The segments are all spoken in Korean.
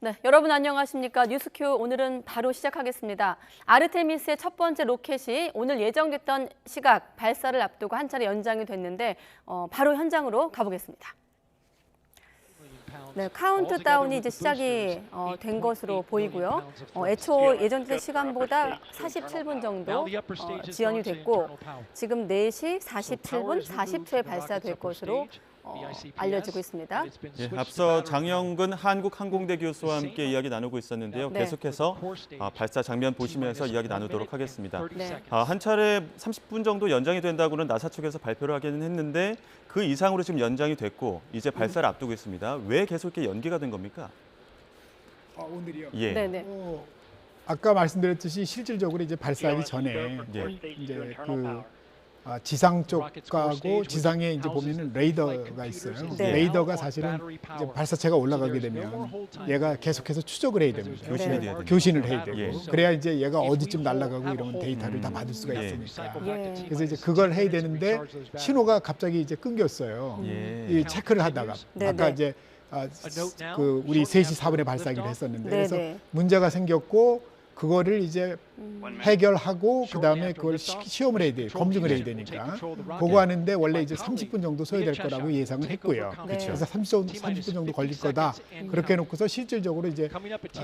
네, 여러분 안녕하십니까? 뉴스큐 오늘은 바로 시작하겠습니다. 아르테미스의 첫 번째 로켓이 오늘 예정됐던 시각 발사를 앞두고 한 차례 연장이 됐는데 바로 현장으로 가보겠습니다. 네, 카운트다운이 이제 시작이 된 것으로 보이고요. 애초 예정된 시간보다 47분 정도 지연이 됐고 지금 4시 47분 40초에 발사될 것으로 알려지고 있습니다. 예, 앞서 장영근 한국항공대 교수와 함께 이야기 나누고 있었는데요. 네. 계속해서 발사 장면 보시면서 이야기 나누도록 하겠습니다. 네. 한 차례 30분 정도 연장이 된다고는 나사 측에서 발표를 하기는 했는데 그 이상으로 지금 연장이 됐고 이제 발사를 앞두고 있습니다. 왜 계속 이렇게 연기가 된 겁니까? 오늘이요? 예. 네네. 아까 말씀드렸듯이 실질적으로 이제 발사하기 전에 이제 그 지상 쪽하고 지상에 이제 보면은 레이더가 있어요. 네. 레이더가 사실은 이제 발사체가 올라가게 되면 얘가 계속해서 추적을 해야 됩니다. 교신이 돼야 됩니다. 교신을 해야 되고 예. 그래야 이제 얘가 어디쯤 날아가고 이런 데이터를 다 받을 수가 예. 있으니까. 예. 그래서 이제 그걸 해야 되는데 신호가 갑자기 이제 끊겼어요. 예. 이 체크를 하다가 네, 아까 네. 이제 그 우리 3시 4분에 발사기를 했었는데 네, 그래서 네. 문제가 생겼고 그거를 이제 해결하고 그다음에 그걸 시험을 해야 돼요. 검증을 해야 되니까. 그거 하는데 원래 이제 30분 정도 소요될 거라고 예상을 했고요. 네. 그래서 30분 정도 걸릴 거다. 그렇게 해놓고서 실질적으로 이제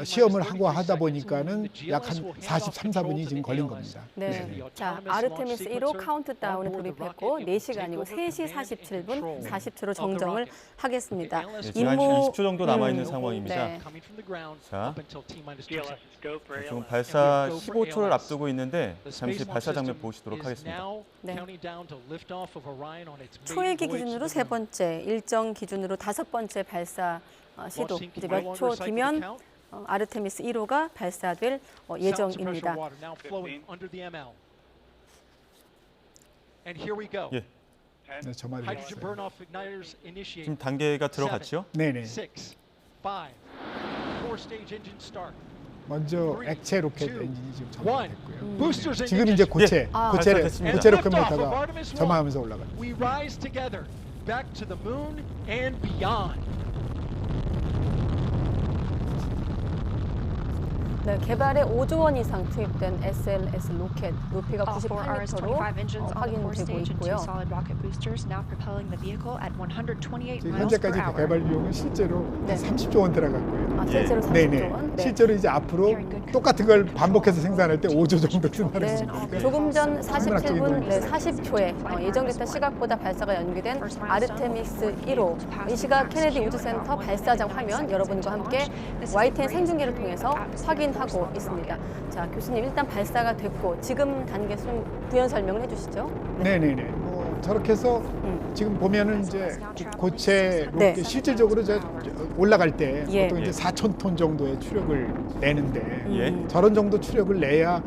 시험을 하고 하다 보니까는 약 한 43, 4분이 지금 걸린 겁니다. 네. 자, 아르테미스 1호 카운트다운에 돌입했고 4시가 아니고 3시 47분 40초로 정정을 하겠습니다. 예, 지금 한 20초 정도 남아있는 상황입니다. 네. 자, 지금 발사 15초를 앞두고 있는데 잠시 발사 장면 보시도록 하겠습니다. 네. 초일기 기준으로 세 번째, 일정 기준으로 5번째 발사 시도. 이제 몇 초 뒤면 아르테미스 1호가 발사될 예정입니다. 예, 네, 저 말이 됐어요. 지금 단계가 들어갔죠? 네네. 먼저 액체 로켓 엔진이 지금 점화됐고요. 지금 이제 고체 발사됐습니다. 고체 로켓 모터가 점화하면서 올라갑니다. We rise together back to the moon and beyond. 네, 개발에 5조 원 이상 투입된 SLS 로켓, 높이가 All four 98m로 RS-25 engines on the core 확인되고 stage and two 있고요. solid rocket boosters now propelling the vehicle at 128 지금 miles per 현재까지 hour. 개발 비용은 실제로 네. 30조 원 들어갔고요. 실제로 30조 네네. 원. 네. 실제로 이제 앞으로 똑같은 걸 반복해서 생산할 때 5조 정도 든다는 네, 거죠. 조금 전 47분 네. 40초에 예정됐던 시각보다 발사가 연기된 아르테미스 1호. 이 시각 케네디 우주센터 발사장 화면 여러분과 함께 YTN 생중계를 통해서 확인하고 있습니다. 자, 교수님 일단 발사가 됐고 지금 단계 좀 부연 설명을 해주시죠. 네네네. 뭐 저렇게 해서 지금 보면은 이제 고체 네. 로켓 실질적으로 이제 올라갈 때 예. 보통 이제 4,000톤 정도의 추력을 내는데 예. 저런 정도 추력을 내야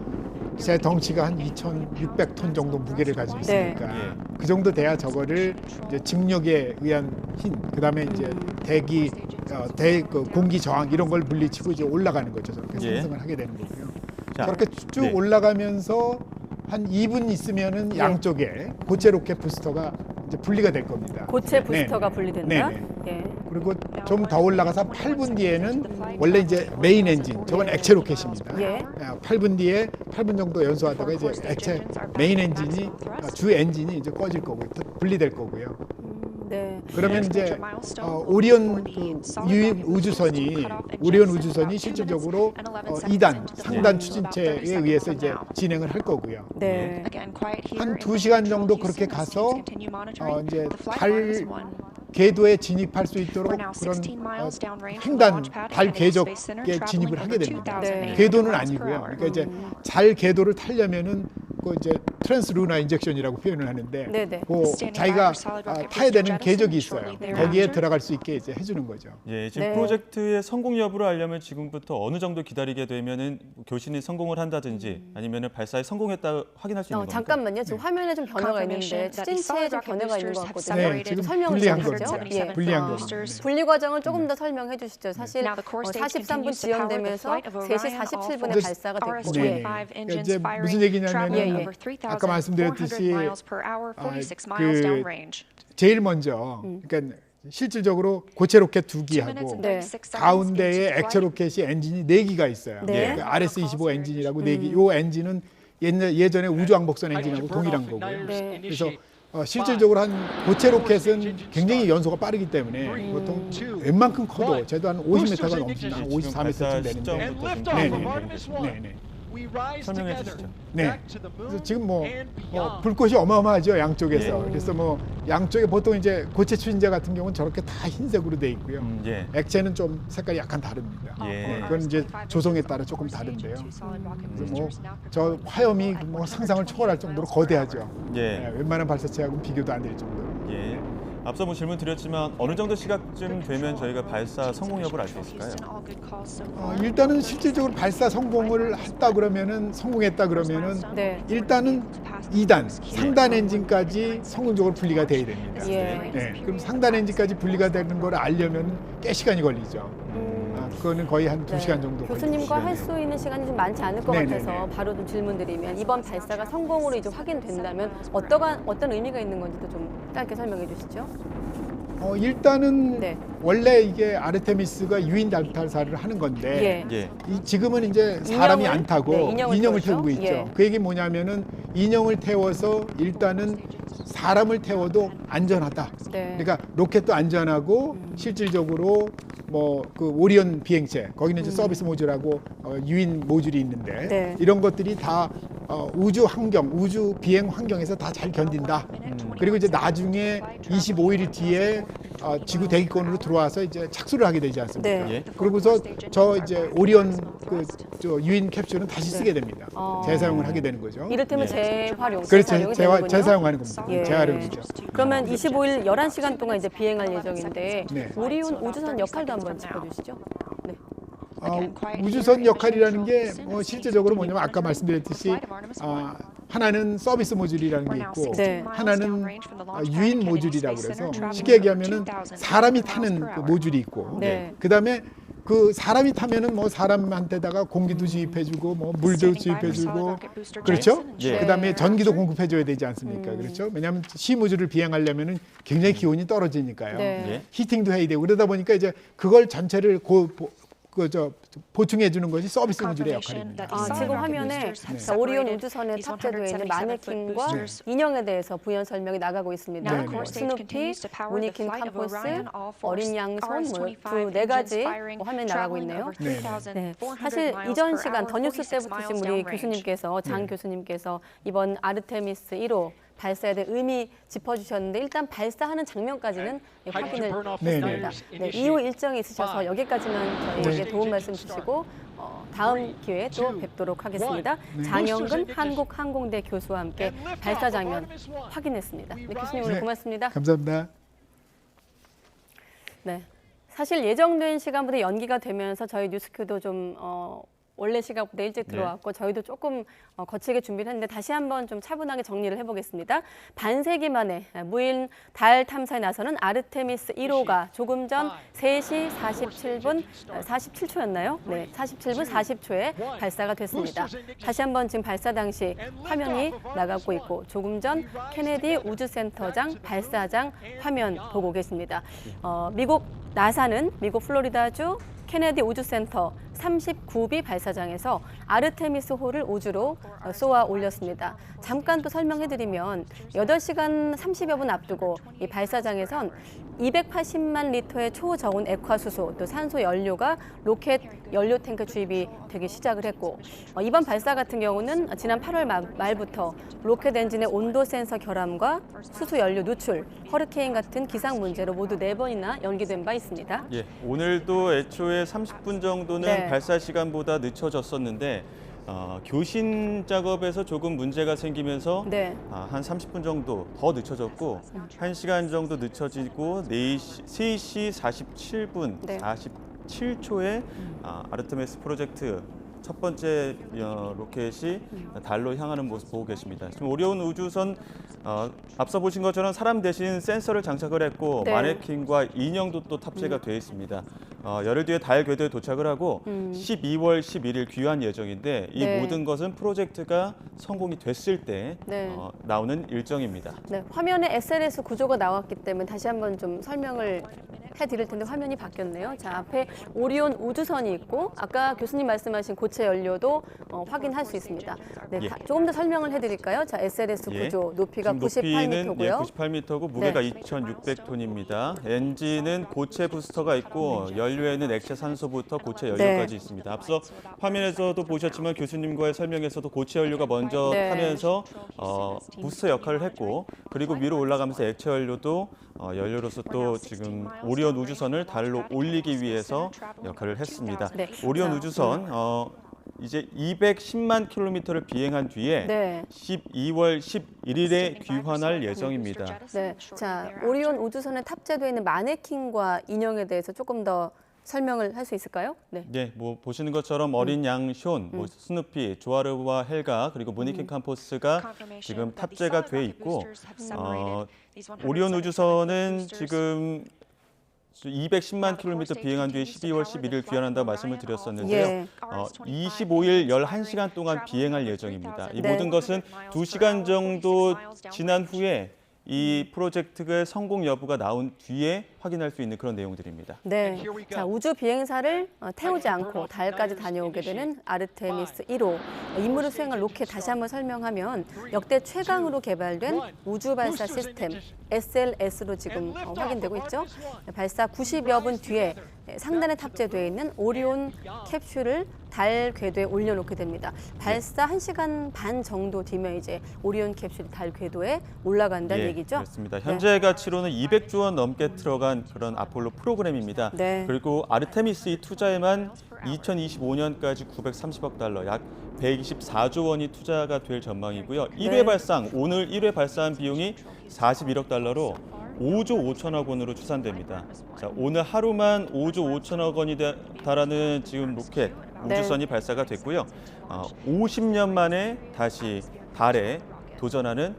제 덩치가 한 2,600톤 정도 무게를 가지고 있으니까 네. 그 정도 돼야 저거를 이제 직력에 의한 힘, 그다음에 이제 대기, 그 공기 저항 이런 걸 물리치고 이제 올라가는 거죠. 저렇게 예. 상승을 하게 되는 거고요. 자, 저렇게 쭉 네. 올라가면서 한 2분 있으면은 양쪽에 고체 로켓 부스터가 이제 분리가 될 겁니다. 고체 부스터가 네. 분리된다. 네네. 예. 그리고 좀 더 올라가서 8분 뒤에는 원래 이제 메인 엔진, 저건 액체 로켓입니다. 예. 8분 뒤에 8분 정도 연소하다가 이제 액체 메인 엔진이 주 엔진이 이제 꺼질 거고 분리될 거고요. 네. 그러면 이제 오리온 그 유인 우주선이 실질적으로 2단 상단 추진체에 의해서 이제 진행을 할 거고요. 네. 한 2시간 정도 그렇게 가서 이제 달 궤도에 진입할 수 있도록 그런 횡단 달 궤적에 진입을 하게 됩니다. 네. 궤도는 아니고요. 그러니까 이제 달 궤도를 타려면은 그 이제 트랜스 루나 인젝션이라고 표현을 하는데 네네. 그 자기가 타야 되는 궤적이 있어요. 거기에 들어갈 수 있게 이제 해주는 거죠. 예, 지금 네. 프로젝트의 성공 여부를 알려면 지금부터 어느 정도 기다리게 되면은 교신이 성공을 한다든지 아니면은 발사에 성공했다 확인할 수 있는 겁니까? 잠깐만요. 지금 화면에 좀 변화가 있는데 추진체에 좀 변화가 있는 것 같거든요. 네, 지금 설명을 분리한 좀 거죠. 해주시죠. 예. 분리한 거죠. 분리 과정을 조금 더 설명해 주시죠. 사실 43분 지연되면서 3시 47분에 발사가 됐고 네. 그러니까 이제 무슨 얘기냐면은 예, 예. 아까 말씀드렸듯이 그 제일 먼저 그러니까 실질적으로 고체 로켓 2 minutes 두기하고 and 네. 36 seconds 가운데에 into 액체 flight. 로켓이 엔진이 4기가 있어요. 네. 그 RS-25 엔진이라고 4기. 요 엔진은 예전에 우주왕복선 엔진하고 동일한 거고요. 네. 그래서 실질적으로 한 고체 로켓은 굉장히 연소가 빠르기 때문에 보통 웬만큼 커도 쟤도 한 50m가 넘습니다. 한 54m쯤 되는데. And liftoff 네, of 네, Artemis 네, 1. 네. We rise 설명해 together 주시죠. 네. back to the moon 그래서 지금 뭐 and beyond. 불꽃이 어마어마하죠, 양쪽에서. 예. 그래서 뭐 양쪽에 보통 이제 고체 추진제 같은 경우는 저렇게 다 흰색으로 돼 있고요. 예. 액체는 좀 색깔이 약간 다릅니다. 예. 그건 이제 조성에 따라 조금 다른데요. 그래서 뭐 저 화염이 뭐 상상을 초월할 정도로 거대하죠. 예. 네, 웬만한 발사체하고는 비교도 안 될 정도로. 예. 앞서 뭐 질문 드렸지만 어느 정도 시각쯤 되면 저희가 발사 성공 여부를 알 수 있을까요? 일단은 실질적으로 발사 성공을 했다 그러면은 성공했다 그러면은 네. 일단은 2단, 상단 엔진까지 성공적으로 분리가 돼야 됩니다. 예. 네, 그럼 상단 엔진까지 분리가 되는 걸 알려면 꽤 시간이 걸리죠. 그거는 거의 한 2시간 정도 교수님과 할 수 있는 시간이 좀 많지 않을 것 네네네. 같아서 바로 좀 질문드리면 이번 발사가 성공으로 이제 확인된다면 어떤 의미가 있는 건지도 좀 짧게 설명해 주시죠. 일단은 네. 원래 이게 아르테미스가 유인 발사를 하는 건데 예. 예. 지금은 이제 사람이 인형을? 안 타고 네, 인형을 태우고 태우죠. 있죠. 예. 그 얘기 뭐냐면은 인형을 태워서 일단은 사람을 태워도 안전하다. 네. 그러니까 로켓도 안전하고 실질적으로 뭐 그 오리온 비행체 거기는 이제 서비스 모듈하고 유인 모듈이 있는데 네. 이런 것들이 다 우주 환경, 우주 비행 환경에서 다 잘 견딘다. 그리고 이제 나중에 25일 뒤에 지구 대기권으로 들어와서 이제 착수를 하게 되지 않습니까? 네. 예. 그러고서 저 이제 오리온 저 유인 캡슐은 다시 쓰게 됩니다. 재사용을 하게 되는 거죠. 이를테면 예. 재활용, 그렇죠. 재사용이 되는군요. 재사용하는 겁니다. 예. 재활용이죠. 그러면 25일 11시간 동안 이제 비행할 예정인데 네. 오리온 우주선 역할도 한번 짚어주시죠. 네. 우주선 역할이라는 게 뭐 실제적으로 뭐냐면 아까 말씀드렸듯이 하나는 서비스 모듈이라는 게 있고 네. 하나는 유인 모듈이라고 그래서 쉽게 얘기하면은 사람이 타는 그 모듈이 있고 네. 그다음에 그 사람이 타면은 뭐 사람한테다가 공기도 주입해주고 뭐 물도 주입해주고 그렇죠? 예. 그다음에 전기도 공급해줘야 되지 않습니까? 그렇죠? 왜냐하면 시무즈를 비행하려면은 굉장히 기온이 떨어지니까요. 네. 예. 히팅도 해야 되고 그러다 보니까 이제 그걸 전체를 보충해 주는 것이 서비스 모듈의 역할입니다. 지금 화면에 자, 오리온 우주선에 탑재되어 있는 마네킹과 인형에 대해서 부연 설명이 나가고 있습니다. 네, 네. 스누피, 무니킨 캄퍼스, 어린 양손 두 네 가지 화면이 나가고 있네요. 네. 네, 사실 이전 시간 더 뉴스 때부터 지금 우리 교수님께서 장 교수님께서 이번 아르테미스 1호 발사에 대한 의미 짚어주셨는데 일단 발사하는 장면까지는 확인을 했습니다. 네, 이후 일정이 있으셔서 여기까지만 저희에게 도움 말씀 주시고 다음 기회에 또 뵙도록 하겠습니다. 장영근 한국항공대 교수와 함께 발사 장면 확인했습니다. 네, 교수님 오늘 네. 고맙습니다. 감사합니다. 네, 사실 예정된 시간보다 연기가 되면서 저희 뉴스큐도 좀 원래 시각보다 일찍 들어왔고 저희도 조금 거칠게 준비를 했는데 다시 한번 좀 차분하게 정리를 해보겠습니다. 반세기 만에 무인 달 탐사에 나서는 아르테미스 1호가 조금 전 3시 47분 47초였나요? 네, 47분 40초에 발사가 됐습니다. 다시 한번 지금 발사 당시 화면이 나가고 있고 조금 전 케네디 우주센터장 발사장 화면 보고 계십니다. 미국 나사는 미국 플로리다주 케네디 우주센터 39B 발사장에서 아르테미스호를 우주로 쏘아 올렸습니다. 잠깐 또 설명해드리면 8시간 30여 분 앞두고 이 발사장에선 280만 리터의 초저온 액화수소 또 산소 연료가 로켓 연료 탱크 주입이 되기 시작을 했고 이번 발사 같은 경우는 지난 8월 말부터 로켓 엔진의 온도 센서 결함과 수소 연료 누출, 허리케인 같은 기상 문제로 모두 4번이나 연기된 바 있습니다. 예, 오늘도 애초에 30분 정도는 네. 발사 시간보다 늦춰졌었는데 교신 작업에서 조금 문제가 생기면서 네. 한 30분 정도 더 늦춰졌고 1시간 정도 늦춰지고 3시 47분 네. 47초에 아르테미스 프로젝트 첫 번째 로켓이 달로 향하는 모습 보고 계십니다. 지금 오리온 우주선 앞서 보신 것처럼 사람 대신 센서를 장착을 했고 네. 마네킹과 인형도 또 탑재가 되어 있습니다. 열흘 뒤에 달 궤도에 도착을 하고 12월 11일 귀환 예정인데 이 네. 모든 것은 프로젝트가 성공이 됐을 때 네. 나오는 일정입니다. 네, 화면에 SLS 구조가 나왔기 때문에 다시 한번 좀 설명을 해드릴 텐데 화면이 바뀌었네요. 자, 앞에 오리온 우주선이 있고 아까 교수님 말씀하신 고체 연료도 확인할 수 있습니다. 네, 예. 조금 더 설명을 해드릴까요? 자, SLS 예. 구조 높이가 지금 높이는 98m고요. 98m고 무게가 네. 2,600톤입니다. 엔진은 고체 부스터가 있고 연료에는 액체 산소부터 고체 연료까지 네. 있습니다. 앞서 화면에서도 보셨지만 교수님과의 설명에서도 고체 연료가 먼저 네. 타면서 부스터 역할을 했고 그리고 위로 올라가면서 액체 연료도 연료로서 또 지금 오리온 우주선을 달로 올리기 위해서 역할을 했습니다. 네. 오리온 자, 우주선 이제 210만 킬로미터를 비행한 뒤에 네. 12월 11일에 귀환할 예정입니다. 네, 자, 오리온 우주선에 탑재되어 있는 마네킹과 인형에 대해서 조금 더 설명을 할 수 있을까요? 네. 네, 뭐 보시는 것처럼 어린 양 숀, 뭐 스누피, 조아르와 헬가 그리고 무니킨 캠퍼스가 지금 탑재가 돼 있고 오리온 우주선은 지금 210만 킬로미터 비행한 뒤에 12월 11일 귀환한다고 말씀을 드렸었는데요. 예. 25일 11시간 동안 비행할 예정입니다. 이 네. 모든 것은 2시간 정도 지난 후에 이 프로젝트의 성공 여부가 나온 뒤에 확인할 수 있는 그런 내용들입니다. 네, 자, 우주 비행사를 태우지 않고 달까지 다녀오게 되는 아르테미스 1호 임무를 수행할 로켓 다시 한번 설명하면 역대 최강으로 개발된 우주 발사 시스템 SLS로 지금 확인되고 있죠. 발사 90여 분 뒤에 상단에 탑재되어 있는 오리온 캡슐을 달 궤도에 올려놓게 됩니다. 발사 1시간 반 정도 뒤면 이제 오리온 캡슐이 달 궤도에 올라간다는 얘기죠. 그렇습니다. 현재 가치로는 200조 원 넘게 들어간 그런 아폴로 프로그램입니다. 네. 그리고 아르테미스 이 투자에만 2025년까지 930억 달러, 약 124조 원이 투자가 될 전망이고요. 1회 발상, 오늘 1회 발사한 비용이 41억 달러로 5조 5천억 원으로 추산됩니다. 자, 오늘 하루만 5조 5천억 원이 달하는 지금 로켓 우주선이 발사가 됐고요. 50년 만에 다시 달에 도전하는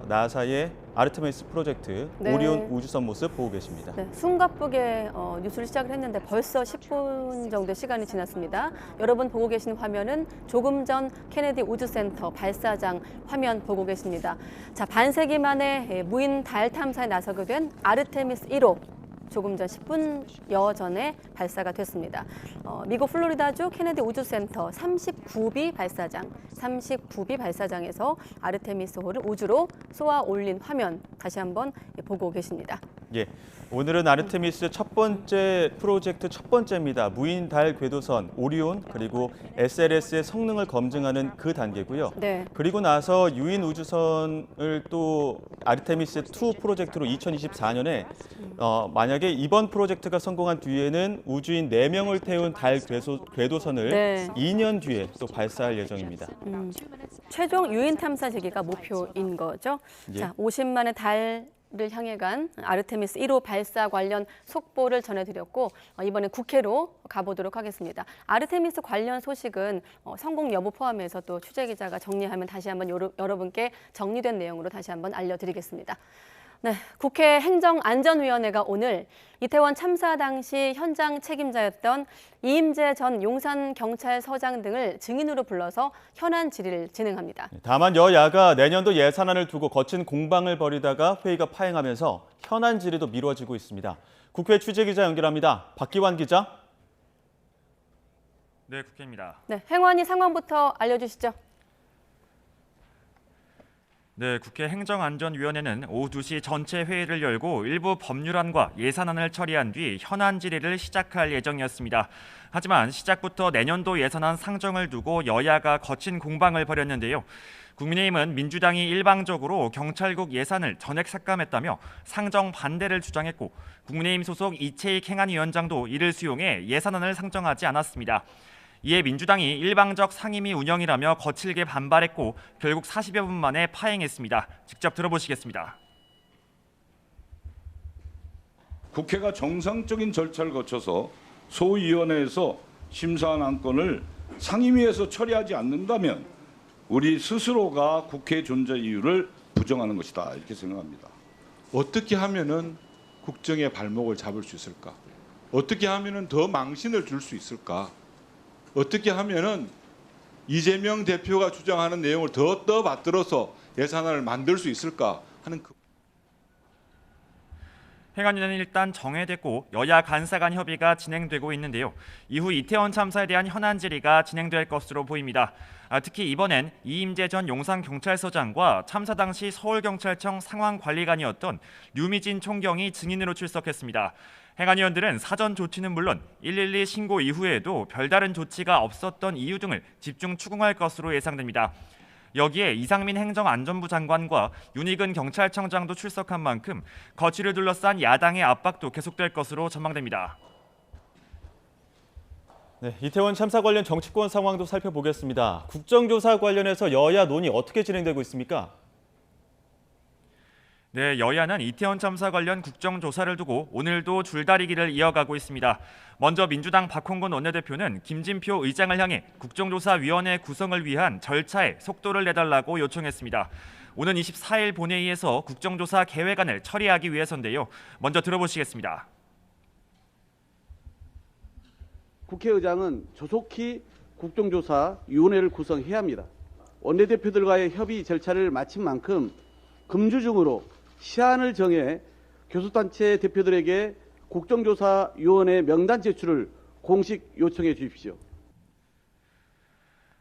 나사의 아르테미스 프로젝트 네. 오리온 우주선 모습 보고 계십니다. 네, 숨가쁘게 뉴스를 시작을 했는데 벌써 10분 정도 시간이 지났습니다. 여러분 보고 계신 화면은 조금 전 케네디 우주센터 발사장 화면 보고 계십니다. 자, 반세기 만에 무인 달 탐사에 나서게 된 아르테미스 1호. 조금 전 10분여 전에 발사가 됐습니다. 미국 플로리다주 케네디 우주센터 39B 발사장에서 아르테미스호를 우주로 쏘아 올린 화면 다시 한번 보고 계십니다. 예, 오늘은 아르테미스 첫 번째 프로젝트 첫 번째입니다. 무인 달 궤도선 오리온 그리고 SLS의 성능을 검증하는 그 단계고요. 네. 그리고 나서 유인 우주선을 또 아르테미스 2 프로젝트로 2024년에 만약에 이번 프로젝트가 성공한 뒤에는 우주인 4명을 태운 달 궤도선을 네. 2년 뒤에 또 발사할 예정입니다. 최종 유인 탐사 재개가 목표인 거죠. 예. 자, 50만의 달을 향해 간 아르테미스 1호 발사 관련 속보를 전해드렸고 이번에 국회로 가보도록 하겠습니다. 아르테미스 관련 소식은 성공 여부 포함해서 또 취재기자가 정리하면 다시 한번 여러분께 정리된 내용으로 다시 한번 알려드리겠습니다. 네, 국회 행정안전위원회가 오늘 이태원 참사 당시 현장 책임자였던 이임재 전 용산경찰서장 등을 증인으로 불러서 현안 질의를 진행합니다. 다만 여야가 내년도 예산안을 두고 거친 공방을 벌이다가 회의가 파행하면서 현안 질의도 미뤄지고 있습니다. 국회 취재기자 연결합니다. 박기환 기자. 네, 국회입니다. 네, 행원이 상황부터 알려주시죠. 네, 국회 행정안전위원회는 오후 2시 전체 회의를 열고 일부 법률안과 예산안을 처리한 뒤 현안 질의를 시작할 예정이었습니다. 하지만 시작부터 내년도 예산안 상정을 두고 여야가 거친 공방을 벌였는데요. 국민의힘은 민주당이 일방적으로 경찰국 예산을 전액 삭감했다며 상정 반대를 주장했고 국민의힘 소속 이채익 행안위원장도 이를 수용해 예산안을 상정하지 않았습니다. 이에 민주당이 일방적 상임위 운영이라며 거칠게 반발했고 결국 40여 분 만에 파행했습니다. 직접 들어보시겠습니다. 국회가 정상적인 절차를 거쳐서 소위원회에서 심사한 안건을 상임위에서 처리하지 않는다면 우리 스스로가 국회 존재 이유를 부정하는 것이다 이렇게 생각합니다. 어떻게 하면은 국정의 발목을 잡을 수 있을까? 어떻게 하면은 더 망신을 줄 수 있을까? 어떻게 하면은 이재명 대표가 주장하는 내용을 더 떠받들어서 예산안을 만들 수 있을까 하는 행안위는 일단 정해됐고 여야 간사 간 협의가 진행되고 있는데요. 이후 이태원 참사에 대한 현안 질의가 진행될 것으로 보입니다. 특히 이번엔 이임재 전 용산경찰서장과 참사 당시 서울경찰청 상황관리관이었던 류미진 총경이 증인으로 출석했습니다. 행안위원들은 사전 조치는 물론 112 신고 이후에도 별다른 조치가 없었던 이유 등을 집중 추궁할 것으로 예상됩니다. 여기에 이상민 행정안전부 장관과 윤희근 경찰청장도 출석한 만큼 거취를 둘러싼 야당의 압박도 계속될 것으로 전망됩니다. 네, 이태원 참사 관련 정치권 상황도 살펴보겠습니다. 국정조사 관련해서 여야 논의 어떻게 진행되고 있습니까? 네, 여야는 이태원 참사 관련 국정조사를 두고 오늘도 줄다리기를 이어가고 있습니다. 먼저 민주당 박홍근 원내대표는 김진표 의장을 향해 국정조사위원회 구성을 위한 절차에 속도를 내달라고 요청했습니다. 오는 24일 본회의에서 국정조사 계획안을 처리하기 위해서인데요. 먼저 들어보시겠습니다. 국회의장은 조속히 국정조사위원회를 구성해야 합니다. 원내대표들과의 협의 절차를 마친 만큼 금주중으로 시한을 정해 교섭단체 대표들에게 국정조사위원회 명단 제출을 공식 요청해 주십시오.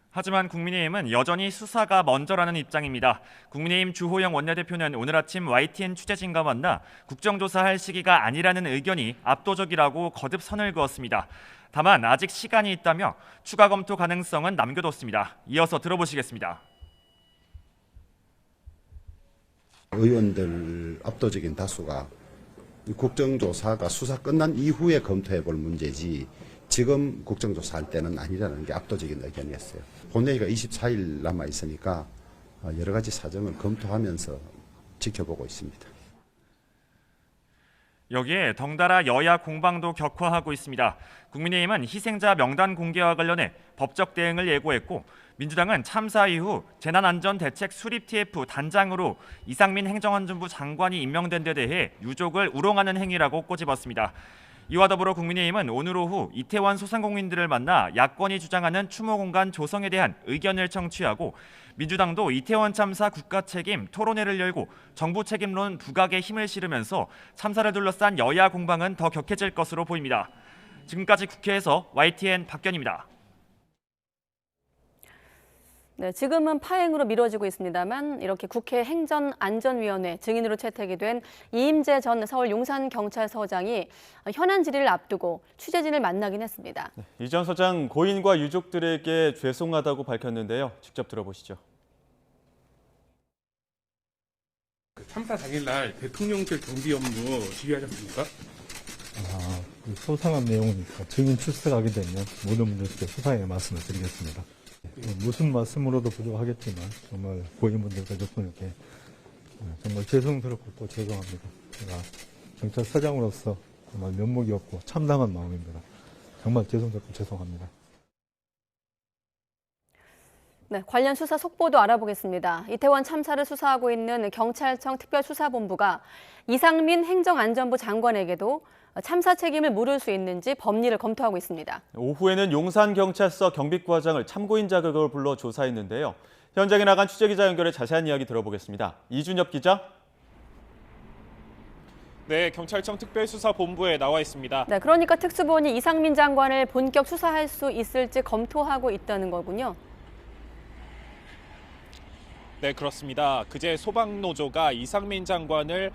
하지만 국민의힘은 여전히 수사가 먼저라는 입장입니다. 국민의힘 주호영 원내대표는 오늘 아침 YTN 취재진과 만나 국정조사할 시기가 아니라는 의견이 압도적이라고 거듭 선을 그었습니다. 다만 아직 시간이 있다며 추가 검토 가능성은 남겨뒀습니다. 이어서 들어보시겠습니다. 의원들 압도적인 다수가 국정조사가 수사 끝난 이후에 검토해 볼 문제지 지금 국정조사할 때는 아니라는 게 압도적인 의견이었어요. 본회의가 24일 남아 있으니까 여러 가지 사정을 검토하면서 지켜보고 있습니다. 여기에 덩달아 여야 공방도 격화하고 있습니다. 국민의힘은 희생자 명단 공개와 관련해 법적 대응을 예고했고 민주당은 참사 이후 재난안전대책 수립 TF 단장으로 이상민 행정안전부 장관이 임명된 데 대해 유족을 우롱하는 행위라고 꼬집었습니다. 이와 더불어 국민의힘은 오늘 오후 이태원 소상공인들을 만나 야권이 주장하는 추모공간 조성에 대한 의견을 청취하고 민주당도 이태원 참사 국가 책임 토론회를 열고 정부 책임론 부각에 힘을 실으면서 참사를 둘러싼 여야 공방은 더 격해질 것으로 보입니다. 지금까지 국회에서 YTN 박견입니다. 네, 지금은 파행으로 미뤄지고 있습니다만 이렇게 국회 행정안전위원회 증인으로 채택이 된 이임재 전 서울 용산경찰서장이 현안 질의를 앞두고 취재진을 만나긴 했습니다. 네, 이 전 서장 고인과 유족들에게 죄송하다고 밝혔는데요. 직접 들어보시죠. 참사 당일날 대통령실 경비 업무 지휘하셨습니까? 그 소상한 내용이니까 증인 출석하게 되면 모든 분들께 수사에 말씀을 드리겠습니다. 무슨 말씀으로도 부족하겠지만 정말 고인분들과 유족분들께 정말 죄송스럽고 또 죄송합니다. 제가 경찰서장으로서 정말 면목이 없고 참담한 마음입니다. 정말 죄송스럽고 죄송합니다. 네, 관련 수사 속보도 알아보겠습니다. 이태원 참사를 수사하고 있는 경찰청 특별수사본부가 이상민 행정안전부 장관에게도 참사 책임을 물을 수 있는지 법리를 검토하고 있습니다. 오후에는 용산경찰서 경비과장을 참고인 자격으로 불러 조사했는데요. 현장에 나간 취재기자 연결해 자세한 이야기 들어보겠습니다. 이준엽 기자. 네, 경찰청 특별수사본부에 나와 있습니다. 네, 그러니까 특수본이 이상민 장관을 본격 수사할 수 있을지 검토하고 있다는 거군요. 네, 그렇습니다. 그제 소방노조가 이상민 장관을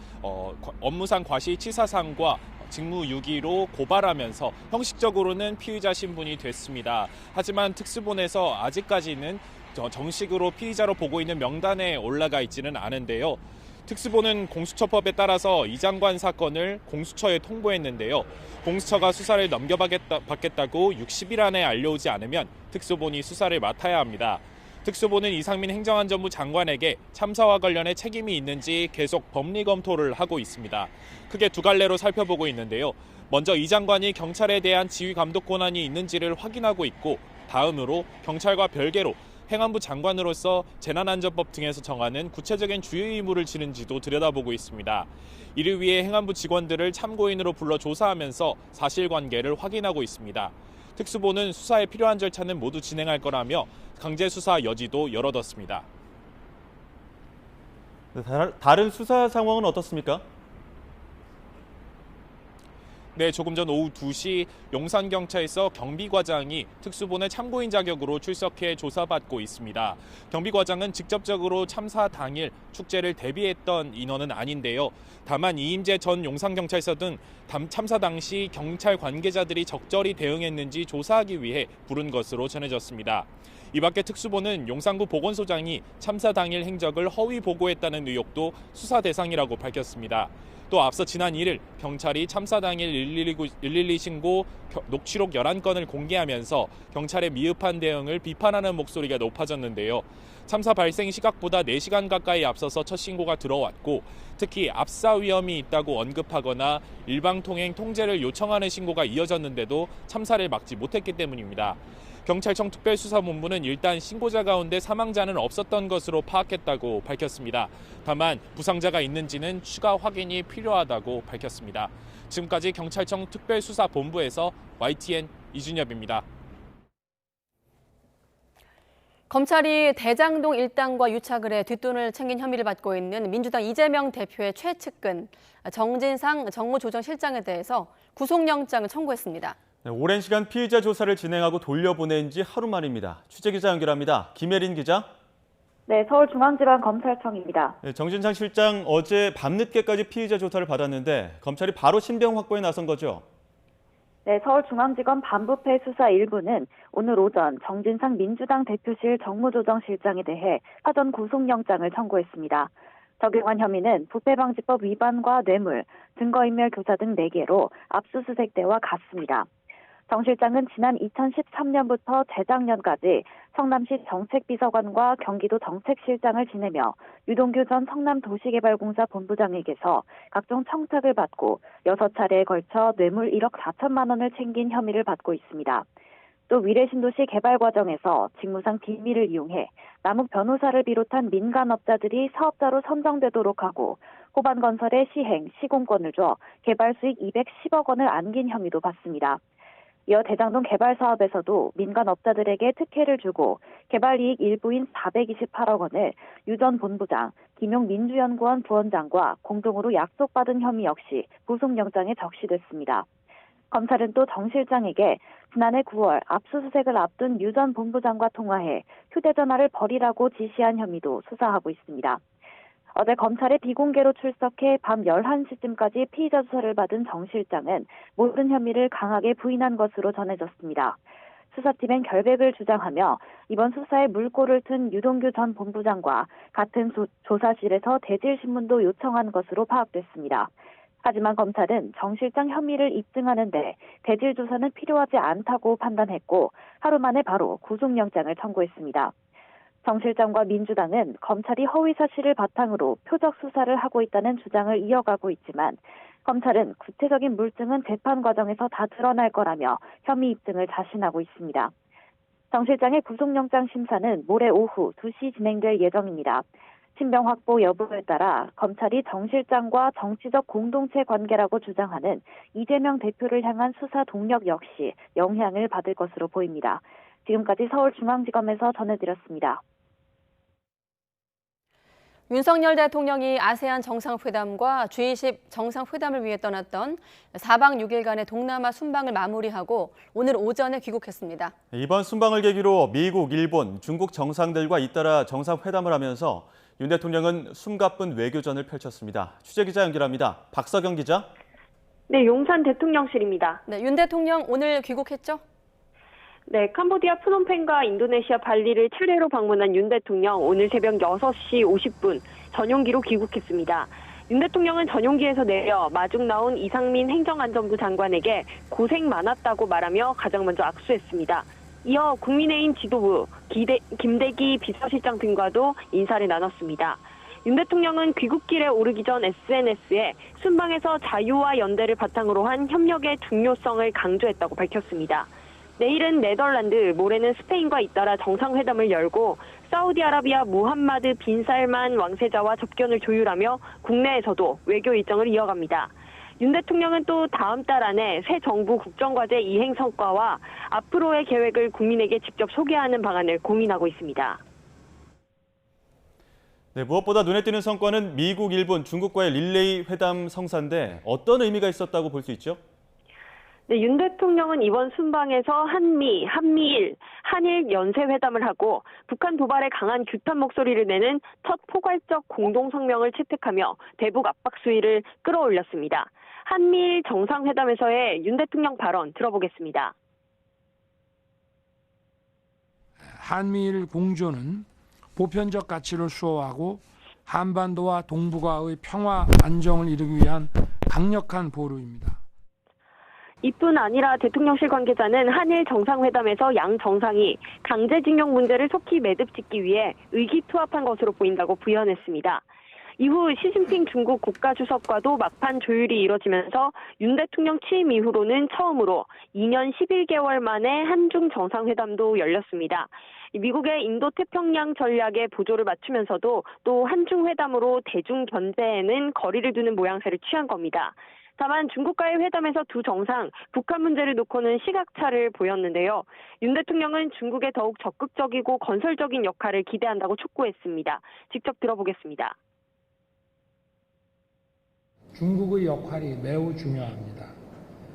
업무상 과실치사상과 직무유기로 고발하면서 형식적으로는 피의자 신분이 됐습니다. 하지만 특수본에서 아직까지는 정식으로 피의자로 보고 있는 명단에 올라가 있지는 않은데요. 특수본은 공수처법에 따라서 이 장관 사건을 공수처에 통보했는데요. 공수처가 수사를 넘겨받겠다고 60일 안에 알려오지 않으면 특수본이 수사를 맡아야 합니다. 특수본은 이상민 행정안전부 장관에게 참사와 관련해 책임이 있는지 계속 법리 검토를 하고 있습니다. 크게 두 갈래로 살펴보고 있는데요. 먼저 이 장관이 경찰에 대한 지휘 감독 권한이 있는지를 확인하고 있고 다음으로 경찰과 별개로 행안부 장관으로서 재난안전법 등에서 정하는 구체적인 주요 의무를 지는지도 들여다보고 있습니다. 이를 위해 행안부 직원들을 참고인으로 불러 조사하면서 사실관계를 확인하고 있습니다. 특수보는 수사에 필요한 절차는 모두 진행할 거라며 강제 수사 여지도 열어뒀습니다. 다른 수사 상황은 어떻습니까? 네, 조금 전 오후 2시 용산경찰서 경비과장이 특수본의 참고인 자격으로 출석해 조사받고 있습니다. 경비과장은 직접적으로 참사 당일 축제를 대비했던 인원은 아닌데요. 다만 이임재 전 용산경찰서 등 참사 당시 경찰 관계자들이 적절히 대응했는지 조사하기 위해 부른 것으로 전해졌습니다. 이 밖에 특수본은 용산구 보건소장이 참사 당일 행적을 허위 보고했다는 의혹도 수사 대상이라고 밝혔습니다. 또 앞서 지난 1일 경찰이 참사 당일 112 신고 녹취록 11건을 공개하면서 경찰의 미흡한 대응을 비판하는 목소리가 높아졌는데요. 참사 발생 시각보다 4시간 가까이 앞서서 첫 신고가 들어왔고 특히 압사 위험이 있다고 언급하거나 일방통행 통제를 요청하는 신고가 이어졌는데도 참사를 막지 못했기 때문입니다. 경찰청 특별수사본부는 일단 신고자 가운데 사망자는 없었던 것으로 파악했다고 밝혔습니다. 다만 부상자가 있는지는 추가 확인이 필요하다고 밝혔습니다. 지금까지 경찰청 특별수사본부에서 YTN 이준엽입니다. 검찰이 대장동 일당과 유착을 뒷돈을 챙긴 혐의를 받고 있는 민주당 이재명 대표의 최측근 정진상 정무조정실장에 대해서 구속영장을 청구했습니다. 네, 오랜 시간 피의자 조사를 진행하고 돌려보낸 지 하루 만입니다. 취재기자 연결합니다. 김혜린 기자. 네, 서울중앙지방검찰청입니다. 네, 정진상 실장 어제 밤늦게까지 피의자 조사를 받았는데 검찰이 바로 신병 확보에 나선 거죠? 네, 서울중앙지검 반부패 수사 1부는 오늘 오전 정진상 민주당 대표실 정무조정실장에 대해 사전 구속영장을 청구했습니다. 적용한 혐의는 부패방지법 위반과 뇌물, 증거인멸 교사 등 4개로 압수수색 때와 같습니다. 정 실장은 지난 2013년부터 재작년까지 성남시 정책비서관과 경기도 정책실장을 지내며 유동규 전 성남도시개발공사 본부장에게서 각종 청탁을 받고 6차례에 걸쳐 뇌물 1억 4천만 원을 챙긴 혐의를 받고 있습니다. 또 위례신도시 개발 과정에서 직무상 비밀을 이용해 남욱 변호사를 비롯한 민간업자들이 사업자로 선정되도록 하고 호반건설에 시행, 시공권을 줘 개발 수익 210억 원을 안긴 혐의도 받습니다. 이어 대장동 개발 사업에서도 민간업자들에게 특혜를 주고 개발이익 일부인 428억 원을 유 전 본부장, 김용 민주연구원 부원장과 공동으로 약속받은 혐의 역시 구속영장에 적시됐습니다. 검찰은 또 정 실장에게 지난해 9월 압수수색을 앞둔 유 전 본부장과 통화해 휴대전화를 버리라고 지시한 혐의도 수사하고 있습니다. 어제 검찰에 비공개로 출석해 밤 11시쯤까지 피의자 조사를 받은 정 실장은 모든 혐의를 강하게 부인한 것으로 전해졌습니다. 수사팀은 결백을 주장하며 이번 수사에 물꼬를 튼 유동규 전 본부장과 같은 조사실에서 대질신문도 요청한 것으로 파악됐습니다. 하지만 검찰은 정 실장 혐의를 입증하는 데 대질 조사는 필요하지 않다고 판단했고 하루 만에 바로 구속영장을 청구했습니다. 정 실장과 민주당은 검찰이 허위 사실을 바탕으로 표적 수사를 하고 있다는 주장을 이어가고 있지만 검찰은 구체적인 물증은 재판 과정에서 다 드러날 거라며 혐의 입증을 자신하고 있습니다. 정 실장의 구속영장 심사는 모레 오후 2시 진행될 예정입니다. 신병 확보 여부에 따라 검찰이 정 실장과 정치적 공동체 관계라고 주장하는 이재명 대표를 향한 수사 동력 역시 영향을 받을 것으로 보입니다. 지금까지 서울중앙지검에서 전해드렸습니다. 윤석열 대통령이 아세안 정상회담과 G20 정상회담을 위해 떠났던 4박 6일간의 동남아 순방을 마무리하고 오늘 오전에 귀국했습니다. 이번 순방을 계기로 미국, 일본, 중국 정상들과 잇따라 정상회담을 하면서 윤 대통령은 숨가쁜 외교전을 펼쳤습니다. 취재기자 연결합니다. 박서경 기자. 네, 용산 대통령실입니다. 네, 윤 대통령 오늘 귀국했죠? 네, 캄보디아 프놈펜과 인도네시아 발리를 차례로 방문한 윤 대통령 오늘 새벽 6시 50분 전용기로 귀국했습니다. 윤 대통령은 전용기에서 내려 마중 나온 이상민 행정안전부 장관에게 고생 많았다고 말하며 가장 먼저 악수했습니다. 이어 국민의힘 지도부 김대기 비서실장 등과도 인사를 나눴습니다. 윤 대통령은 귀국길에 오르기 전 SNS에 순방에서 자유와 연대를 바탕으로 한 협력의 중요성을 강조했다고 밝혔습니다. 내일은 네덜란드, 모레는 스페인과 잇따라 정상회담을 열고 사우디아라비아 무함마드 빈 살만 왕세자와 접견을 조율하며 국내에서도 외교 일정을 이어갑니다. 윤 대통령은 또 다음 달 안에 새 정부 국정과제 이행 성과와 앞으로의 계획을 국민에게 직접 소개하는 방안을 고민하고 있습니다. 네, 무엇보다 눈에 띄는 성과는 미국, 일본, 중국과의 릴레이 회담 성사인데 어떤 의미가 있었다고 볼 수 있죠? 네, 윤 대통령은 이번 순방에서 한미일, 한일 연쇄회담을 하고 북한 도발에 강한 규탄 목소리를 내는 첫 포괄적 공동성명을 채택하며 대북 압박 수위를 끌어올렸습니다. 한미일 정상회담에서의 윤 대통령 발언 들어보겠습니다. 한미일 공조는 보편적 가치를 수호하고 한반도와 동북아의 평화 안정을 이루기 위한 강력한 보루입니다. 이뿐 아니라 대통령실 관계자는 한일 정상회담에서 양 정상이 강제징용 문제를 속히 매듭짓기 위해 의기투합한 것으로 보인다고 부연했습니다. 이후 시진핑 중국 국가주석과도 막판 조율이 이뤄지면서 윤 대통령 취임 이후로는 처음으로 2년 11개월 만에 한중 정상회담도 열렸습니다. 미국의 인도태평양 전략에 보조를 맞추면서도 또 한중 회담으로 대중 견제에는 거리를 두는 모양새를 취한 겁니다. 다만 중국과의 회담에서 두 정상, 북한 문제를 놓고는 시각차를 보였는데요. 윤 대통령은 중국의 더욱 적극적이고 건설적인 역할을 기대한다고 촉구했습니다. 직접 들어보겠습니다. 중국의 역할이 매우 중요합니다.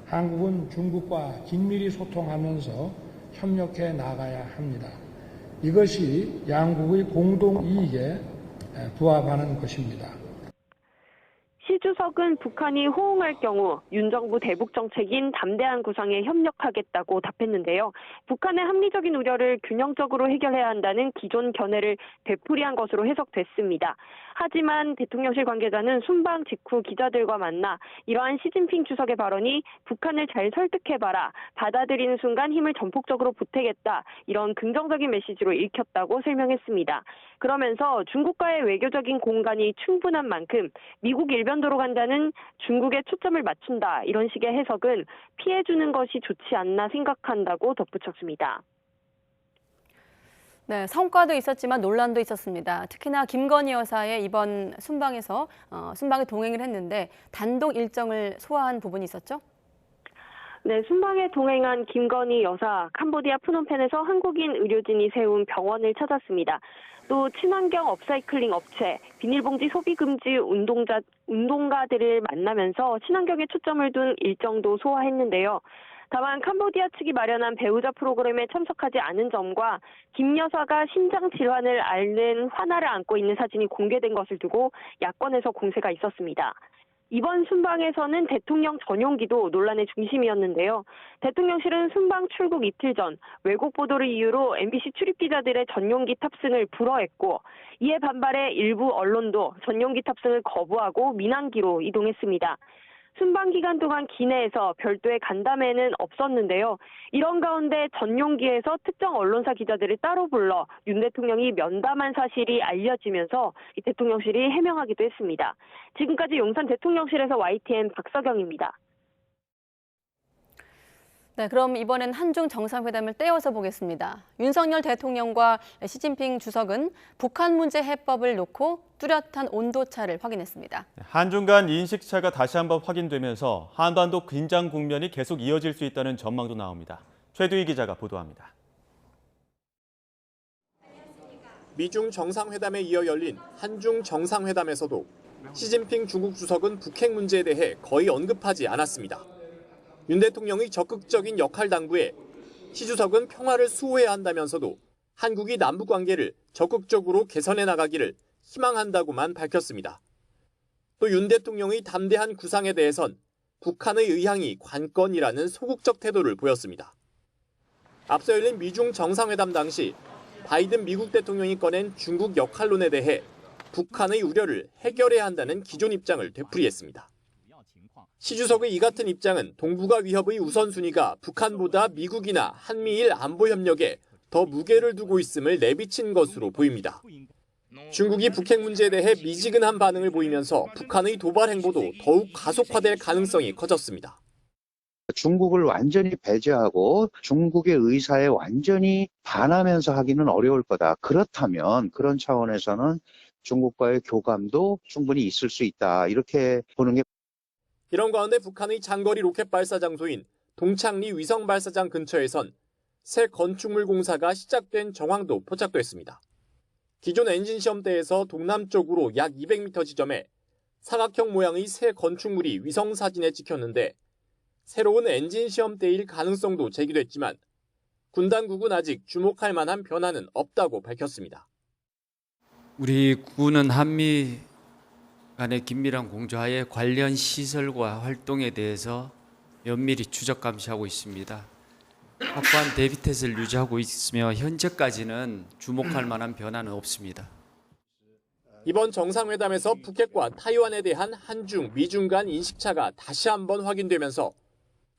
한국은 중국과 긴밀히 소통하면서 협력해 나가야 합니다. 이것이 양국의 공동 이익에 부합하는 것입니다. 시 주석은 북한이 호응할 경우 윤 정부 대북 정책인 담대한 구상에 협력하겠다고 답했는데요. 북한의 합리적인 우려를 균형적으로 해결해야 한다는 기존 견해를 되풀이한 것으로 해석됐습니다. 하지만 대통령실 관계자는 순방 직후 기자들과 만나 이러한 시진핑 주석의 발언이 북한을 잘 설득해봐라, 받아들이는 순간 힘을 전폭적으로 보태겠다, 이런 긍정적인 메시지로 읽혔다고 설명했습니다. 그러면서 중국과의 외교적인 공간이 충분한 만큼 미국 일변도로 간다는 중국에 초점을 맞춘다, 이런 식의 해석은 피해주는 것이 좋지 않나 생각한다고 덧붙였습니다. 네, 성과도 있었지만 논란도 있었습니다. 특히나 김건희 여사의 이번 순방에서 순방에 동행을 했는데 단독 일정을 소화한 부분이 있었죠? 네, 순방에 동행한 김건희 여사, 캄보디아 프놈펜에서 한국인 의료진이 세운 병원을 찾았습니다. 또 친환경 업사이클링 업체, 비닐봉지 소비 금지 운동가들을 만나면서 친환경에 초점을 둔 일정도 소화했는데요. 다만 캄보디아 측이 마련한 배우자 프로그램에 참석하지 않은 점과 김 여사가 심장 질환을 앓는 환아를 안고 있는 사진이 공개된 것을 두고 야권에서 공세가 있었습니다. 이번 순방에서는 대통령 전용기도 논란의 중심이었는데요. 대통령실은 순방 출국 이틀 전 왜곡 보도를 이유로 MBC 출입기자들의 전용기 탑승을 불허했고, 이에 반발해 일부 언론도 전용기 탑승을 거부하고 민항기로 이동했습니다. 순방 기간 동안 기내에서 별도의 간담회는 없었는데요. 이런 가운데 전용기에서 특정 언론사 기자들을 따로 불러 윤 대통령이 면담한 사실이 알려지면서 대통령실이 해명하기도 했습니다. 지금까지 용산 대통령실에서 YTN 박서경입니다. 네, 그럼 이번엔 한중 정상회담을 떼어서 보겠습니다. 윤석열 대통령과 시진핑 주석은 북한 문제 해법을 놓고 뚜렷한 온도차를 확인했습니다. 한중 간 인식차가 다시 한번 확인되면서 한반도 긴장 국면이 계속 이어질 수 있다는 전망도 나옵니다. 최두희 기자가 보도합니다. 미중 정상회담에 이어 열린 한중 정상회담에서도 시진핑 중국 주석은 북핵 문제에 대해 거의 언급하지 않았습니다. 윤 대통령의 적극적인 역할 당부에 시 주석은 평화를 수호해야 한다면서도 한국이 남북 관계를 적극적으로 개선해 나가기를 희망한다고만 밝혔습니다. 또 윤 대통령의 담대한 구상에 대해선 북한의 의향이 관건이라는 소극적 태도를 보였습니다. 앞서 열린 미중 정상회담 당시 바이든 미국 대통령이 꺼낸 중국 역할론에 대해 북한의 우려를 해결해야 한다는 기존 입장을 되풀이했습니다. 시 주석의 이 같은 입장은 동북아 위협의 우선순위가 북한보다 미국이나 한미일 안보 협력에 더 무게를 두고 있음을 내비친 것으로 보입니다. 중국이 북핵 문제에 대해 미지근한 반응을 보이면서 북한의 도발 행보도 더욱 가속화될 가능성이 커졌습니다. 중국을 완전히 배제하고 중국의 의사에 완전히 반하면서 하기는 어려울 거다. 그렇다면 그런 차원에서는 중국과의 교감도 충분히 있을 수 있다. 이렇게 보는 게. 이런 가운데 북한의 장거리 로켓 발사 장소인 동창리 위성 발사장 근처에선 새 건축물 공사가 시작된 정황도 포착됐습니다. 기존 엔진 시험대에서 동남쪽으로 약 200m 지점에 사각형 모양의 새 건축물이 위성 사진에 찍혔는데 새로운 엔진 시험대일 가능성도 제기됐지만 군 당국은 아직 주목할 만한 변화는 없다고 밝혔습니다. 우리 군은 한미 간의 긴밀한 공조하에 관련 시설과 활동에 대해서 면밀히 추적 감시하고 있습니다. 확고한 대비 태세를 유지하고 있으며 현재까지는 주목할 만한 변화는 없습니다. 이번 정상회담에서 북핵과 타이완에 대한 한중, 미중 간 인식차가 다시 한번 확인되면서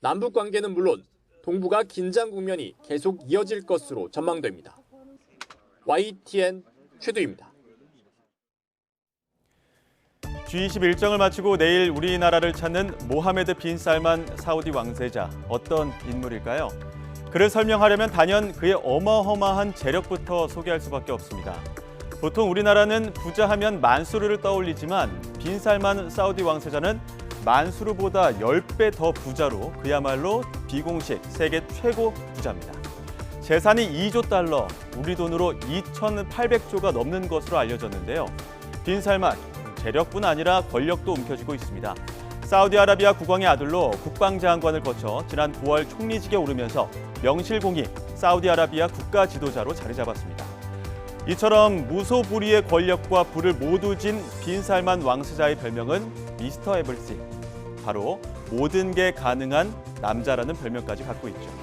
남북 관계는 물론 동북아 긴장 국면이 계속 이어질 것으로 전망됩니다. YTN 최두입니다. G20 일정을 마치고 내일 우리나라를 찾는 모하메드 빈 살만 사우디 왕세자. 어떤 인물일까요? 그를 설명하려면 단연 그의 어마어마한 재력부터 소개할 수밖에 없습니다. 보통 우리나라는 부자하면 만수르를 떠올리지만 빈 살만 사우디 왕세자는 만수르보다 10배 더 부자로 그야말로 비공식 세계 최고 부자입니다. 재산이 2조 달러, 우리 돈으로 2,800조가 넘는 것으로 알려졌는데요. 빈 살만 재력뿐 아니라 권력도 움켜쥐고 있습니다. 사우디아라비아 국왕의 아들로 국방장관을 거쳐 지난 9월 총리직에 오르면서 명실공히 사우디아라비아 국가 지도자로 자리 잡았습니다. 이처럼 무소불위의 권력과 부를 모두 진 빈 살만 왕세자의 별명은 미스터 에블시. 바로 모든 게 가능한 남자라는 별명까지 갖고 있죠.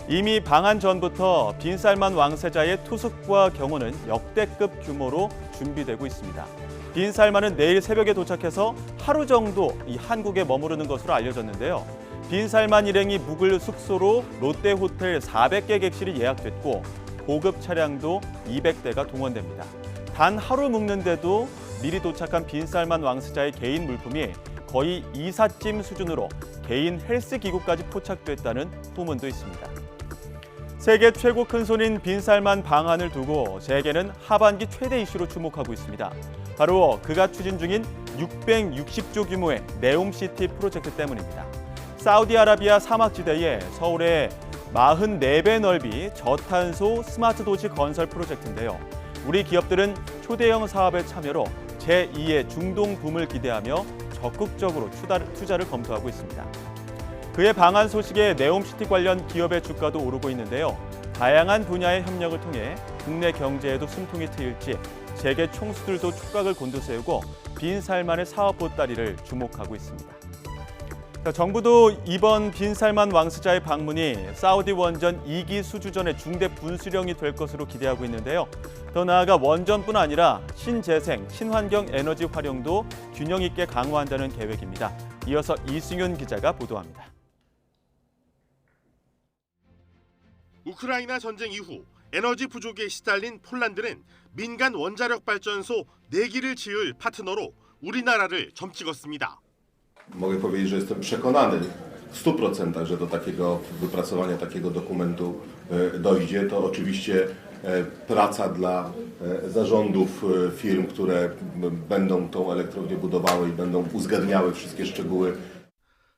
이미 방한 전부터 빈 살만 왕세자의 투숙과 경호는 역대급 규모로 준비되고 있습니다. 빈 살만은 내일 새벽에 도착해서 하루 정도 이 한국에 머무르는 것으로 알려졌는데요. 빈 살만 일행이 묵을 숙소로 롯데 호텔 400개 객실이 예약됐고 고급 차량도 200대가 동원됩니다. 단 하루 묵는데도 미리 도착한 빈 살만 왕세자의 개인 물품이 거의 이삿짐 수준으로 개인 헬스 기구까지 포착됐다는 소문도 있습니다. 세계 최고 큰손인 빈 살만 방한을 두고 세계는 하반기 최대 이슈로 주목하고 있습니다. 바로 그가 추진 중인 660조 규모의 네옴시티 프로젝트 때문입니다. 사우디아라비아 사막지대에 서울의 44배 넓이 저탄소 스마트 도시 건설 프로젝트인데요. 우리 기업들은 초대형 사업의 참여로 제2의 중동 붐을 기대하며 적극적으로 투자를 검토하고 있습니다. 그의 방한 소식에 네옴시티 관련 기업의 주가도 오르고 있는데요. 다양한 분야의 협력을 통해 국내 경제에도 숨통이 트일지 세계 총수들도 촉각을 곤두세우고 빈 살만의 사업 보따리를 주목하고 있습니다. 정부도 이번 빈 살만 왕세자의 방문이 사우디 원전 2기 수주전의 중대 분수령이 될 것으로 기대하고 있는데요. 더 나아가 원전뿐 아니라 신재생, 친환경 에너지 활용도 균형 있게 강화한다는 계획입니다. 이어서 이승윤 기자가 보도합니다. 우크라이나 전쟁 이후 에너지 부족에 시달린 폴란드는 민간 원자력 발전소 4기를 지을 파트너로 우리나라를 점찍었습니다. Mogę powiedzieć, że jestem przekonany w 100%, że do takiego wypracowania takiego dokumentu dojdzie. To oczywiście praca dla zarządów firm, które będą tą elektrownię budowały i będą uzgadniały wszystkie szczegóły.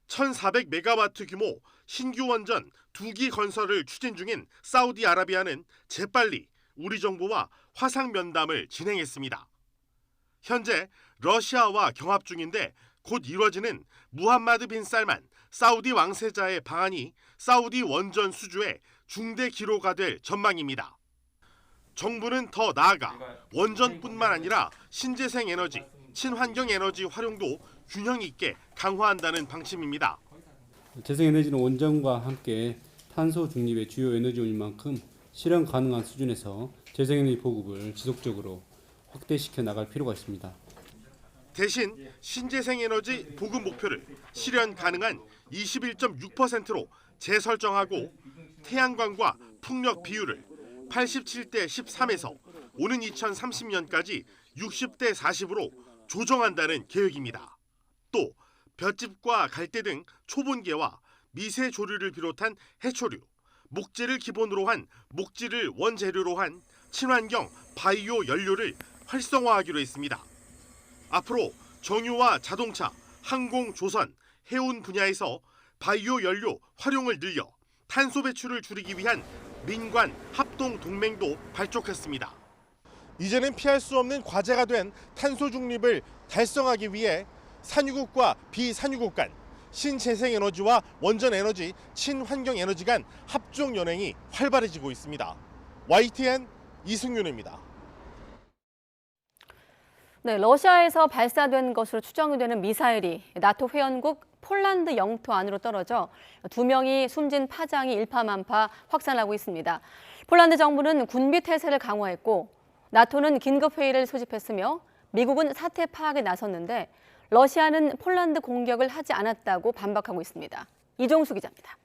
1400메가와트 규모 신규 원전 2기 건설을 추진 중인 사우디아라비아는 재빨리 우리 정부와 화상 면담을 진행했습니다. 현재 러시아와 경합 중인데 곧 이뤄지는 무함마드 빈 살만 사우디 왕세자의 방한이 사우디 원전 수주의 중대 기로가 될 전망입니다. 정부는 더 나아가 원전뿐만 아니라 신재생 에너지, 친환경 에너지 활용도 균형 있게 강화한다는 방침입니다. 재생에너지는 원전과 함께 탄소 중립의 주요 에너지원인 만큼 실현 가능한 수준에서 재생에너지 보급을 지속적으로 확대시켜 나갈 필요가 있습니다. 대신 신재생 에너지 보급 목표를 실현 가능한 21.6%로 재설정하고 태양광과 풍력 비율을 87대 13에서 오는 2030년까지 60대 40으로 조정한다는 계획입니다. 또 볏짚과 갈대 등 초본계와 미세 조류를 비롯한 해초류, 목재를 기본으로 한 목질을 원재료로 한 친환경 바이오 연료를 활성화하기로 했습니다. 앞으로 정유와 자동차, 항공, 조선, 해운 분야에서 바이오 연료 활용을 늘려 탄소 배출을 줄이기 위한 민관 합동 동맹도 발족했습니다. 이제는 피할 수 없는 과제가 된 탄소 중립을 달성하기 위해 산유국과 비산유국 간, 신재생에너지와 원전에너지, 친환경에너지 간 합종 연행이 활발해지고 있습니다. YTN 이승윤입니다. 네, 러시아에서 발사된 것으로 추정이 되는 미사일이 나토 회원국 폴란드 영토 안으로 떨어져 2명이 숨진 파장이 일파만파 확산하고 있습니다. 폴란드 정부는 군비 태세를 강화했고 나토는 긴급회의를 소집했으며 미국은 사태 파악에 나섰는데 러시아는 폴란드 공격을 하지 않았다고 반박하고 있습니다. 이종수 기자입니다.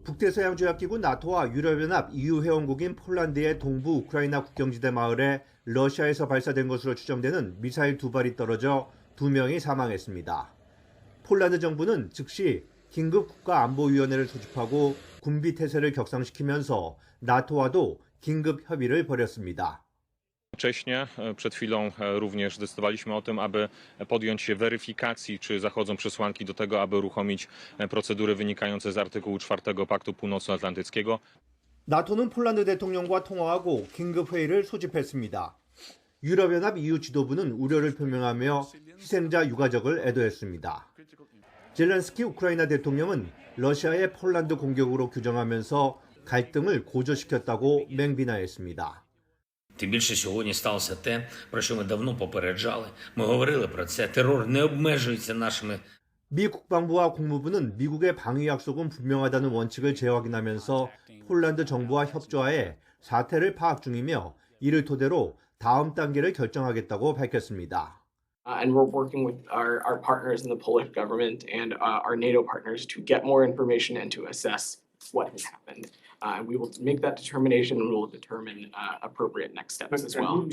북대서양조약기구 나토와 유럽연합 EU 회원국인 폴란드의 동부 우크라이나 국경지대 마을에 러시아에서 발사된 것으로 추정되는 미사일 2발이 떨어져 2명이 사망했습니다. 폴란드 정부는 즉시 긴급국가안보위원회를 소집하고 군비 태세를 격상시키면서 나토와도 긴급 협의를 벌였습니다. Wcześniej, przed chwilą również decydowaliśmy o tym, aby podjąć się weryfikacji, czy zachodzą przesłanki do tego, aby uruchomić procedury wynikające z artykułu 4 Paktu Północnoatlantyckiego. 나토는 폴란드 대통령과 통화하고 긴급 회의를 소집했습니다. 유럽연합 EU 지도부는 우려를 표명하며 희생자 유가족을 애도했습니다. 젤렌스키 우크라이나 대통령은 러시아의 폴란드 공격으로 규정하면서 갈등을 고조시켰다고 맹비난했습니다. Тим більше сьогодні сталося те, про що ми давно попереджали. Ми говорили про це. Терор не обмежується нашими. 미 국방부와 국무부는 미국의 방위 약속은 분명하다는 원칙을 재확인하면서 폴란드 정부와 협조하에 사태를 파악 중이며 이를 토대로 다음 단계를 결정하겠다고 밝혔습니다. And we're working with our partners in the Polish government and our NATO partners to get more information and to assess what has happened. And we will make that determination and we will determine appropriate next steps as well.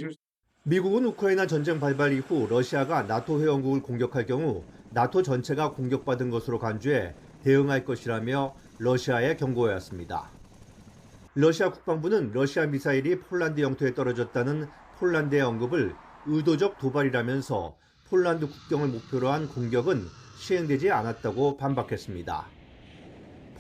미국은 우크라이나 전쟁 발발 이후 러시아가 나토 회원국을 공격할 경우 나토 전체가 공격받은 것으로 간주해 대응할 것이라며 러시아에 경고해왔습니다. 러시아 국방부는 러시아 미사일이 폴란드 영토에 떨어졌다는 폴란드의 언급을 의도적 도발이라면서 폴란드 국경을 목표로 한 공격은 시행되지 않았다고 반박했습니다.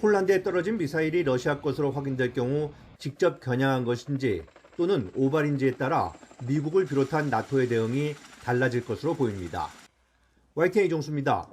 폴란드에 떨어진 미사일이 러시아 것으로 확인될 경우 직접 겨냥한 것인지 또는 오발인지에 따라 미국을 비롯한 나토의 대응이 달라질 것으로 보입니다. YTN 이종수입니다.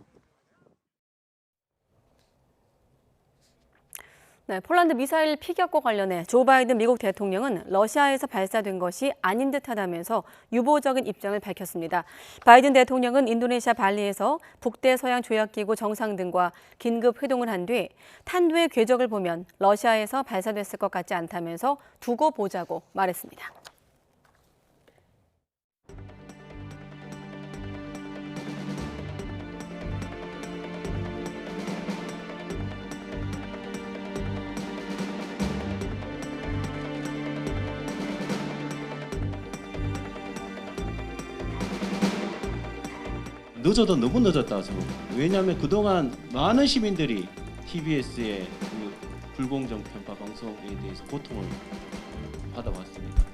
네, 폴란드 미사일 피격과 관련해 조 바이든 미국 대통령은 러시아에서 발사된 것이 아닌 듯하다면서 유보적인 입장을 밝혔습니다. 바이든 대통령은 인도네시아 발리에서 북대서양 조약기구 정상 등과 긴급 회동을 한 뒤 탄두의 궤적을 보면 러시아에서 발사됐을 것 같지 않다면서 두고 보자고 말했습니다. 늦어도 너무 늦었다고 생각합니다. 왜냐하면 그동안 많은 시민들이 TBS의 그 불공정 편파 방송에 대해서 고통을 받아왔습니다.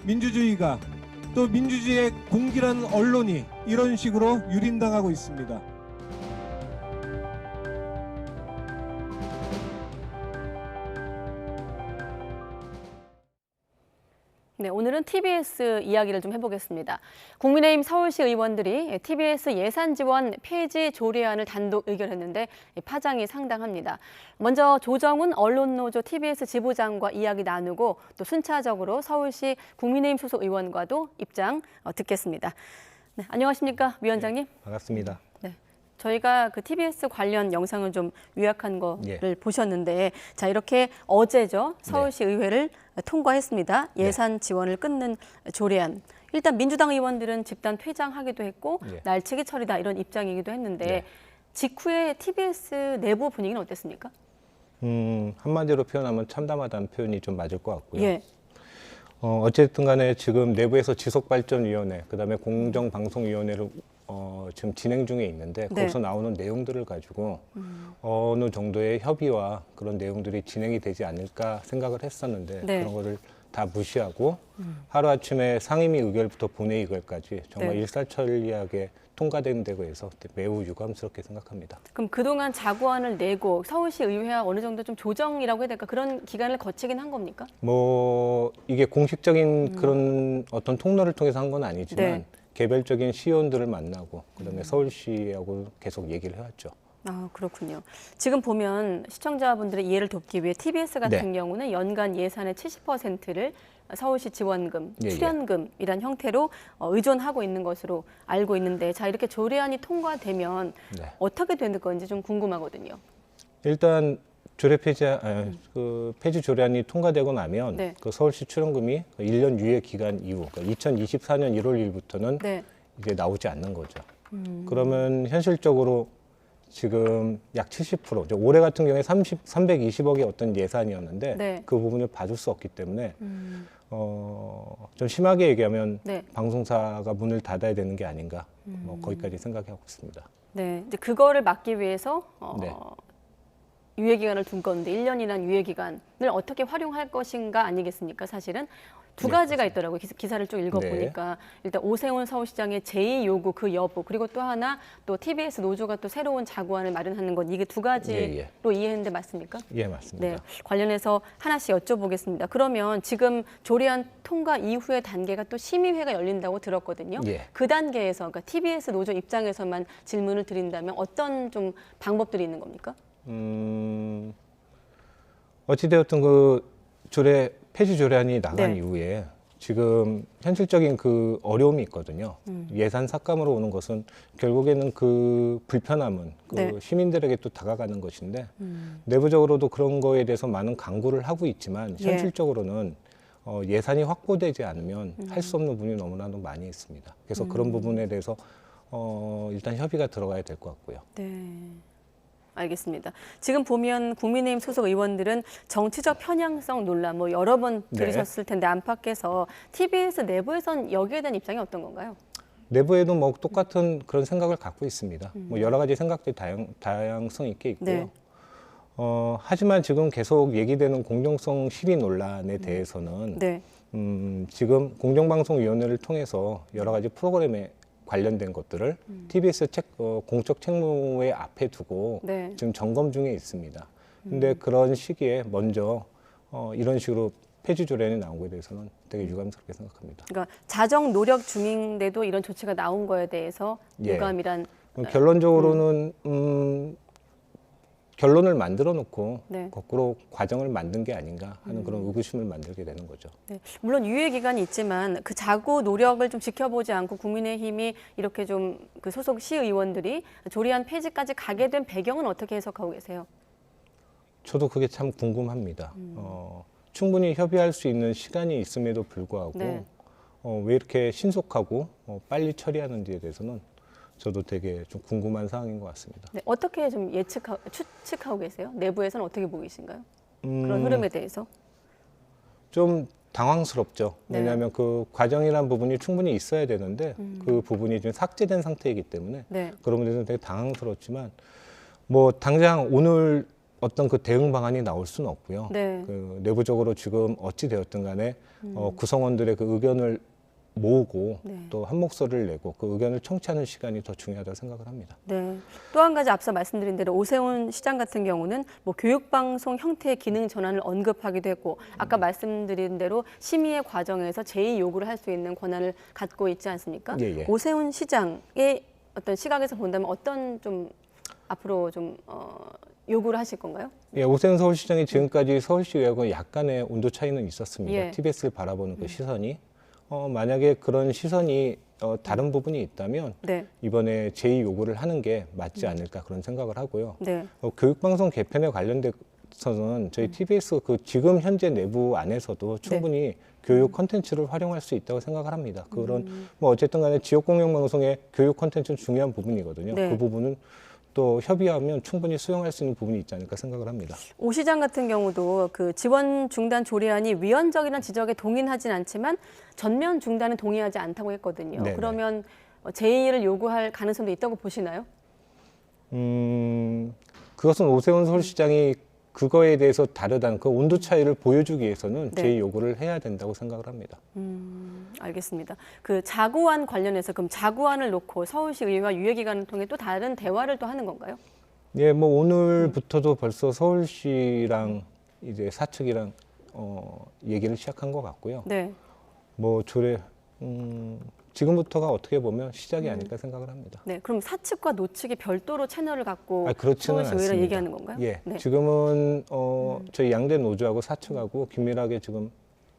민주주의가 또 민주주의의 공기라는 언론이 이런 식으로 유린당하고 있습니다. 네, 오늘은 TBS 이야기를 좀 해보겠습니다. 국민의힘 서울시 의원들이 TBS 예산 지원 폐지 조례안을 단독 의결했는데 파장이 상당합니다. 먼저 조정훈 언론노조 TBS 지부장과 이야기 나누고 또 순차적으로 서울시 국민의힘 소속 의원과도 입장 듣겠습니다. 네, 안녕하십니까, 위원장님? 반갑습니다. 네. 저희가 그 TBS 관련 영상을 좀 요약한 거를 보셨는데, 자, 이렇게 어제죠, 서울시 의회를 통과했습니다. 예산 지원을 끊는 조례안. 일단 민주당 의원들은 집단 퇴장하기도 했고 예. 날치기 처리다 이런 입장이기도 했는데 네. 직후에 TBS 내부 분위기는 어땠습니까? 한마디로 표현하면 참담하다는 표현이 좀 맞을 것 같고요. 예. 어쨌든 간에 지금 내부에서 지속발전위원회, 그다음에 공정방송위원회를 지금 진행 중에 있는데 네. 거기서 나오는 내용들을 가지고 어느 정도의 협의와 그런 내용들이 진행이 되지 않을까 생각을 했었는데 네. 그런 거를 다 무시하고 하루아침에 상임위 의결부터 본회의 의결까지 정말 네. 일사천리하게 통과된 데고 해서 매우 유감스럽게 생각합니다. 그럼 그동안 자구안을 내고 서울시 의회와 어느 정도 좀 조정이라고 해야 될까 그런 기간을 거치긴 한 겁니까? 뭐 이게 공식적인 그런 어떤 통로를 통해서 한 건 아니지만 네. 개별적인 시의원들을 만나고 그다음에 서울시하고 계속 얘기를 해왔죠. 아, 그렇군요. 지금 보면 시청자분들의 이해를 돕기 위해 TBS 같은 네. 경우는 연간 예산의 70%를 서울시 지원금, 예, 예. 출연금이란 형태로 의존하고 있는 것으로 알고 있는데 자 이렇게 조례안이 통과되면 네. 어떻게 되는 건지 좀 궁금하거든요. 일단 조례 폐지 그 폐지 조례안이 통과되고 나면 네. 그 서울시 출연금이 1년 유예 기간 이후 그러니까 2024년 1월 1일부터는 네. 이제 나오지 않는 거죠. 그러면 현실적으로 지금 약 70%, 올해 같은 경우에 320억의 어떤 예산이었는데 네. 그 부분을 봐줄 수 없기 때문에 좀 심하게 얘기하면 네. 방송사가 문을 닫아야 되는 게 아닌가 뭐 거기까지 생각하고 있습니다. 네, 이제 그거를 막기 위해서 네. 유예 기간을 둔 건데 1년이란 유예 기간을 어떻게 활용할 것인가 아니겠습니까? 사실은 두 네, 가지가 있더라고요. 기사를 쭉 읽어보니까 네. 일단 오세훈 서울시장의 제2 요구 그 여부 그리고 또 하나 또 TBS 노조가 또 새로운 자구안을 마련하는 것 이게 두 가지로 예. 이해했는데 맞습니까? 예, 맞습니다. 네, 관련해서 하나씩 여쭤보겠습니다. 그러면 지금 조례안 통과 이후의 단계가 또 심의회가 열린다고 들었거든요. 예. 그 단계에서 그러니까 TBS 노조 입장에서만 질문을 드린다면 어떤 좀 방법들이 있는 겁니까? 어찌되었든 그 폐지 조례안이 나간 네. 이후에 지금 현실적인 그 어려움이 있거든요. 예산 삭감으로 오는 것은 결국에는 그 불편함은 그 네. 시민들에게 또 다가가는 것인데 내부적으로도 그런 거에 대해서 많은 강구를 하고 있지만 예. 현실적으로는 예산이 확보되지 않으면 할 수 없는 부분이 너무나도 많이 있습니다. 그래서 그런 부분에 대해서 일단 협의가 들어가야 될 것 같고요. 네. 알겠습니다. 지금 보면 국민의힘 소속 의원들은 정치적 편향성 논란 뭐 여러 번 네. 들으셨을 텐데 안팎에서 TBS 내부에선 여기에 대한 입장이 어떤 건가요? 내부에도 뭐 똑같은 그런 생각을 갖고 있습니다. 뭐 여러 가지 생각들이 다양성 있게 있고요. 네. 하지만 지금 계속 얘기되는 공정성 실의 논란에 대해서는 네. 지금 공정방송위원회를 통해서 여러 가지 프로그램에 관련된 것들을 TBS 공적 책무의 앞에 두고 네. 지금 점검 중에 있습니다. 근데 그런 시기에 먼저 이런 식으로 폐지 조례안이 나온 거에 대해서는 되게 유감스럽게 생각합니다. 그러니까 자정 노력 중인데도 이런 조치가 나온 거에 대해서 예. 유감이란 결론적으로는 결론을 만들어 놓고 네. 거꾸로 과정을 만든 게 아닌가 하는 그런 의구심을 만들게 되는 거죠. 네. 물론 유예 기간이 있지만 그 자구 노력을 좀 지켜보지 않고 국민의힘이 이렇게 좀 그 소속 시의원들이 조례안 폐지까지 가게 된 배경은 어떻게 해석하고 계세요? 저도 그게 참 궁금합니다. 충분히 협의할 수 있는 시간이 있음에도 불구하고 네. 왜 이렇게 신속하고 빨리 처리하는지에 대해서는 저도 되게 좀 궁금한 상황인 것 같습니다. 네. 어떻게 좀 추측하고 계세요? 내부에서는 어떻게 보고 계신가요? 그런 흐름에 대해서? 좀 당황스럽죠. 네. 왜냐하면 그 과정이란 부분이 충분히 있어야 되는데 그 부분이 지금 삭제된 상태이기 때문에 네. 그런 부분에서 되게 당황스럽지만 뭐 당장 오늘 어떤 그 대응 방안이 나올 수는 없고요. 네. 그 내부적으로 지금 어찌 되었든 간에 구성원들의 그 의견을 모으고 네. 또 한 목소리를 내고 그 의견을 청취하는 시간이 더 중요하다고 생각을 합니다. 네. 또 한 가지 앞서 말씀드린 대로 오세훈 시장 같은 경우는 뭐 교육방송 형태의 기능 전환을 언급하기도 했고 아까 말씀드린 대로 심의의 과정에서 제2 요구를 할 수 있는 권한을 갖고 있지 않습니까? 예, 예. 오세훈 시장의 어떤 시각에서 본다면 어떤 좀 앞으로 좀 요구를 하실 건가요? 예, 오세훈 서울시장이 지금까지 서울시의회하고 약간의 온도 차이는 있었습니다. 예. TBS를 바라보는 그 시선이 만약에 그런 시선이 다른 부분이 있다면 네. 이번에 제2 요구를 하는 게 맞지 않을까 그런 생각을 하고요. 네. 교육방송 개편에 관련돼서 관해서는 저희 TBS 그 지금 현재 내부 안에서도 충분히 교육 콘텐츠를 활용할 수 있다고 생각을 합니다. 그런 뭐 어쨌든 간에 지역 공영 방송의 교육 콘텐츠는 중요한 부분이거든요. 네. 그 부분은 또 협의하면 충분히 수용할 수 있는 부분이 있지 않을까 생각을 합니다. 오 시장 같은 경우도 그 지원 중단 조례안이 위헌적이라는 지적에 동의하진 않지만 전면 중단은 동의하지 않다고 했거든요. 네네. 그러면 제의를 요구할 가능성도 있다고 보시나요? 그것은 오세훈 서울시장이 그거에 대해서 다르다는 그 온도 차이를 보여주기 위해서는 네. 제의 요구를 해야 된다고 생각을 합니다. 알겠습니다. 그 자구안 관련해서 그럼 자구안을 놓고 서울시 의회와 유예기관을 통해 또 다른 대화를 또 하는 건가요? 예, 뭐 오늘부터도 벌써 서울시랑 이제 사측이랑 얘기를 시작한 것 같고요. 네. 뭐 조례 지금부터가 어떻게 보면 시작이 아닐까 생각을 합니다. 네. 그럼 사측과 노측이 별도로 채널을 갖고 그렇지는 서울시 의회랑 않습니다. 얘기하는 건가요? 예, 네. 지금은 저희 양대 노조하고 사측하고 긴밀하게 지금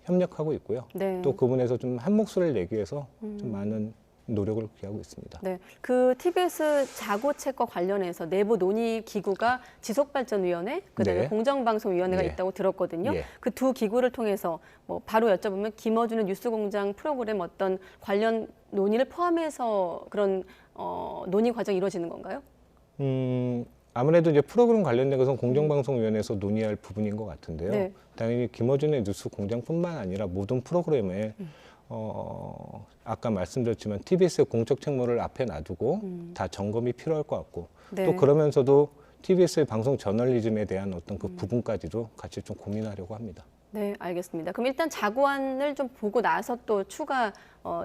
협력하고 있고요. 네. 또 그 부분에서 좀 한 목소리를 내기 위해서 좀 많은 노력을 기하고 있습니다. 네, 그 TBS 자구책과 관련해서 내부 논의 기구가 지속발전위원회, 그다음에 네. 공정방송위원회가 예. 있다고 들었거든요. 예. 그 두 기구를 통해서 뭐 바로 여쭤보면 김어준의 뉴스공장 프로그램 어떤 관련 논의를 포함해서 그런 논의 과정이 이루어지는 건가요? 아무래도 이제 프로그램 관련된 것은 공정방송위원회에서 논의할 부분인 것 같은데요. 네. 당연히 김어준의 뉴스 공장뿐만 아니라 모든 프로그램에 아까 말씀드렸지만 TBS의 공적 책무를 앞에 놔두고 다 점검이 필요할 것 같고 네. 또 그러면서도 TBS의 방송 저널리즘에 대한 어떤 그 부분까지도 같이 좀 고민하려고 합니다. 네, 알겠습니다. 그럼 일단 자구안을 좀 보고 나서 또 추가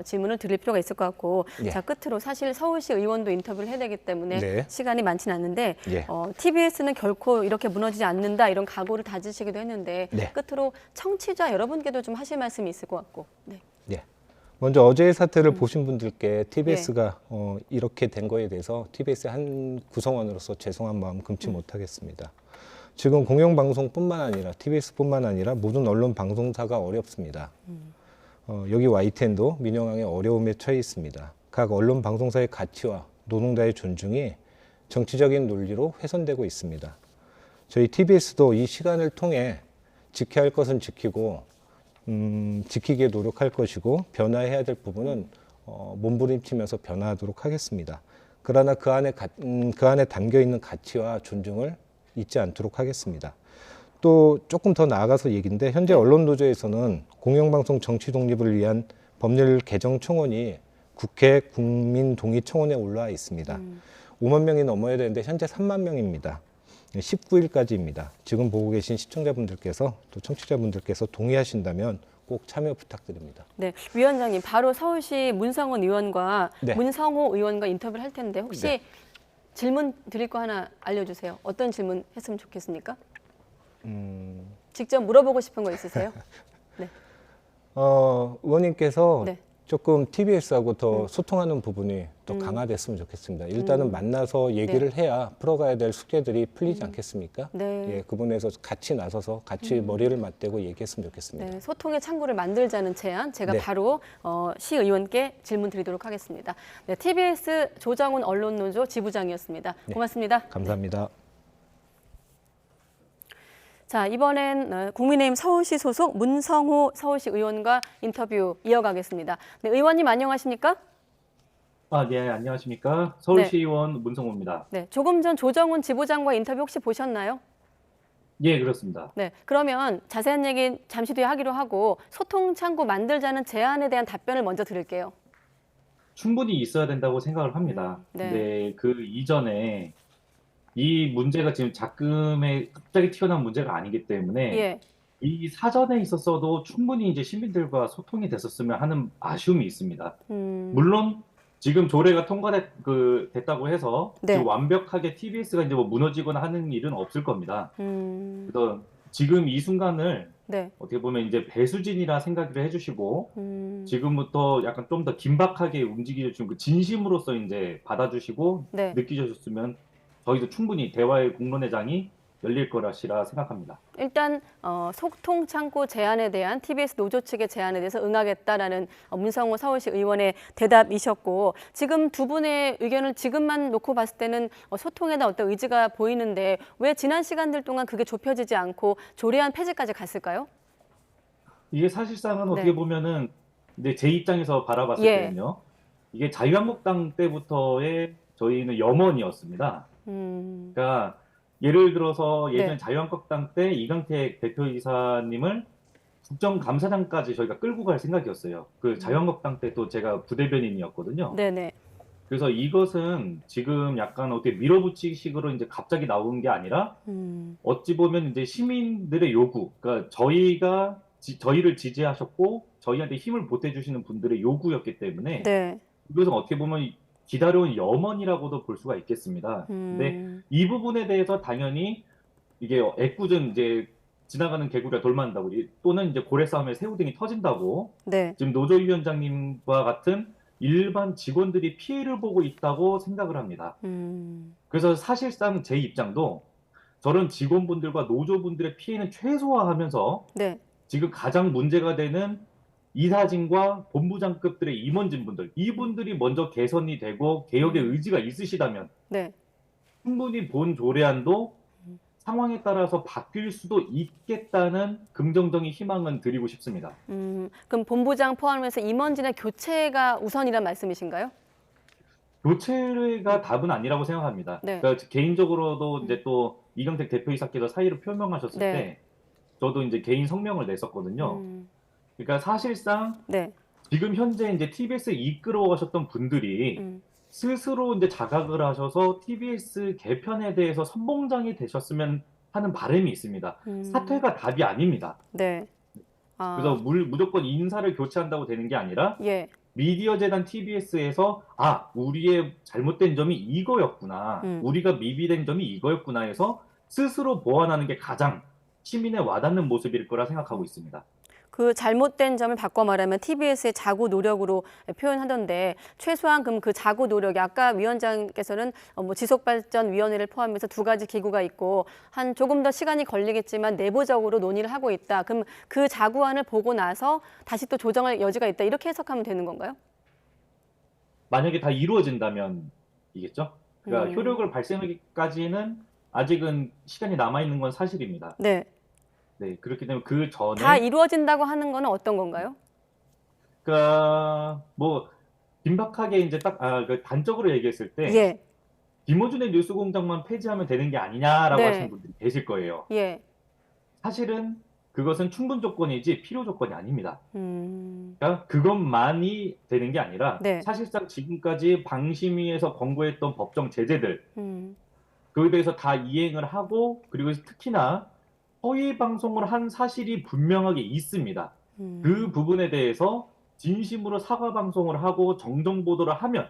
질문을 드릴 필요가 있을 것 같고 예. 자 끝으로 사실 서울시 의원도 인터뷰를 해야 되기 때문에 네. 시간이 많지는 않는데 예. TBS는 결코 이렇게 무너지지 않는다 이런 각오를 다지시기도 했는데 네. 끝으로 청취자 여러분께도 좀 하실 말씀이 있을 것 같고 네. 예. 먼저 어제의 사태를 보신 분들께 TBS가 이렇게 된 거에 대해서 TBS의 한 구성원으로서 죄송한 마음 금치 못하겠습니다. 지금 공영방송뿐만 아니라 TBS뿐만 아니라 모든 언론 방송사가 어렵습니다. 여기 YTN도 민영항의 어려움에 처해 있습니다. 각 언론 방송사의 가치와 노동자의 존중이 정치적인 논리로 훼손되고 있습니다. 저희 TBS도 이 시간을 통해 지켜야 할 것은 지키고 지키기에 노력할 것이고 변화해야 될 부분은 몸부림치면서 변화하도록 하겠습니다. 그러나 그 안에 담겨 있는 가치와 존중을 잊지 않도록 하겠습니다. 또 조금 더 나아가서 얘기인데 현재 언론노조에서는 공영방송 정치 독립을 위한 법률 개정 청원이 국회 국민동의청원에 올라와 있습니다. 5만 명이 넘어야 되는데 현재 3만 명입니다. 19일까지입니다. 지금 보고 계신 시청자분들께서 또 청취자분들께서 동의하신다면 꼭 참여 부탁드립니다. 네, 위원장님 바로 서울시 문성원 의원과 네. 문성호 의원과 인터뷰를 할 텐데 혹시 네. 질문 드릴 거 하나 알려주세요. 어떤 질문 했으면 좋겠습니까? 직접 물어보고 싶은 거 있으세요? 네. 의원님께서 네. 조금 TBS하고 더 소통하는 부분이 더 강화됐으면 좋겠습니다. 일단은 만나서 얘기를 해야 풀어가야 될 숙제들이 풀리지 않겠습니까? 네. 예, 그 부분에서 같이 나서서 같이 머리를 맞대고 얘기했으면 좋겠습니다. 네, 소통의 창구를 만들자는 제안 제가 네. 바로 시의원께 질문 드리도록 하겠습니다. 네, TBS 조정훈 언론노조 지부장이었습니다. 네. 고맙습니다. 감사합니다. 자, 이번엔 국민의힘 서울시 소속 문성호 서울시 의원과 인터뷰 이어가겠습니다. 네, 의원님 안녕하십니까? 네, 안녕하십니까. 서울시의원 문성호입니다. 네, 조금 전 조정훈 지부장과 인터뷰 혹시 보셨나요? 예, 그렇습니다. 네, 그러면 자세한 얘기 잠시 뒤에 하기로 하고 소통 창구 만들자는 제안에 대한 답변을 먼저 드릴게요. 충분히 있어야 된다고 생각을 합니다. 네. 근데 그 이전에 이 문제가 지금 작금에 갑자기 튀어나온 문제가 아니기 때문에 예. 이 사전에 있었어도 충분히 이제 시민들과 소통이 됐었으면 하는 아쉬움이 있습니다. 물론 지금 조례가 됐다고 해서 네. 지금 완벽하게 TBS가 이제 뭐 무너지거나 하는 일은 없을 겁니다. 그래서 지금 이 순간을 네. 어떻게 보면 이제 배수진이라 생각을 해주시고 지금부터 약간 좀 더 긴박하게 움직여주시면 그 진심으로서 이제 받아주시고 네. 느끼셨으면 저희도 충분히 대화의 공론회장이 열릴 것이라 생각합니다. 일단 소통 창구 제안에 대한 TBS 노조 측의 제안에 대해서 응하겠다라는 문성호 서울시 의원의 대답이셨고, 지금 두 분의 의견을 지금만 놓고 봤을 때는 소통에 대한 어떤 의지가 보이는데 왜 지난 시간들 동안 그게 좁혀지지 않고 조례안 폐지까지 갔을까요? 이게 사실상은 네. 어떻게 보면은 이제 제 입장에서 바라봤을 예. 때는요. 이게 자유한국당 때부터의 저희는 염원이었습니다. 그러니까 예를 들어서 예전 네. 자유한국당 때 이강택 대표이사님을 국정감사장까지 저희가 끌고 갈 생각이었어요. 그 자유한국당 때 또 제가 부대변인이었거든요. 네네. 그래서 이것은 지금 약간 어떻게 밀어붙이식으로 이제 갑자기 나온 게 아니라 어찌 보면 이제 시민들의 요구, 그러니까 저희를 지지하셨고 저희한테 힘을 보태주시는 분들의 요구였기 때문에 네. 이것은 어떻게 보면 기다려온 염원이라고도 볼 수가 있겠습니다. 근데 이 부분에 대해서 당연히 이게 애꿎은 이제 지나가는 개구리가 돌 맞는다고, 또는 이제 고래 싸움에 새우등이 터진다고 네. 지금 노조위원장님과 같은 일반 직원들이 피해를 보고 있다고 생각을 합니다. 그래서 사실상 제 입장도 저런 직원분들과 노조분들의 피해는 최소화하면서 네. 지금 가장 문제가 되는 이사진과 본부장급들의 임원진분들, 이분들이 먼저 개선이 되고 개혁의 의지가 있으시다면 네. 충분히 본 조례안도 상황에 따라서 바뀔 수도 있겠다는 긍정적인 희망은 드리고 싶습니다. 그럼 본부장 포함해서 임원진의 교체가 우선이란 말씀이신가요? 교체가 답은 아니라고 생각합니다. 네. 그러니까 개인적으로도 이제 또 이강택 대표이사께서 사의를 표명하셨을 네. 때 저도 이제 개인 성명을 냈었거든요. 그러니까 사실상 네. 지금 현재 이제 TBS에 이끌어가셨던 분들이 스스로 이제 자각을 하셔서 TBS 개편에 대해서 선봉장이 되셨으면 하는 바람이 있습니다. 사퇴가 답이 아닙니다. 네. 그래서 무조건 인사를 교체한다고 되는 게 아니라 예. 미디어 재단 TBS에서 우리의 잘못된 점이 이거였구나. 우리가 미비된 점이 이거였구나 해서 스스로 보완하는 게 가장 시민에 와닿는 모습일 거라 생각하고 있습니다. 그 잘못된 점을 바꿔 말하면 TBS의 자구 노력으로 표현하던데, 최소한 그럼 그 자구 노력이 아까 위원장께서는 뭐 지속발전위원회를 포함해서 두 가지 기구가 있고 한 조금 더 시간이 걸리겠지만 내부적으로 논의를 하고 있다. 그럼 그 자구안을 보고 나서 다시 또 조정할 여지가 있다. 이렇게 해석하면 되는 건가요? 만약에 다 이루어진다면 이겠죠. 그러니까 효력을 발생하기까지는 아직은 시간이 남아 있는 건 사실입니다. 네. 네, 그렇기 때문에 그 전에 다 이루어진다고 하는 거는 어떤 건가요? 그러니까 뭐 긴박하게 이제 딱 그 단적으로 얘기했을 때 예. 김어준의 뉴스공장만 폐지하면 되는 게 아니냐라고 네. 하시는 분들이 계실 거예요. 예. 사실은 그것은 충분 조건이지 필요 조건이 아닙니다. 그러니까 그것만이 되는 게 아니라 네. 사실상 지금까지 방심위에서 권고했던 법정 제재들 그에 대해서 다 이행을 하고, 그리고 특히나 허위 방송을 한 사실이 분명하게 있습니다. 그 부분에 대해서 진심으로 사과 방송을 하고 정정 보도를 하면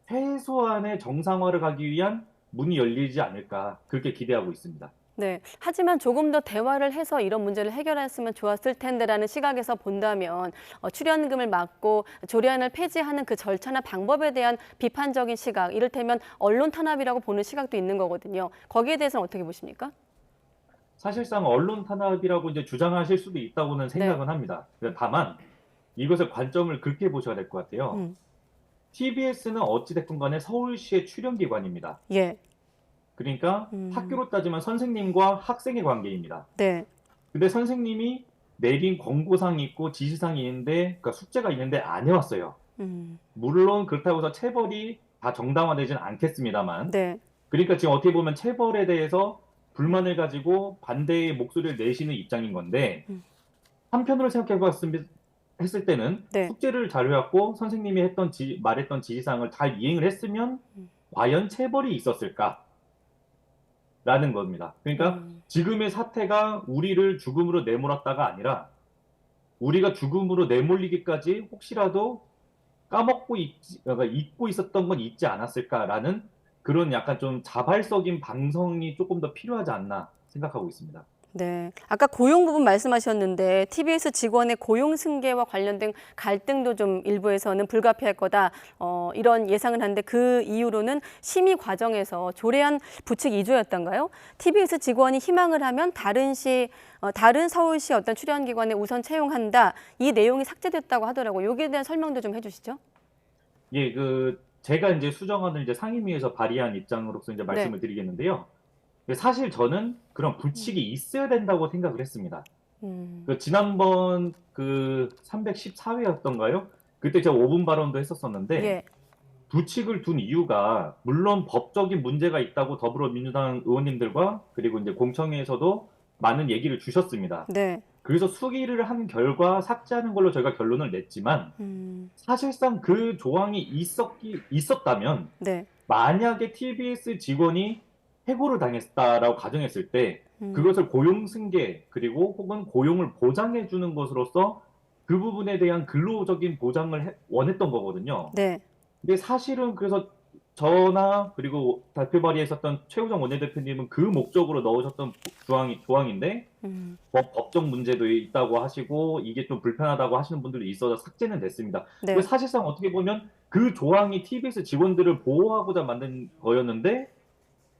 최소한의 정상화를 가기 위한 문이 열리지 않을까, 그렇게 기대하고 있습니다. 네. 하지만 조금 더 대화를 해서 이런 문제를 해결했으면 좋았을 텐데라는 시각에서 본다면 출연금을 막고 조례안을 폐지하는 그 절차나 방법에 대한 비판적인 시각, 이를테면 언론 탄압이라고 보는 시각도 있는 거거든요. 거기에 대해서는 어떻게 보십니까? 사실상 언론 탄압이라고 이제 주장하실 수도 있다고는 생각은 합니다. 다만 이것의 관점을 그렇게 보셔야 될 것 같아요. TBS는 어찌됐건 간에 서울시의 출연기관입니다. 예. 그러니까 학교로 따지면 선생님과 학생의 관계입니다. 네. 근데 선생님이 내린 권고사항이 있고 지시사항이 있는데, 그러니까 숙제가 있는데 안 해왔어요. 물론 그렇다고 해서 체벌이 다 정당화되지는 않겠습니다만, 네. 그러니까 지금 어떻게 보면 체벌에 대해서 불만을 가지고 반대의 목소리를 내시는 입장인 건데, 한편으로 했을 때는 네. 숙제를 잘 해왔고 선생님이 말했던 지시사항을 잘 이행을 했으면 과연 체벌이 있었을까? 라는 겁니다. 그러니까 지금의 사태가 우리를 죽음으로 내몰았다가 아니라 우리가 죽음으로 내몰리기까지 혹시라도 잊고 있었던 건 있지 않았을까라는 그런 약간 좀 자발적인 방송이 조금 더 필요하지 않나 생각하고 있습니다. 네, 아까 고용 부분 말씀하셨는데 TBS 직원의 고용 승계와 관련된 갈등도 좀 일부에서는 불가피할 거다 이런 예상을 하는데 그 이유로는 심의 과정에서 조례안 부칙 2조였던가요? TBS 직원이 희망을 하면 다른 서울시 어떤 출연기관에 우선 채용한다 이 내용이 삭제됐다고 하더라고요. 여기에 대한 설명도 좀 해주시죠. 예, 제가 이제 수정안을 이제 상임위에서 발의한 입장으로서 이제 말씀을 드리겠는데요. 사실 저는 그런 부칙이 있어야 된다고 생각을 했습니다. 지난번 314회였던가요? 그때 제가 5분 발언도 했었었는데 부칙을 둔 이유가 물론 법적인 문제가 있다고 더불어민주당 의원님들과 그리고 이제 공청회에서도 많은 얘기를 주셨습니다. 네. 그래서 수기를 한 결과 삭제하는 걸로 저희가 결론을 냈지만 사실상 그 조항이 있었다면 만약에 TBS 직원이 해고를 당했다라고 가정했을 때 그것을 고용 승계 그리고 혹은 고용을 보장해 주는 것으로서 그 부분에 대한 근로적인 보장을 원했던 거거든요. 네. 근데 사실은 그래서 저나 그리고 발표 발의했었던 최우정 원내대표님은 그 목적으로 넣으셨던 조항인데 법적 문제도 있다고 하시고 이게 좀 불편하다고 하시는 분들도 있어서 삭제는 됐습니다. 네. 사실상 어떻게 보면 그 조항이 TBS 직원들을 보호하고자 만든 거였는데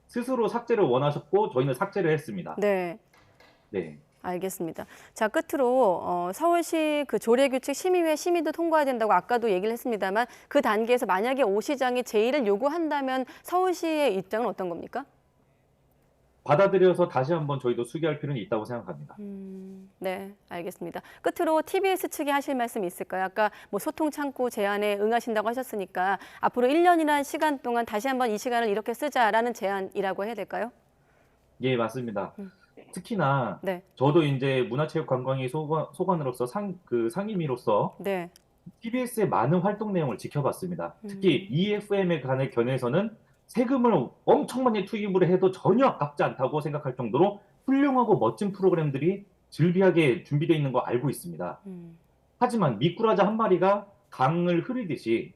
스스로 삭제를 원하셨고 저희는 삭제를 했습니다. 네. 네. 알겠습니다. 자, 끝으로 서울시 그 조례규칙 심의회 심의도 통과해야 된다고 아까도 얘기를 했습니다만 그 단계에서 만약에 오 시장이 제의를 요구한다면 서울시의 입장은 어떤 겁니까? 받아들여서 다시 한번 저희도 수기할 필요는 있다고 생각합니다. 네, 알겠습니다. 끝으로 TBS 측이 하실 말씀 있을까요? 아까 뭐 소통 창구 제안에 응하신다고 하셨으니까 앞으로 1년이라는 시간 동안 다시 한번 이 시간을 이렇게 쓰자라는 제안이라고 해야 될까요? 예, 맞습니다. 특히나 저도 이제 문화체육관광위 소관으로서 상임위로서 TBS의 많은 활동 내용을 지켜봤습니다. 특히 EFM에 관한 견해에서는 세금을 엄청 많이 투입을 해도 전혀 아깝지 않다고 생각할 정도로 훌륭하고 멋진 프로그램들이 즐비하게 준비되어 있는 거 알고 있습니다. 하지만 미꾸라지 한 마리가 강을 흐리듯이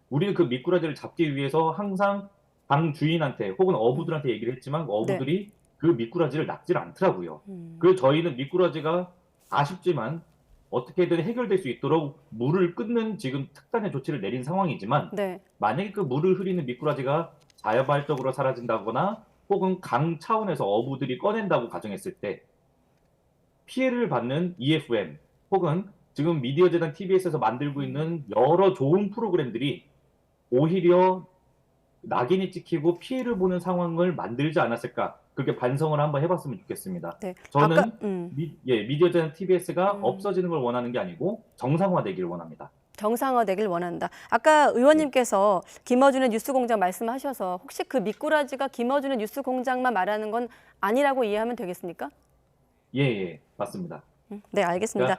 우리는 그 미꾸라지를 잡기 위해서 항상 강 주인한테 혹은 어부들한테 얘기를 했지만 어부들이 그 미꾸라지를 낚지를 않더라고요. 그래서 저희는 미꾸라지가 아쉽지만 어떻게든 해결될 수 있도록 물을 끊는 지금 특단의 조치를 내린 상황이지만 만약에 그 물을 흐리는 미꾸라지가 자연발적으로 사라진다거나 혹은 강 차원에서 어부들이 꺼낸다고 가정했을 때 피해를 받는 EFM 혹은 지금 미디어재단 TBS에서 만들고 있는 여러 좋은 프로그램들이 오히려 낙인이 찍히고 피해를 보는 상황을 만들지 않았을까 그렇게 반성을 한번 해봤으면 좋겠습니다. 저는 미디어재단 TBS가 없어지는 걸 원하는 게 아니고 정상화되기를 원합니다. 정상화되길 원한다. 아까 의원님께서 김어준의 뉴스공장 말씀하셔서 혹시 그 미꾸라지가 김어준의 뉴스공장만 말하는 건 아니라고 이해하면 되겠습니까? 예, 맞습니다. 네, 알겠습니다.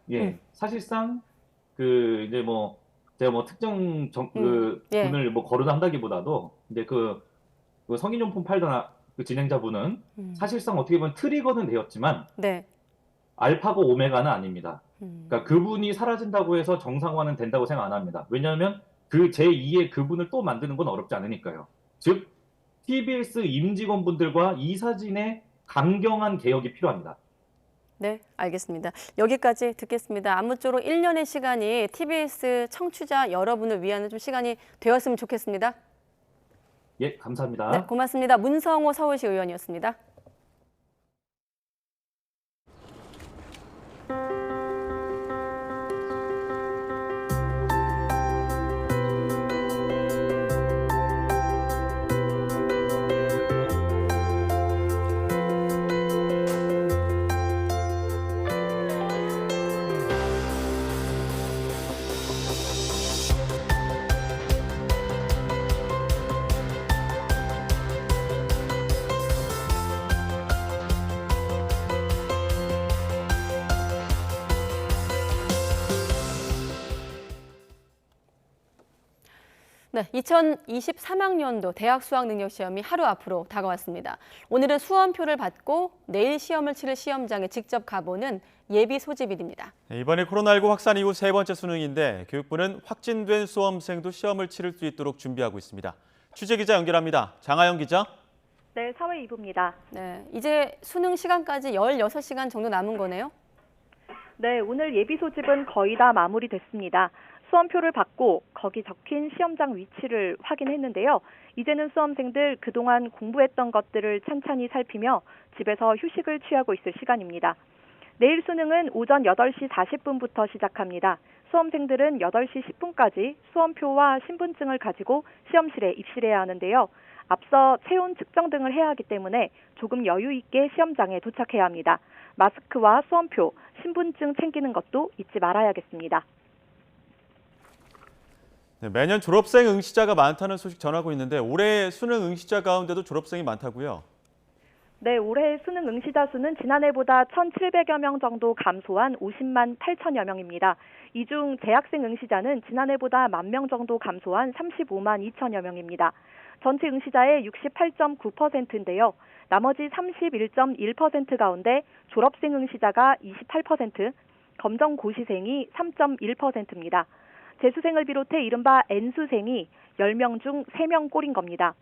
그러니까 사실상 이제 뭐 제가 뭐 특정 분을 뭐 거론한다기보다도 이제 그 성인용품 팔던 그 진행자분은 사실상 어떻게 보면 트리거는 되었지만 알파고 오메가는 아닙니다. 그러니까 그분이 사라진다고 해서 정상화는 된다고 생각 안 합니다. 왜냐하면 그 제2의 그분을 또 만드는 건 어렵지 않으니까요. 즉 TBS 임직원분들과 이사진의 강경한 개혁이 필요합니다. 네, 알겠습니다. 여기까지 듣겠습니다. 아무쪼록 1년의 시간이 TBS 청취자 여러분을 위한 좀 시간이 되었으면 좋겠습니다. 예, 감사합니다. 네, 고맙습니다. 문성호 서울시 의원이었습니다. 네, 2023학년도 대학 수학능력시험이 하루 앞으로 다가왔습니다. 오늘은 수험표를 받고 내일 시험을 치를 시험장에 직접 가보는 예비 소집일입니다. 이번에 코로나19 확산 이후 세 번째 수능인데 교육부는 확진된 수험생도 시험을 치를 수 있도록 준비하고 있습니다. 취재기자 연결합니다. 장하영 기자. 네, 사회 2부입니다. 네, 이제 수능 시간까지 16시간 정도 남은 거네요? 네, 오늘 예비 소집은 거의 다 마무리됐습니다. 수험표를 받고 거기 적힌 시험장 위치를 확인했는데요. 이제는 수험생들 그동안 공부했던 것들을 찬찬히 살피며 집에서 휴식을 취하고 있을 시간입니다. 내일 수능은 오전 8시 40분부터 시작합니다. 수험생들은 8시 10분까지 수험표와 신분증을 가지고 시험실에 입실해야 하는데요. 앞서 체온 측정 등을 해야 하기 때문에 조금 여유 있게 시험장에 도착해야 합니다. 마스크와 수험표, 신분증 챙기는 것도 잊지 말아야겠습니다. 네, 매년 졸업생 응시자가 많다는 소식 전하고 있는데 올해 수능 응시자 가운데도 졸업생이 많다고요? 네, 올해 수능 응시자 수는 지난해보다 1,700여 명 정도 감소한 50만 8천여 명입니다. 이 중 재학생 응시자는 지난해보다 1만 명 정도 감소한 35만 2천여 명입니다. 전체 응시자의 68.9%인데요. 나머지 31.1% 가운데 졸업생 응시자가 28%, 검정고시생이 3.1%입니다. 재수생을 비롯해 이른바 N수생이 10명 중 3명 꼴인 겁니다.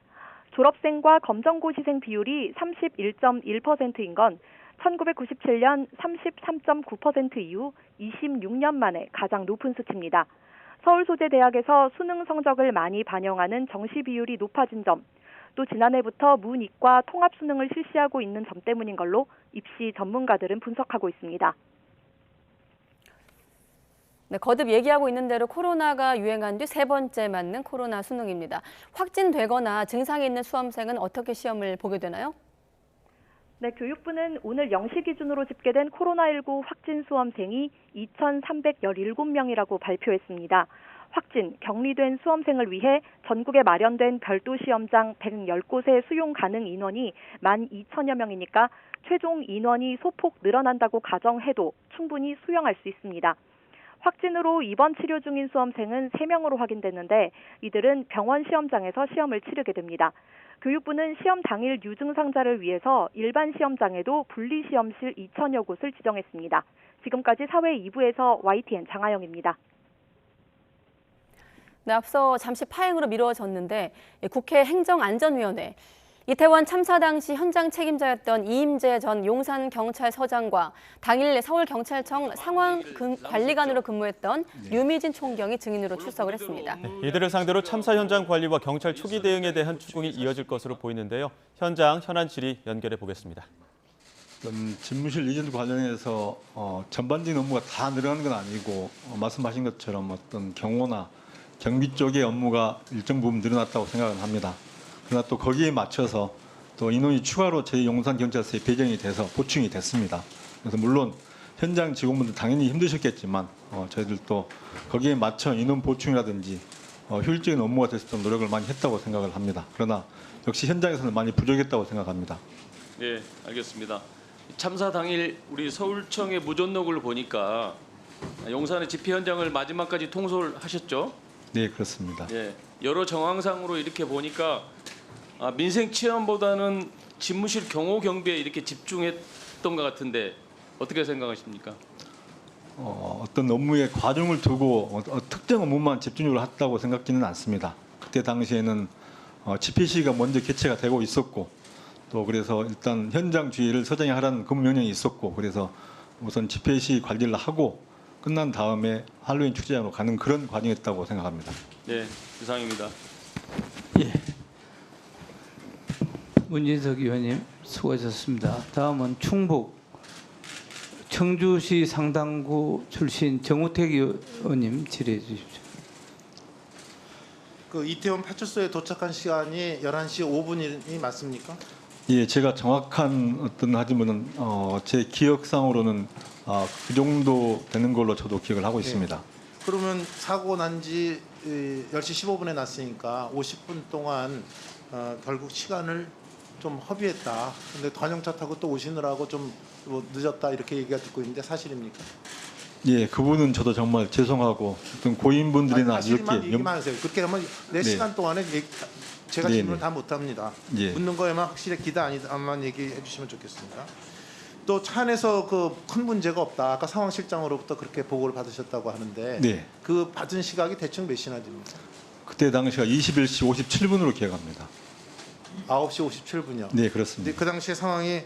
졸업생과 검정고시생 비율이 31.1%인 건 1997년 33.9% 이후 26년 만에 가장 높은 수치입니다. 서울 소재 대학에서 수능 성적을 많이 반영하는 정시 비율이 높아진 점, 또 지난해부터 문이과 통합 수능을 실시하고 있는 점 때문인 걸로 입시 전문가들은 분석하고 있습니다. 네, 거듭 얘기하고 있는 대로 코로나가 유행한 뒤 3번째 맞는 코로나 수능입니다. 확진되거나 증상이 있는 수험생은 어떻게 시험을 보게 되나요? 네, 교육부는 오늘 0시 기준으로 집계된 코로나19 확진 수험생이 2,317명이라고 발표했습니다. 확진, 격리된 수험생을 위해 전국에 마련된 별도 시험장 110곳의 수용 가능 인원이 12,000여 명이니까 최종 인원이 소폭 늘어난다고 가정해도 충분히 수용할 수 있습니다. 확진으로 입원 치료 중인 수험생은 3명으로 확인됐는데 이들은 병원 시험장에서 시험을 치르게 됩니다. 교육부는 시험 당일 유증상자를 위해서 일반 시험장에도 분리시험실 2,000여 곳을 지정했습니다. 지금까지 사회 2부에서 YTN 장하영입니다. 네, 앞서 잠시 파행으로 미뤄졌는데 국회 행정안전위원회 이태원 참사 당시 현장 책임자였던 이임재 전 용산경찰서장과 당일 서울경찰청 상황관리관으로 근무했던 류미진 총경이 증인으로 출석을 했습니다. 이들을 상대로 참사 현장 관리와 경찰 초기 대응에 대한 추궁이 이어질 것으로 보이는데요. 현장 현안 질의 연결해 보겠습니다. 집무실 이전 관련해서 전반적인 업무가 다 늘어나는 건 아니고 말씀하신 것처럼 어떤 경호나 경비 쪽의 업무가 일정 부분 늘어났다고 생각을 합니다. 그러나 또 거기에 맞춰서 또 인원이 추가로 저희 용산경찰서에 배정이 돼서 보충이 됐습니다. 그래서 물론 현장 직원분들 당연히 힘드셨겠지만 저희들도 거기에 맞춰 인원 보충이라든지 효율적인 업무가 될 수 있도록 노력을 많이 했다고 생각을 합니다. 그러나 역시 현장에서는 많이 부족했다고 생각합니다. 네, 알겠습니다. 참사 당일 우리 서울청의 무전록을 보니까 용산의 집회 현장을 마지막까지 통솔 하셨죠? 네, 그렇습니다. 네, 여러 정황상으로 이렇게 보니까 민생 치안보다는 집무실 경호 경비에 이렇게 집중했던 것 같은데 어떻게 생각하십니까? 어떤 업무의 과중을 두고 특정 업무만 집중적으로 했다고 생각지는 않습니다. 그때 당시에는 집회 시위가 먼저 개최가 되고 있었고 또 그래서 일단 현장 주의를 서장이 하라는 근무 명령이 있었고 그래서 우선 집회 시위 관리를 하고 끝난 다음에 할로윈 축제장으로 가는 그런 과정이었다고 생각합니다. 네, 이상입니다. 예. 문진석 의원님 수고하셨습니다. 다음은 충북 청주시 상당구 출신 정우택 의원님 질의해 주십시오. 그 이태원 파출소에 도착한 시간이 11시 5분이 맞습니까? 예, 제가 정확한 어떤 하지만은 제 기억상으로는 그 정도 되는 걸로 저도 기억을 하고 있습니다. 네. 그러면 사고 난 지 10시 15분에 났으니까 50분 동안 결국 시간을 좀 허비했다. 근데 관용차 타고 또 오시느라고 좀 늦었다 이렇게 얘기가 듣고 있는데 사실입니까? 예, 그분은 저도 정말 죄송하고 어떤 고인분들이나 사실만 얘기만 하세요. 그렇게 하면 4시간 네. 동안에 제가 네, 질문을 네. 다 못합니다. 예. 묻는 거에만 확실히 기다 아니다만 얘기해 주시면 좋겠습니다. 또 차 안에서 그 큰 문제가 없다. 아까 상황실장으로부터 그렇게 보고를 받으셨다고 하는데 네. 그 받은 시각이 대충 몇 시나 됩니까? 그때 당시가 21시 57분으로 기억합니다. 9시 57분이요. 네, 그렇습니다. 그 당시에 상황이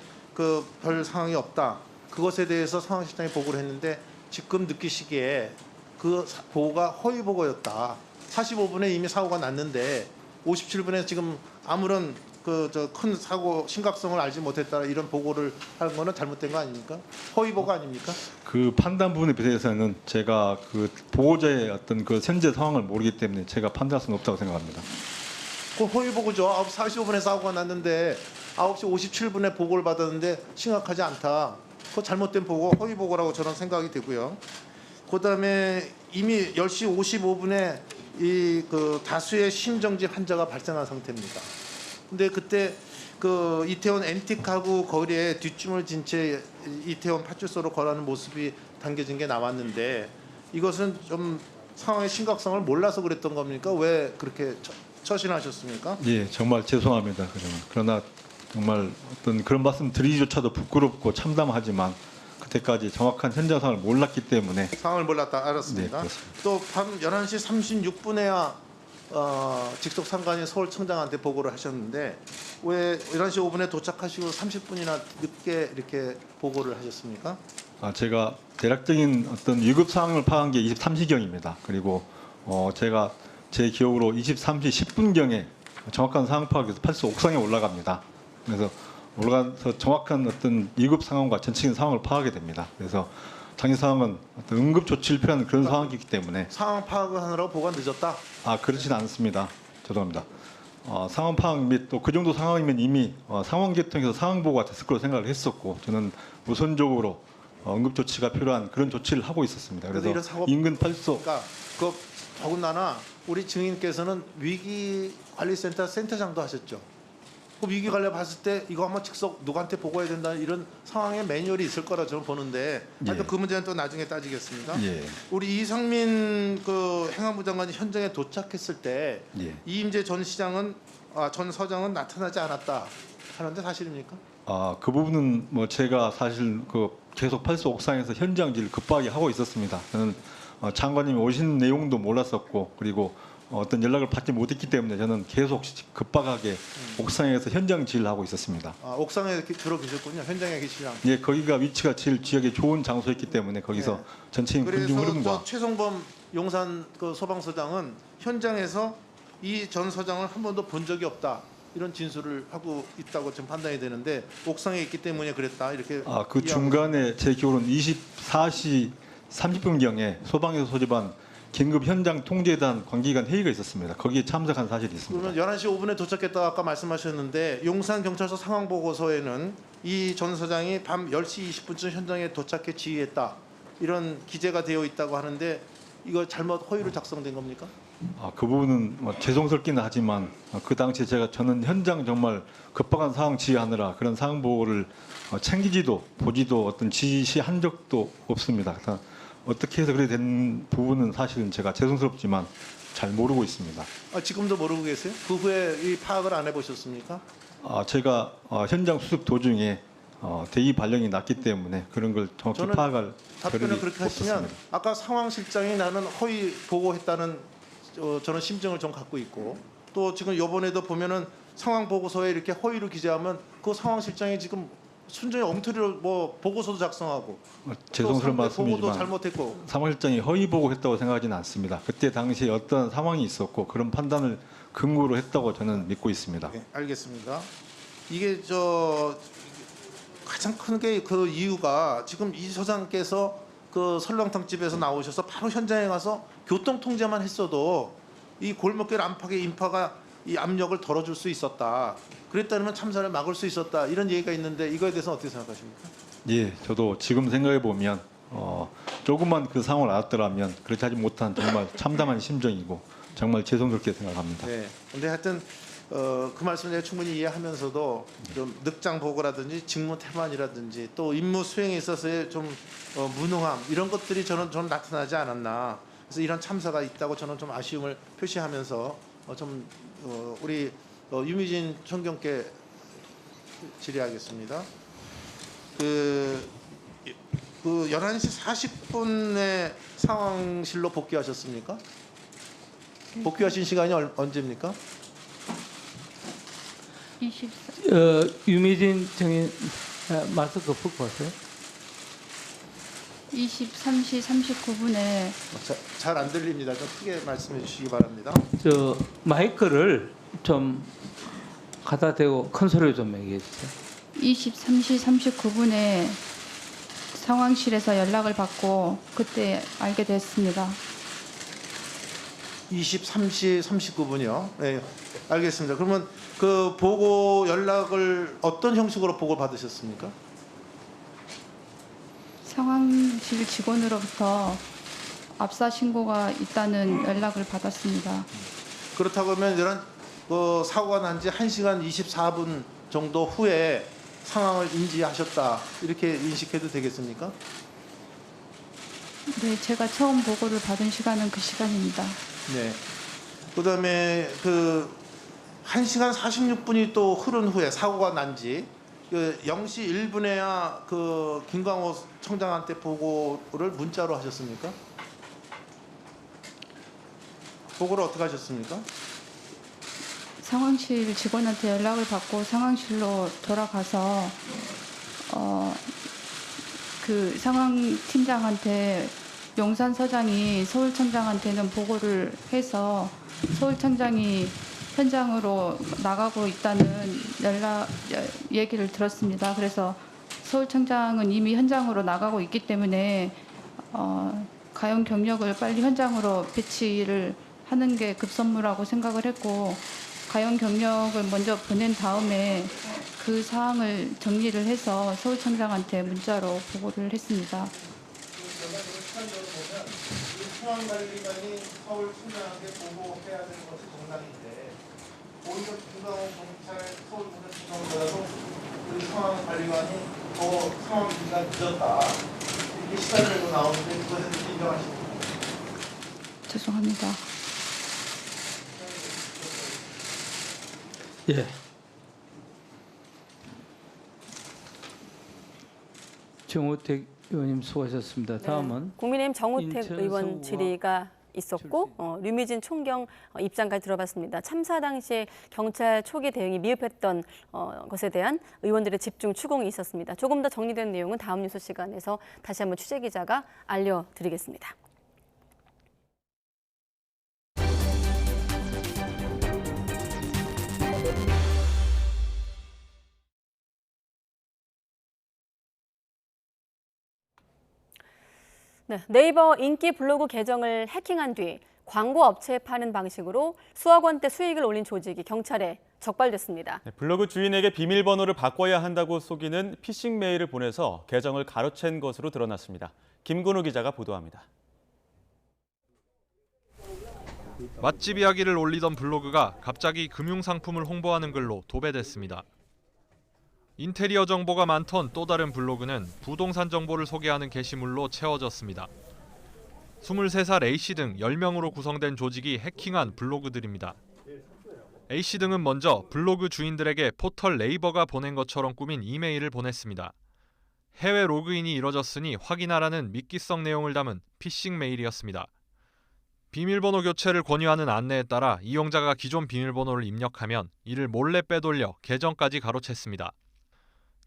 별 상황이 없다. 그것에 대해서 상황실장이 보고를 했는데 지금 느끼시기에 그 보고가 허위 보고였다. 45분에 이미 사고가 났는데 57분에 지금 아무런 큰 사고 심각성을 알지 못했다 이런 보고를 하는 거는 잘못된 거 아닙니까? 허위 보고 아닙니까? 그 판단 부분에 대해서는 제가 그 보호자의 어떤 그 현재 상황을 모르기 때문에 제가 판단할 수는 없다고 생각합니다. 그 허위 보고죠. 9시 45분에 사고가 났는데 9시 57분에 보고를 받았는데 심각하지 않다. 그 잘못된 보고, 허위 보고라고 저는 생각이 되고요. 그다음에 이미 10시 55분에 그 다수의 심정지 환자가 발생한 상태입니다. 근데 그때 그 이태원 앤틱하고 거리에 뒷짐을 진 채 이태원 파출소로 걸어가는 모습이 담겨진 게 나왔는데 이것은 좀 상황의 심각성을 몰라서 그랬던 겁니까? 왜 그렇게 처신하셨습니까? 예, 정말 죄송합니다. 그러나 정말 어떤 그런 말씀 드리기조차도 부끄럽고 참담하지만 그때까지 정확한 현장 상황을 몰랐기 때문에 상황을 몰랐다 알았습니다. 네, 또 밤 11시 36분에야 직속 상관이 서울청장한테 보고를 하셨는데 왜 11시 5분에 도착하시고 30분이나 늦게 이렇게 보고를 하셨습니까? 제가 대략적인 어떤 위급 상황을 파악한 게 23시경입니다. 그리고 제가 제 기억으로 23시 10분경에 정확한 상황 파악을 위해서 팔소 옥상에 올라갑니다. 그래서 올라가서 정확한 어떤 위급 상황과 전체적인 상황을 파악하게 됩니다. 그래서 당시 상황은 어떤 응급 조치를 필요한 그런 상황이기 때문에 상황 파악을 하느라고 보고가 늦었다? 그렇진 않습니다. 죄송합니다. 상황 파악 및 또 그 정도 상황이면 이미 상황 계통에서 상황 보고가 됐을 거로 생각을 했었고 저는 우선적으로 응급 조치가 필요한 그런 조치를 하고 있었습니다. 그래서 인근 팔소 더군다나 우리 증인께서는 위기관리센터 센터장도 하셨죠. 그 위기관리 봤을 때 이거 한번 즉석 누구한테 보고해야 된다 이런 상황의 매뉴얼이 있을 거라 저는 보는데 하여튼 그 문제는 또 나중에 따지겠습니다. 우리 이상민 그 행안부 장관이 현장에 도착했을 때 이임재 전 시장은 전 서장은 나타나지 않았다 하는데 사실입니까? 그 부분은 뭐 제가 사실 그 계속 팔소 옥상에서 현장지를 급하게 하고 있었습니다. 저는 장관님이 오신 내용도 몰랐었고 그리고 어떤 연락을 받지 못했기 때문에 저는 계속 급박하게 옥상에서 현장 지휘를 하고 있었습니다. 옥상에 주로 계셨군요. 현장에 계시랑. 예, 거기가 위치가 제일 지역에 좋은 장소였기 때문에 거기서 전체인 군중 흐름과. 그래서 최성범 용산 그 소방서장은 현장에서 이 전 서장을 한 번도 본 적이 없다. 이런 진술을 하고 있다고 지금 판단이 되는데 옥상에 있기 때문에 그랬다. 이렇게. 그 중간에 제 기억으로는 24시 30분경에 소방에서 소집한 긴급 현장 통제단 관계기관 회의가 있었습니다. 거기에 참석한 사실이 있습니다. 그러면 11시 5분에 도착했다고 아까 말씀하셨는데 용산 경찰서 상황 보고서에는 이 전 서장이 밤 10시 20분쯤 현장에 도착해 지휘했다. 이런 기재가 되어 있다고 하는데 이거 잘못 허위로 작성된 겁니까? 그 부분은 죄송스럽기는 하지만 그 당시에 저는 현장 정말 급박한 상황 지휘하느라 그런 상황 보고를 챙기지도 보지도 어떤 지시한 적도 없습니다. 어떻게 해서 그래 된 부분은 사실은 제가 죄송스럽지만 잘 모르고 있습니다. 지금도 모르고 계세요? 그 후에 이 파악을 안 해보셨습니까? 제가 현장 수습 도중에 대의 발령이 났기 때문에 그런 걸 정확히 파악할 답변을 그렇게 하시면 아까 상황실장이 나는 허위 보고했다는 저는 심증을 좀 갖고 있고 또 지금 이번에도 보면은 상황 보고서에 이렇게 허위로 기재하면 그 상황실장이 지금 순전히 엉터리로 뭐 보고서도 작성하고 죄송스러운 말씀이지만 잘못했고 상황실장이 허위 보고했다고 생각하지는 않습니다. 그때 당시에 어떤 상황이 있었고 그런 판단을 근거로 했다고 저는 믿고 있습니다. 네, 알겠습니다. 이게 가장 큰 게 그 이유가 지금 이 서장께서 그 설렁탕 집에서 나오셔서 바로 현장에 가서 교통 통제만 했어도 이 골목길 안팎의 인파가 이 압력을 덜어줄 수 있었다. 그랬다면 참사를 막을 수 있었다. 이런 얘기가 있는데 이거에 대해서는 어떻게 생각하십니까? 예, 저도 지금 생각해 보면 조금만 그 상황을 알았더라면 그렇게 하지 못한 정말 참담한 심정이고 정말 죄송스럽게 생각합니다. 네. 근데 하여튼 그 말씀 제가 충분히 이해하면서도 좀 늑장 보고라든지 직무 태만이라든지 또 임무 수행에 있어서의 좀 무능함 이런 것들이 저는 나타나지 않았나. 그래서 이런 참사가 있다고 저는 좀 아쉬움을 표시하면서 우리 유미진 총경께 질의하겠습니다. 그 11시 40분에 상황실로 복귀하셨습니까? 복귀하신 시간이 언제입니까? 유미진 정인 마스크 벗고 하세요. 23시 39분에 잘 안 들립니다. 좀 크게 말씀해 주시기 바랍니다. 저 마이크를 좀 갖다 대고 큰 소리로 좀 얘기해 주세요. 23시 39분에 상황실에서 연락을 받고 그때 알게 됐습니다. 23시 39분이요. 네, 알겠습니다. 그러면 그 보고 연락을 어떤 형식으로 보고 받으셨습니까? 상황실 직원으로부터 압사 신고가 있다는 연락을 받았습니다. 그렇다고 하면 이런 사고가 난 지 1시간 24분 정도 후에 상황을 인지하셨다 이렇게 인식해도 되겠습니까? 네, 제가 처음 보고를 받은 시간은 그 시간입니다. 네. 그다음에 그 1시간 46분이 또 흐른 후에 사고가 난지 0시 1분에야 그 김광호 청장한테 보고를 문자로 하셨습니까? 보고를 어떻게 하셨습니까? 상황실 직원한테 연락을 받고 상황실로 돌아가서 그 상황팀장한테 용산서장이 서울청장한테는 보고를 해서 서울청장이 현장으로 나가고 있다는 얘기를 들었습니다. 그래서 서울청장은 이미 현장으로 나가고 있기 때문에 가용 경력을 빨리 현장으로 배치를 하는 게 급선무라고 생각을 했고 가용 경력을 먼저 보낸 다음에 그 사항을 정리를 해서 서울청장한테 문자로 보고를 했습니다. 중앙관리관이 서울청장한테 보고해야 되는 것이 정상인데 오히려 김광호 경찰 서울청장보다도 우리 상황관리관이 더 상황 기가 늦었다 이렇게 시간별로 나오는데 그것에 대해서 인정하십니까? 죄송합니다. 예. 정우택 의원님 수고하셨습니다. 다음은 국민의힘 정우택 인천 의원 서구와 질의가 있었고 류미진 총경 입장까지 들어봤습니다. 참사 당시에 경찰 초기 대응이 미흡했던 것에 대한 의원들의 집중 추궁이 있었습니다. 조금 더 정리된 내용은 다음 뉴스 시간에서 다시 한번 취재 기자가 알려드리겠습니다. 네, 네이버 인기 블로그 계정을 해킹한 뒤 광고 업체에 파는 방식으로 수억 원대 수익을 올린 조직이 경찰에 적발됐습니다. 네, 블로그 주인에게 비밀번호를 바꿔야 한다고 속이는 피싱 메일을 보내서 계정을 가로챈 것으로 드러났습니다. 김근우 기자가 보도합니다. 맛집 이야기를 올리던 블로그가 갑자기 금융상품을 홍보하는 글로 도배됐습니다. 인테리어 정보가 많던 또 다른 블로그는 부동산 정보를 소개하는 게시물로 채워졌습니다. 23살 A씨 등 10명으로 구성된 조직이 해킹한 블로그들입니다. A씨 등은 먼저 블로그 주인들에게 포털 네이버가 보낸 것처럼 꾸민 이메일을 보냈습니다. 해외 로그인이 이뤄졌으니 확인하라는 미끼성 내용을 담은 피싱 메일이었습니다. 비밀번호 교체를 권유하는 안내에 따라 이용자가 기존 비밀번호를 입력하면 이를 몰래 빼돌려 계정까지 가로챘습니다.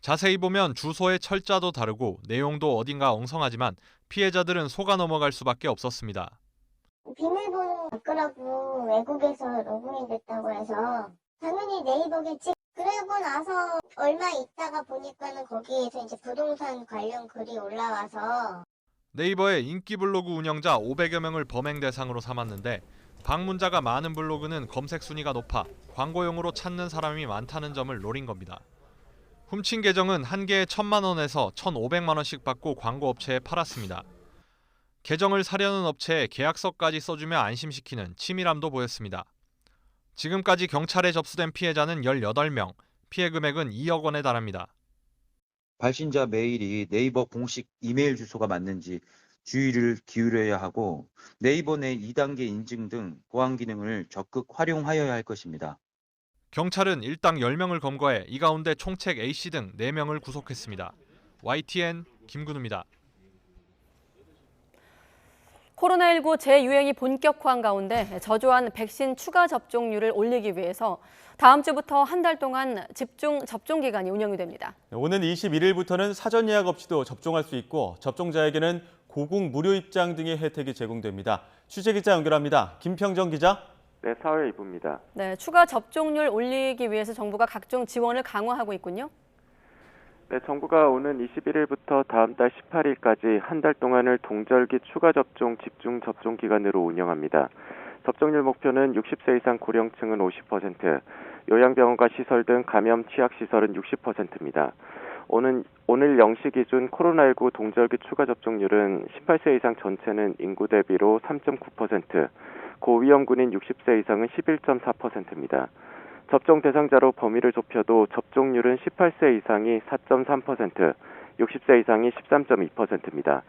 자세히 보면 주소의 철자도 다르고 내용도 어딘가 엉성하지만 피해자들은 속아 넘어갈 수밖에 없었습니다. 비밀번호 바꾸라고 외국에서 로그인 됐다고 해서 당연히 네이버겠지. 그러고 나서 얼마 있다가 보니까는 거기에서 이제 부동산 관련 글이 올라와서 네이버의 인기 블로그 운영자 500여 명을 범행 대상으로 삼았는데 방문자가 많은 블로그는 검색 순위가 높아 광고용으로 찾는 사람이 많다는 점을 노린 겁니다. 훔친 계정은 한 개에 1,000만 원에서 1,500만 원씩 받고 광고 업체에 팔았습니다. 계정을 사려는 업체에 계약서까지 써주며 안심시키는 치밀함도 보였습니다. 지금까지 경찰에 접수된 피해자는 18명, 피해 금액은 2억 원에 달합니다. 발신자 메일이 네이버 공식 이메일 주소가 맞는지 주의를 기울여야 하고 네이버 내 2단계 인증 등 보안 기능을 적극 활용하여야 할 것입니다. 경찰은 일당 10명을 검거해 이 가운데 총책 A씨 등 4명을 구속했습니다. YTN 김근우입니다. 코로나19 재유행이 본격화한 가운데 저조한 백신 추가 접종률을 올리기 위해서 다음 주부터 한 달 동안 집중 접종 기간이 운영이 됩니다. 오는 21일부터는 사전 예약 없이도 접종할 수 있고 접종자에게는 고국 무료 입장 등의 혜택이 제공됩니다. 취재기자 연결합니다. 김평정 기자. 네, 4회 2부입니다. 네, 추가 접종률 올리기 위해서 정부가 각종 지원을 강화하고 있군요. 네, 정부가 오는 21일부터 다음 달 18일까지 한 달 동안을 동절기 추가 접종 집중 접종 기간으로 운영합니다. 접종률 목표는 60세 이상 고령층은 50%, 요양병원과 시설 등 감염 취약 시설은 60%입니다. 오늘 0시 기준 코로나19 동절기 추가 접종률은 18세 이상 전체는 인구 대비로 3.9%, 고위험군인 60세 이상은 11.4%입니다. 접종 대상자로 범위를 좁혀도 접종률은 18세 이상이 4.3%, 60세 이상이 13.2%입니다.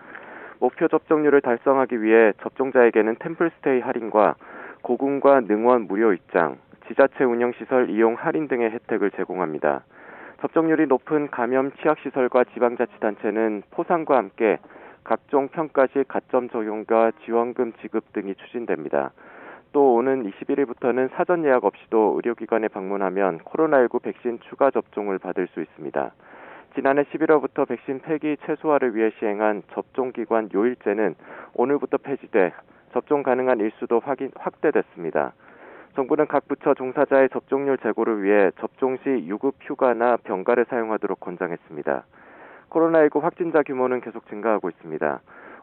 목표 접종률을 달성하기 위해 접종자에게는 템플스테이 할인과 고궁과 능원 무료 입장, 지자체 운영시설 이용 할인 등의 혜택을 제공합니다. 접종률이 높은 감염 취약시설과 지방자치단체는 포상과 함께 각종 평가 시 가점 적용과 지원금 지급 등이 추진됩니다. 또 오는 21일부터는 사전 예약 없이도 의료기관에 방문하면 코로나19 백신 추가 접종을 받을 수 있습니다. 지난해 11월부터 백신 폐기 최소화를 위해 시행한 접종기관 요일제는 오늘부터 폐지돼 접종 가능한 일수도 확대됐습니다. 정부는 각 부처 종사자의 접종률 제고를 위해 접종 시 유급 휴가나 병가를 사용하도록 권장했습니다. 코로나19 확진자 규모는 계속 증가하고 있습니다.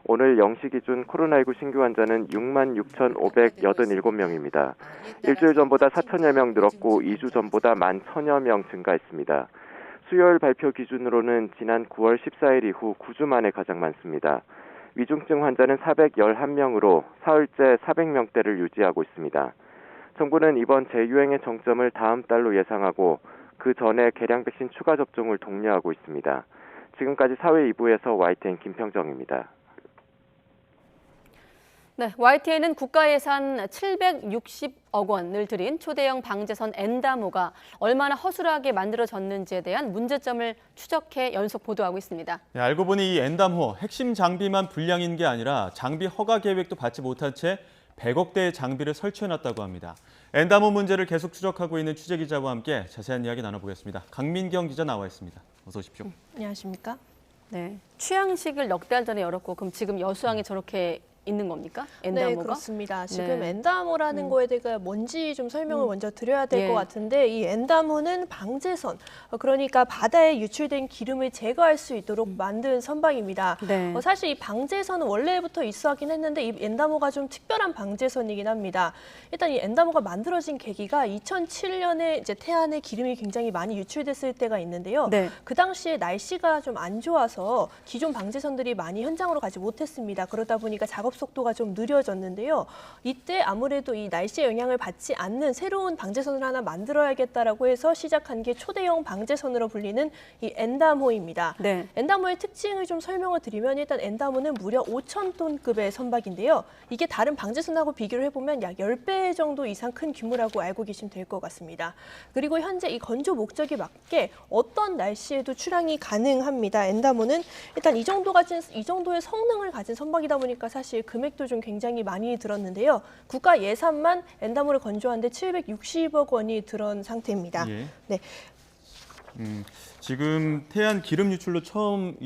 오늘 0시 기준 코로나19 신규 환자는 66,587명입니다. 일주일 전보다 4천여 명 늘었고 2주 전보다 11,000여 명 증가했습니다. 수요일 발표 기준으로는 지난 9월 14일 이후 9주 만에 가장 많습니다. 위중증 환자는 411명으로 사흘째 400명대를 유지하고 있습니다. 정부는 이번 재유행의 정점을 다음 달로 예상하고 그 전에 개량 백신 추가 접종을 독려하고 있습니다. 지금까지 사회 2부에서 YTN 김평정입니다. 네, YTN은 국가 예산 760억 원을 들인 초대형 방제선 엔다모가 얼마나 허술하게 만들어졌는지에 대한 문제점을 추적해 연속 보도하고 있습니다. 네, 알고 보니 이 엔다모 핵심 장비만 불량인 게 아니라 장비 허가 계획도 받지 못한 채 100억대의 장비를 설치해놨다고 합니다. 엔다모 문제를 계속 추적하고 있는 취재기자와 함께 자세한 이야기 나눠보겠습니다. 강민경 기자 나와 있습니다. 어서 오십시오. 안녕하십니까? 네, 취향식을 넉 달 전에 열었고 그럼 지금 여수항에 저렇게 있는 겁니까? 엔다모가? 네, 그렇습니다. 지금 네. 엔다모라는 거에 대해 뭔지 좀 설명을 먼저 드려야 될 것 같은데 이 엔다모는 방제선, 그러니까 바다에 유출된 기름을 제거할 수 있도록 만든 선박입니다. 네. 사실 이 방제선은 원래부터 있어 하긴 했는데 이 엔다모가 좀 특별한 방제선이긴 합니다. 일단 이 엔다모가 만들어진 계기가 2007년에 이제 태안에 기름이 굉장히 많이 유출됐을 때가 있는데요. 네. 그 당시에 날씨가 좀 안 좋아서 기존 방제선들이 많이 현장으로 가지 못했습니다. 그러다 보니까 작업 속도가 좀 느려졌는데요. 이때 아무래도 이 날씨의 영향을 받지 않는 새로운 방제선을 하나 만들어야겠다라고 해서 시작한 게 초대형 방제선으로 불리는 이 엔다모입니다. 네. 엔다모의 특징을 좀 설명을 드리면 일단 엔다모는 무려 5,000톤급의 선박인데요. 이게 다른 방제선하고 비교를 해보면 약 10배 정도 이상 큰 규모라고 알고 계시면 될 것 같습니다. 그리고 현재 이 건조 목적에 맞게 어떤 날씨에도 출항이 가능합니다. 엔다모는 일단 이 정도의 성능을 가진 선박이다 보니까 사실 금액도 좀 굉장히 많이 들었는데요. 국가 예산만 엔다모를 건조하는데 760억 원이 들은 상태입니다. 예. 네. 지금 태안 기름 유출로 처음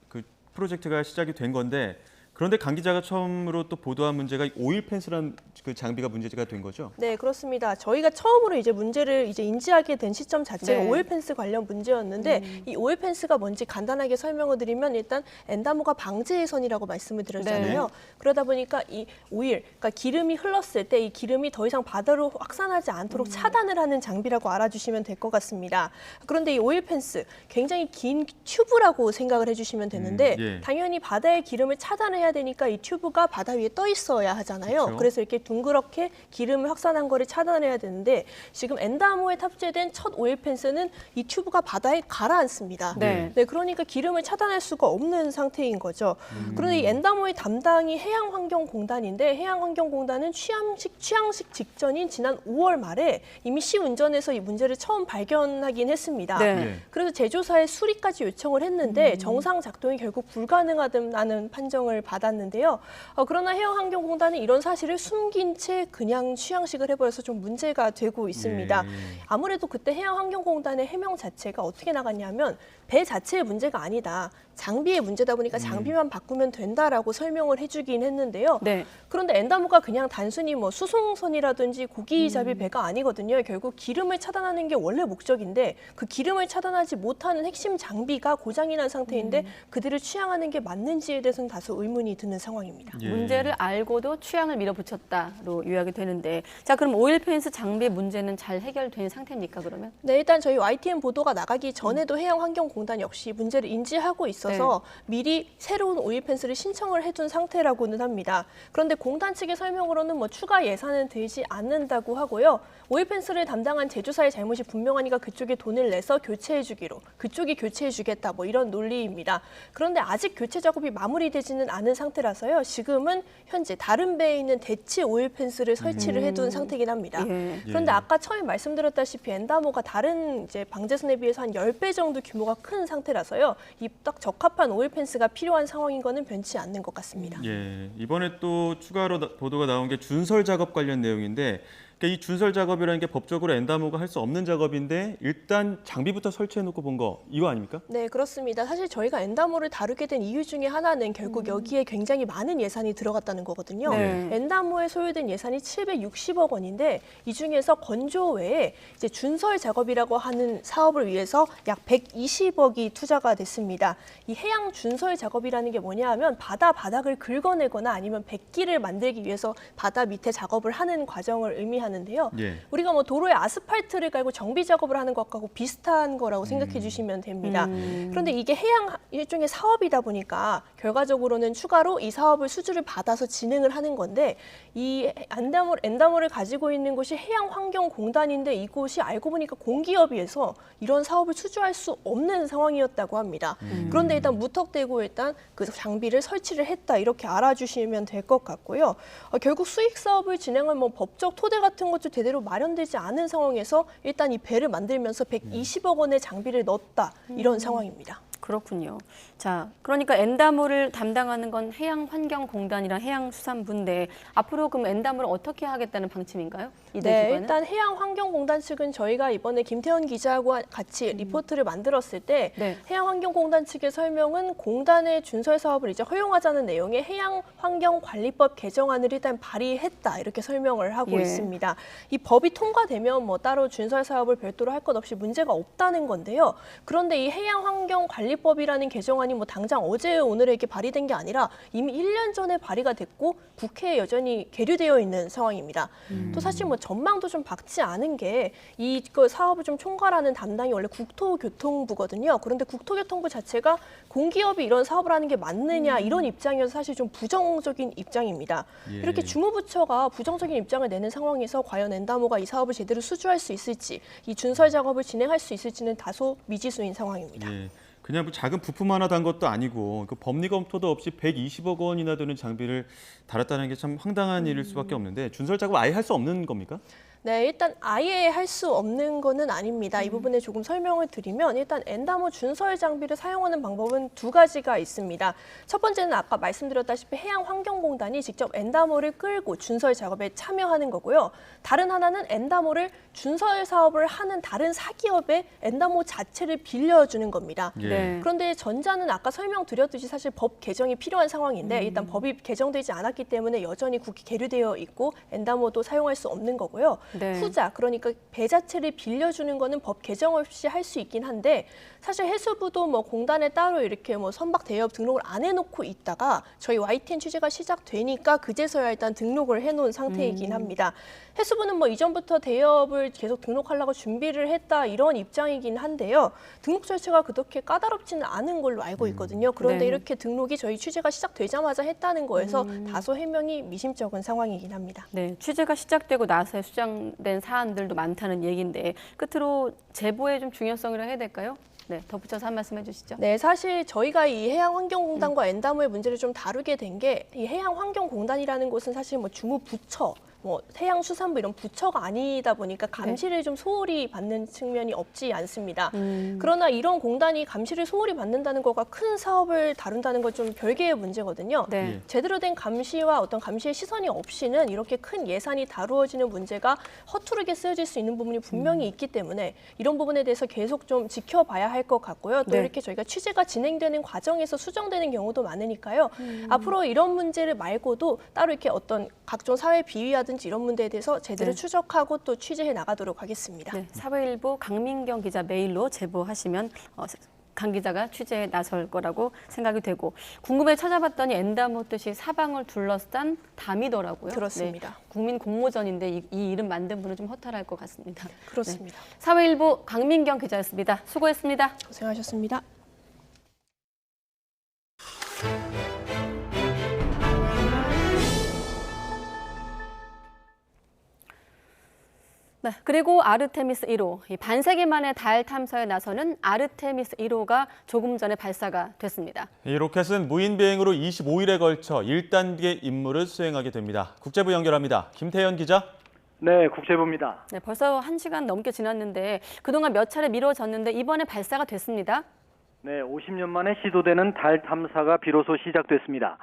그 프로젝트가 시작이 된 건데 그런데 강 기자가 처음으로 또 보도한 문제가 오일 펜스라는 그 장비가 문제가 된 거죠? 네, 그렇습니다. 저희가 처음으로 이제 문제를 인지하게 된 시점 자체가 네. 오일 펜스 관련 문제였는데 이 오일 펜스가 뭔지 간단하게 설명을 드리면 일단 엔다모가 방제선이라고 말씀을 드렸잖아요. 네. 그러다 보니까 이 오일, 그러니까 기름이 흘렀을 때 이 기름이 더 이상 바다로 확산하지 않도록 차단을 하는 장비라고 알아주시면 될 것 같습니다. 그런데 이 오일 펜스 굉장히 긴 튜브라고 생각을 해주시면 되는데 예. 당연히 바다의 기름을 차단해야 되니까 이 튜브가 바다 위에 떠 있어야 하잖아요. 그렇죠. 그래서 이렇게 둥그렇게 기름을 확산한 거를 차단해야 되는데 지금 엔다모에 탑재된 첫 오일 펜스는 이 튜브가 바다에 가라앉습니다. 네. 네, 그러니까 기름을 차단할 수가 없는 상태인 거죠. 그런데 이 엔다모의 담당이 해양환경공단인데 해양환경공단은 취항식 직전인 지난 5월 말에 이미 시운전에서 이 문제를 처음 발견하긴 했습니다. 네. 그래서 제조사에 수리까지 요청을 했는데 정상 작동이 결국 불가능하다는 판정을 받았습니다. 받았는데요. 그러나 해양환경공단은 이런 사실을 숨긴 채 그냥 취양식을 해버려서 좀 문제가 되고 있습니다. 아무래도 그때 해양환경공단의 해명 자체가 어떻게 나갔냐면 배 자체의 문제가 아니다. 장비의 문제다 보니까 장비만 바꾸면 된다라고 설명을 해주긴 했는데요. 네. 그런데 엔다모가 그냥 단순히 뭐 수송선이라든지 고기잡이 배가 아니거든요. 결국 기름을 차단하는 게 원래 목적인데 그 기름을 차단하지 못하는 핵심 장비가 고장이 난 상태인데 그들을 취양하는 게 맞는지에 대해서는 다소 의문이 드는 상황입니다. 문제를 알고도 취양을 밀어붙였다로 요약이 되는데, 자 그럼 오일 펜스 장비 문제는 잘 해결된 상태입니까 그러면? 네, 일단 저희 YTN 보도가 나가기 전에도 해양환경공단 역시 문제를 인지하고 있어서 미리 새로운 오일 펜스를 신청을 해둔 상태라고는 합니다. 그런데 공단 측의 설명으로는 뭐 추가 예산은 들지 않는다고 하고요. 오일 펜스를 담당한 제조사의 잘못이 분명하니까 그쪽에 돈을 내서 교체해주기로, 그쪽이 교체해주겠다 뭐 이런 논리입니다. 그런데 아직 교체 작업이 마무리되지는 않은 상태라서요. 지금은 현재 다른 배에 있는 대치 오일 펜스를 설치를 해둔 상태긴 합니다. 그런데 아까 처음에 말씀드렸다시피 엔다모가 다른 이제 방제선에 비해서 한 10배 정도 규모가 큰 상태라서요. 이 딱 적합한 오일 펜스가 필요한 상황인 거는 변치 않는 것 같습니다. 예, 이번에 또 추가로 보도가 나온 게 준설 작업 관련 내용인데, 그러니까 이 준설 작업이라는 게 법적으로 엔다모가 할 수 없는 작업인데 일단 장비부터 설치해놓고 본 거 이거 아닙니까? 네, 그렇습니다. 사실 저희가 엔다모를 다루게 된 이유 중에 하나는 결국 여기에 굉장히 많은 예산이 들어갔다는 거거든요. 엔다모에 소요된 예산이 760억 원인데 이 중에서 건조 외에 이제 준설 작업이라고 하는 사업을 위해서 약 120억이 투자가 됐습니다. 이 해양 준설 작업이라는 게 뭐냐 하면 바닥을 긁어내거나 아니면 백기를 만들기 위해서 바다 밑에 작업을 하는 과정을 의미하는데요. 우리가 뭐 도로에 아스팔트를 깔고 정비 작업을 하는 것하고 비슷한 거라고 생각해 주시면 됩니다. 그런데 이게 해양 일종의 사업이다 보니까 결과적으로는 추가로 이 사업을 수주를 받아서 진행을 하는 건데, 이 엔다모를 가지고 있는 곳이 해양환경공단인데 이곳이 알고 보니까 공기업이어서 이런 사업을 수주할 수 없는 상황이었다고 합니다. 그런데 일단 무턱대고 일단 그 장비를 설치를 했다 이렇게 알아주시면 될 것 같고요. 결국 수익 사업을 진행할 뭐 법적 토대 같은 것도 제대로 마련되지 않은 상황에서 일단 이 배를 만들면서 120억 원의 장비를 넣었다 이런 상황입니다. 그렇군요. 자, 그러니까 엔다모를 담당하는 건 해양환경공단이랑 해양수산부인데 앞으로 그럼 엔다모를 어떻게 하겠다는 방침인가요? 네, 일단 해양환경공단 측은 저희가 이번에 김태원 기자하고 같이 리포트를 만들었을 때 해양환경공단 측의 설명은 공단의 준설 사업을 이제 허용하자는 내용의 해양환경관리법 개정안을 일단 발의했다 이렇게 설명을 하고 있습니다. 이 법이 통과되면 뭐 따로 준설 사업을 별도로 할 것 없이 문제가 없다는 건데요. 그런데 이 해양환경관리법이라는 개정안이 뭐 당장 어제 오늘에 이렇게 발의된 게 아니라 이미 1년 전에 발의가 됐고 국회에 여전히 계류되어 있는 상황입니다. 또 사실 뭐 전망도 좀 밝지 않은 게 이 사업을 좀 총괄하는 담당이 원래 국토교통부거든요. 그런데 국토교통부 자체가 공기업이 이런 사업을 하는 게 맞느냐 이런 입장이어서 사실 좀 부정적인 입장입니다. 이렇게 주무부처가 부정적인 입장을 내는 상황에서 과연 엔다모가 이 사업을 제대로 수주할 수 있을지, 이 준설 작업을 진행할 수 있을지는 다소 미지수인 상황입니다. 그냥 뭐 작은 부품 하나 단 것도 아니고 그 법리 검토도 없이 120억 원이나 되는 장비를 달았다는 게 참 황당한 일일 수밖에 없는데, 준설 작업 아예 할 수 없는 겁니까? 네, 일단 아예 할 수 없는 거는 아닙니다. 이 부분에 조금 설명을 드리면 일단 엔다모 준설 장비를 사용하는 방법은 두 가지가 있습니다. 첫 번째는 아까 말씀드렸다시피 해양환경공단이 직접 엔다모를 끌고 준설 작업에 참여하는 거고요. 다른 하나는 엔다모를 준설 사업을 하는 다른 사기업에 엔다모 자체를 빌려주는 겁니다. 그런데 전자는 아까 설명드렸듯이 사실 법 개정이 필요한 상황인데 일단 법이 개정되지 않았기 때문에 여전히 국회 계류되어 있고 엔다모도 사용할 수 없는 거고요. 후자, 그러니까 배 자체를 빌려주는 거는 법 개정 없이 할 수 있긴 한데 사실 해수부도 뭐 공단에 따로 이렇게 뭐 선박 대여업 등록을 안 해놓고 있다가 저희 YTN 취재가 시작되니까 그제서야 일단 등록을 해놓은 상태이긴 합니다. 해수부는 뭐 이전부터 대여업을 계속 등록하려고 준비를 했다 이런 입장이긴 한데요. 등록 절차가 그렇게 까다롭지는 않은 걸로 알고 있거든요. 그런데 이렇게 등록이 저희 취재가 시작되자마자 했다는 거에서 다소 해명이 미심쩍은 상황이긴 합니다. 네, 취재가 시작되고 나서 수정된 사안들도 많다는 얘기인데 끝으로 제보의 좀 중요성이라 해야 될까요? 네, 덧붙여서 한 말씀 해주시죠. 네, 사실 저희가 이 해양환경공단과 엔다모의 문제를 좀 다루게 된 게 이 해양환경공단이라는 곳은 사실 뭐 주무부처 뭐 해양수산부 이런 부처가 아니다 보니까 감시를 좀 소홀히 받는 측면이 없지 않습니다. 그러나 이런 공단이 감시를 소홀히 받는다는 것과 큰 사업을 다룬다는 건 좀 별개의 문제거든요. 네. 제대로 된 감시와 어떤 감시의 시선이 없이는 이렇게 큰 예산이 다루어지는 문제가 허투루게 쓰여질 수 있는 부분이 분명히 있기 때문에 이런 부분에 대해서 계속 좀 지켜봐야 할 것 같고요. 또 네. 이렇게 저희가 취재가 진행되는 과정에서 수정되는 경우도 많으니까요. 앞으로 이런 문제를 말고도 따로 이렇게 어떤 각종 사회 비위라든지 이런 문제에 대해서 제대로 네. 추적하고 또 취재해 나가도록 하겠습니다. 네, 사회일보 강민경 기자 메일로 제보하시면 강 기자가 취재에 나설 거라고 생각이 되고 궁금해 찾아봤더니 엔다모 뜻이 사방을 둘러싼 담이더라고요. 그렇습니다. 네, 국민 공모전인데 이 이름 만든 분은 좀 허탈할 것 같습니다. 그렇습니다. 네, 사회일보 강민경 기자였습니다. 수고했습니다. 고생하셨습니다. 네, 그리고 아르테미스 1호, 이 반세기 만에 달 탐사에 나서는 아르테미스 1호가 조금 전에 발사가 됐습니다. 이 로켓은 무인 비행으로 25일에 걸쳐 1단계 임무를 수행하게 됩니다. 국제부 연결합니다. 김태현 기자. 네, 국제부입니다. 네, 벌써 1시간 넘게 지났는데 그동안 몇 차례 미뤄졌는데 이번에 발사가 됐습니다. 네, 50년 만에 시도되는 달 탐사가 비로소 시작됐습니다.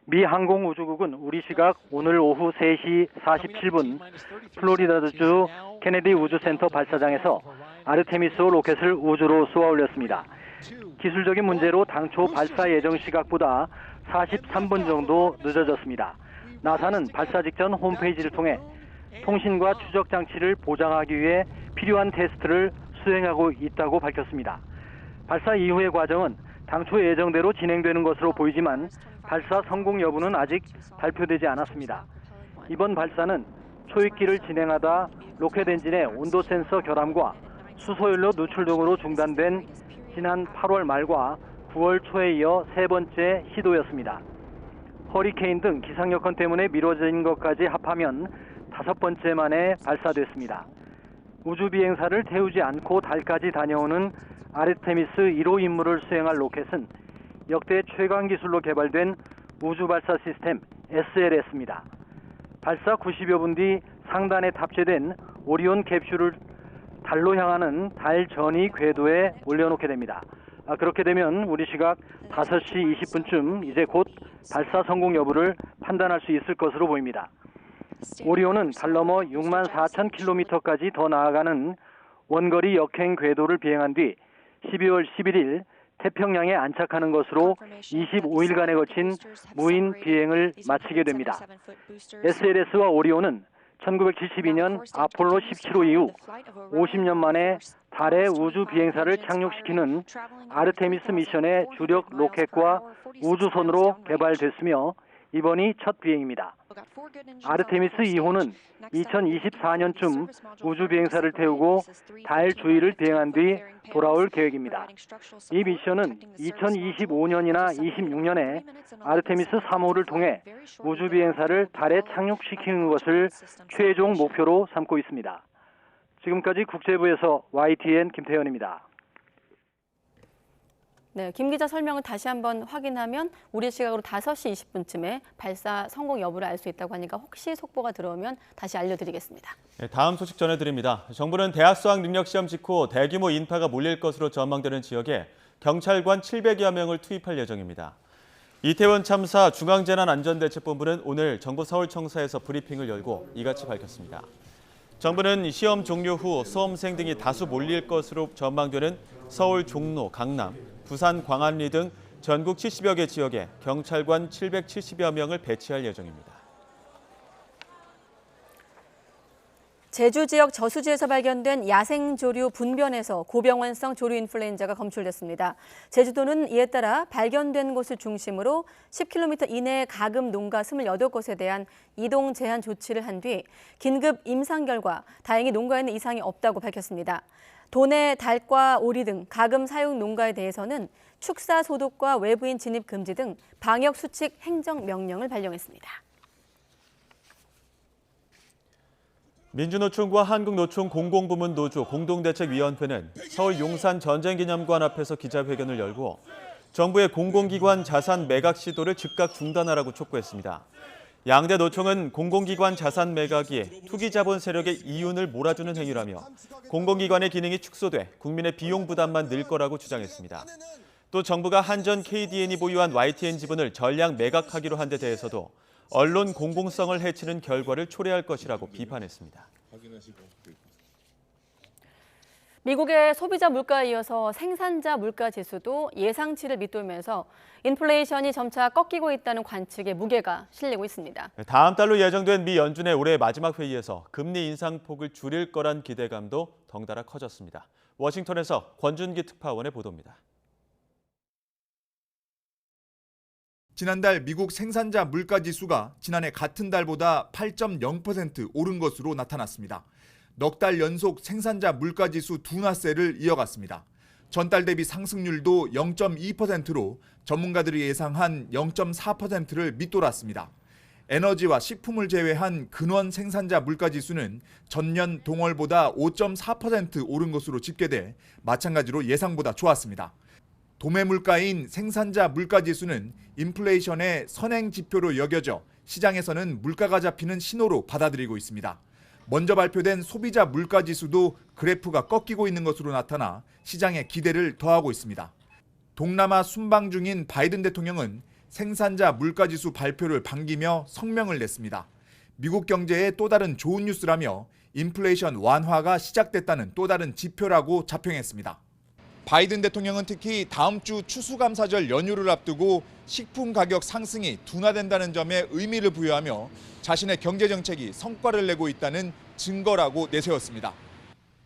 미 항공우주국은 우리 시각 오늘 오후 3시 47분 플로리다주 케네디 우주센터 발사장에서 아르테미스 로켓을 우주로 쏘아 올렸습니다. 기술적인 문제로 당초 발사 예정 시각보다 43분 정도 늦어졌습니다. 나사는 발사 직전 홈페이지를 통해 통신과 추적 장치를 보장하기 위해 필요한 테스트를 수행하고 있다고 밝혔습니다. 발사 이후의 과정은 당초 예정대로 진행되는 것으로 보이지만 발사 성공 여부는 아직 발표되지 않았습니다. 이번 발사는 초입기를 진행하다 로켓 엔진의 온도 센서 결함과 수소연료 누출 등으로 중단된 지난 8월 말과 9월 초에 이어 세 번째 시도였습니다. 허리케인 등 기상 여건 때문에 미뤄진 것까지 합하면 5번째 만에 발사됐습니다. 우주 비행사를 태우지 않고 달까지 다녀오는 아르테미스 1호 임무를 수행할 로켓은 역대 최강 기술로 개발된 우주 발사 시스템 SLS입니다. 발사 90여 분 뒤 상단에 탑재된 오리온 캡슐을 달로 향하는 달 전위 궤도에 올려놓게 됩니다. 그렇게 되면 우리 시각 5시 20분쯤 이제 곧 발사 성공 여부를 판단할 수 있을 것으로 보입니다. 오리온은 달 너머 64,000km까지 더 나아가는 원거리 역행 궤도를 비행한 뒤 12월 11일 태평양에 안착하는 것으로 25일간에 거친 무인 비행을 마치게 됩니다. SLS와 오리온은 1972년 아폴로 17호 이후 50년 만에 달에 우주 비행사를 착륙시키는 아르테미스 미션의 주력 로켓과 우주선으로 개발됐으며 이번이 첫 비행입니다. 아르테미스 2호는 2024년쯤 우주 비행사를 태우고 달 주위를 비행한 뒤 돌아올 계획입니다. 이 미션은 2025년이나 26년에 아르테미스 3호를 통해 우주 비행사를 달에 착륙시키는 것을 최종 목표로 삼고 있습니다. 지금까지 국제부에서 YTN 김태현입니다. 네, 김 기자 설명을 다시 한번 확인하면 우리 시각으로 5시 20분쯤에 발사 성공 여부를 알 수 있다고 하니까 혹시 속보가 들어오면 다시 알려드리겠습니다. 네, 다음 소식 전해드립니다. 정부는 대학 수학 능력 시험 직후 대규모 인파가 몰릴 것으로 전망되는 지역에 경찰관 700여 명을 투입할 예정입니다. 이태원 참사 중앙재난안전대책본부는 오늘 정부 서울청사에서 브리핑을 열고 이같이 밝혔습니다. 정부는 시험 종료 후 수험생 등이 다수 몰릴 것으로 전망되는 서울 종로, 강남, 부산 광안리 등 전국 70여 개 지역에 경찰관 770여 명을 배치할 예정입니다. 제주 지역 저수지에서 발견된 야생조류 분변에서 고병환성 조류 인플루엔자가 검출됐습니다. 제주도는 이에 따라 발견된 곳을 중심으로 10km 이내의 가금 농가 28곳에 대한 이동 제한 조치를 한 뒤 긴급 임상 결과 다행히 농가에는 이상이 없다고 밝혔습니다. 도내 닭과 오리 등 가금 사육 농가에 대해서는 축사 소독과 외부인 진입 금지 등 방역 수칙 행정 명령을 발령했습니다. 민주노총과 한국노총 공공부문 노조 공동대책위원회는 서울 용산 전쟁기념관 앞에서 기자회견을 열고 정부의 공공기관 자산 매각 시도를 즉각 중단하라고 촉구했습니다. 양대 노총은 공공기관 자산 매각이 투기자본 세력의 이윤을 몰아주는 행위라며 공공기관의 기능이 축소돼 국민의 비용 부담만 늘 거라고 주장했습니다. 또 정부가 한전 KDN이 보유한 YTN 지분을 전량 매각하기로 한 데 대해서도 언론 공공성을 해치는 결과를 초래할 것이라고 비판했습니다. 미국의 소비자 물가에 이어서 생산자 물가 지수도 예상치를 밑돌면서 인플레이션이 점차 꺾이고 있다는 관측에 무게가 실리고 있습니다. 다음 달로 예정된 미 연준의 올해 마지막 회의에서 금리 인상폭을 줄일 거란 기대감도 덩달아 커졌습니다. 워싱턴에서 권준기 특파원의 보도입니다. 지난달 미국 생산자 물가지수가 지난해 같은 달보다 8.0% 오른 것으로 나타났습니다. 넉 달 연속 생산자 물가지수 둔화세를 이어갔습니다. 전달 대비 상승률도 0.2%로 전문가들이 예상한 0.4%를 밑돌았습니다. 에너지와 식품을 제외한 근원 생산자 물가지수는 전년 동월보다 5.4% 오른 것으로 집계돼 마찬가지로 예상보다 좋았습니다. 도매 물가인 생산자 물가지수는 인플레이션의 선행 지표로 여겨져 시장에서는 물가가 잡히는 신호로 받아들이고 있습니다. 먼저 발표된 소비자 물가지수도 그래프가 꺾이고 있는 것으로 나타나 시장의 기대를 더하고 있습니다. 동남아 순방 중인 바이든 대통령은 생산자 물가지수 발표를 반기며 성명을 냈습니다. 미국 경제의 또 다른 좋은 뉴스라며 인플레이션 완화가 시작됐다는 또 다른 지표라고 자평했습니다. 바이든 대통령은 특히 다음 주 추수감사절 연휴를 앞두고 식품 가격 상승이 둔화된다는 점에 의미를 부여하며 자신의 경제 정책이 성과를 내고 있다는 증거라고 내세웠습니다.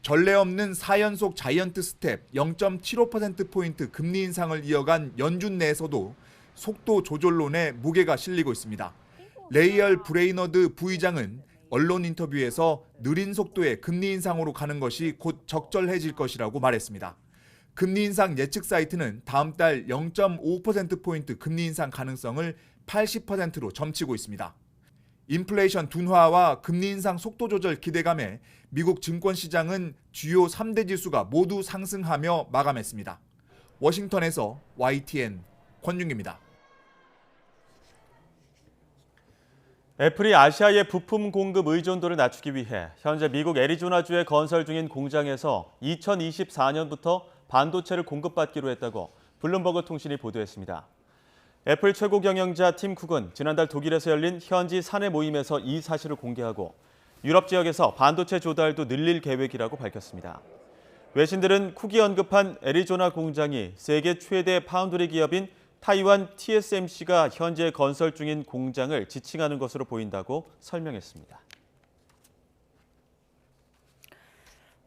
전례 없는 4연속 자이언트 스텝 0.75%포인트 금리 인상을 이어간 연준 내에서도 속도 조절론에 무게가 실리고 있습니다. 레이얼 브레이너드 부의장은 언론 인터뷰에서 느린 속도의 금리 인상으로 가는 것이 곧 적절해질 것이라고 말했습니다. 금리 인상 예측 사이트는 다음 달 0.5%포인트 금리 인상 가능성을 80%로 점치고 있습니다. 인플레이션 둔화와 금리 인상 속도 조절 기대감에 미국 증권시장은 주요 3대 지수가 모두 상승하며 마감했습니다. 워싱턴에서 YTN 권준기입니다. 애플이 아시아의 부품 공급 의존도를 낮추기 위해 현재 미국 애리조나주에 건설 중인 공장에서 2024년부터 반도체를 공급받기로 했다고 블룸버그 통신이 보도했습니다. 애플 최고 경영자 팀 쿡은 지난달 독일에서 열린 현지 사내 모임에서 이 사실을 공개하고 유럽 지역에서 반도체 조달도 늘릴 계획이라고 밝혔습니다. 외신들은 쿡이 언급한 애리조나 공장이 세계 최대 파운드리 기업인 타이완 TSMC가 현재 건설 중인 공장을 지칭하는 것으로 보인다고 설명했습니다.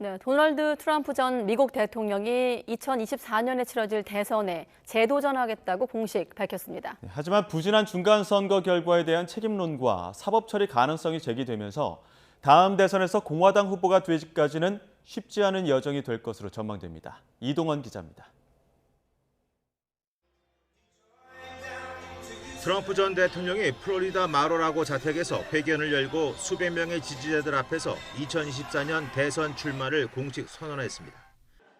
네, 도널드 트럼프 전 미국 대통령이 2024년에 치러질 대선에 재도전하겠다고 공식 밝혔습니다. 하지만 부진한 중간 선거 결과에 대한 책임론과 사법 처리 가능성이 제기되면서 다음 대선에서 공화당 후보가 되기까지는 쉽지 않은 여정이 될 것으로 전망됩니다. 이동원 기자입니다. 트럼프 전 대통령이 플로리다 마로라고 자택에서 회견을 열고 수백 명의 지지자들 앞에서 2024년 대선 출마를 공식 선언했습니다.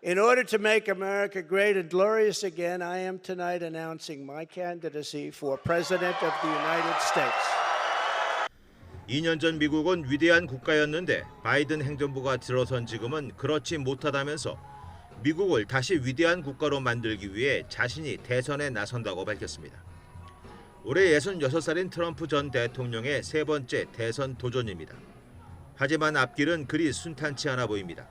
In order to make America great and glorious again, I am tonight announcing my candidacy for President of the United States. 2년 전 미국은 위대한 국가였는데 바이든 행정부가 들어선 지금은 그렇지 못하다면서 미국을 다시 위대한 국가로 만들기 위해 자신이 대선에 나선다고 밝혔습니다. 올해 66살인 트럼프 전 대통령의 세 번째 대선 도전입니다. 하지만 앞길은 그리 순탄치 않아 보입니다.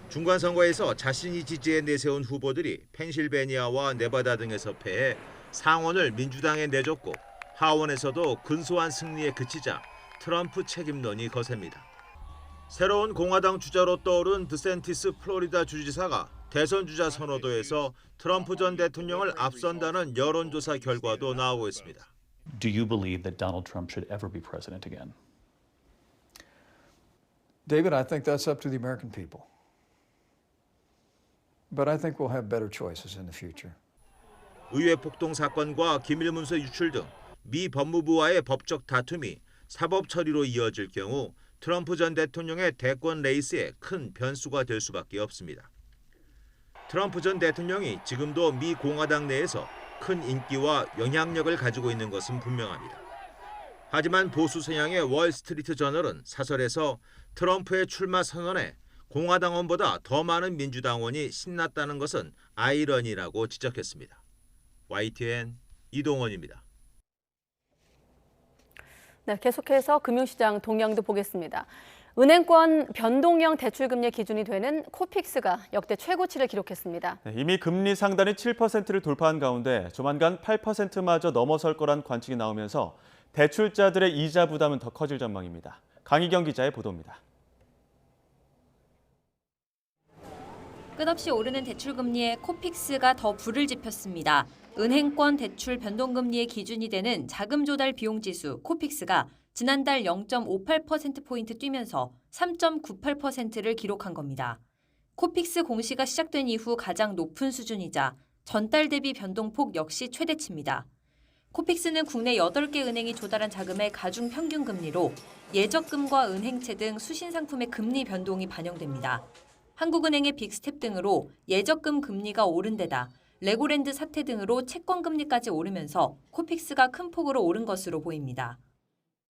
중간선거에서 자신이 지지해 내세운 후보들이 펜실베니아와 네바다 등에서 패해 상원을 민주당에 내줬고 하원에서도 근소한 승리에 그치자 트럼프 책임론이 거셉니다. 새로운 공화당 주자로 떠오른 드샌티스 플로리다 주지사가 대선 주자 선호도에서 트럼프 전 대통령을 앞선다는 여론조사 결과도 나오고 있습니다. Do you believe that Donald Trump should ever be president again? David, I think that's up to the American people. But I think we'll have better choices in the future. 의회 폭동 사건과 기밀 문서 유출 등 미 법무부와의 법적 다툼이 사법 처리로 이어질 경우 트럼프 전 대통령의 대권 레이스에 큰 변수가 될 수밖에 없습니다. 트럼프 전 대통령이 지금도 미 공화당 내에서 큰 인기와 영향력을 가지고 있는 것은 분명합니다. 하지만 보수 성향의 월스트리트 저널은 사설에서 트럼프의 출마 선언에 공화당원보다 더 많은 민주당원이 신났다는 것은 아이러니라고 지적했습니다. YTN 이동원입니다. 네, 계속해서 금융시장 동향도 보겠습니다. 은행권 변동형 대출금리 기준이 되는 코픽스가 역대 최고치를 기록했습니다. 네, 이미 금리 상단이 7%를 돌파한 가운데 조만간 8%마저 넘어설 거란 관측이 나오면서 대출자들의 이자 부담은 더 커질 전망입니다. 강희경 기자의 보도입니다. 끝없이 오르는 대출금리에 코픽스가 더 불을 지폈습니다. 은행권 대출 변동금리의 기준이 되는 자금 조달 비용 지수 코픽스가 지난달 0.58%포인트 뛰면서 3.98%를 기록한 겁니다. 코픽스 공시가 시작된 이후 가장 높은 수준이자 전달 대비 변동폭 역시 최대치입니다. 코픽스는 국내 8개 은행이 조달한 자금의 가중 평균 금리로 예적금과 은행채 등 수신 상품의 금리 변동이 반영됩니다. 한국은행의 빅스텝 등으로 예적금 금리가 오른 데다 레고랜드 사태 등으로 채권 금리까지 오르면서 코픽스가 큰 폭으로 오른 것으로 보입니다.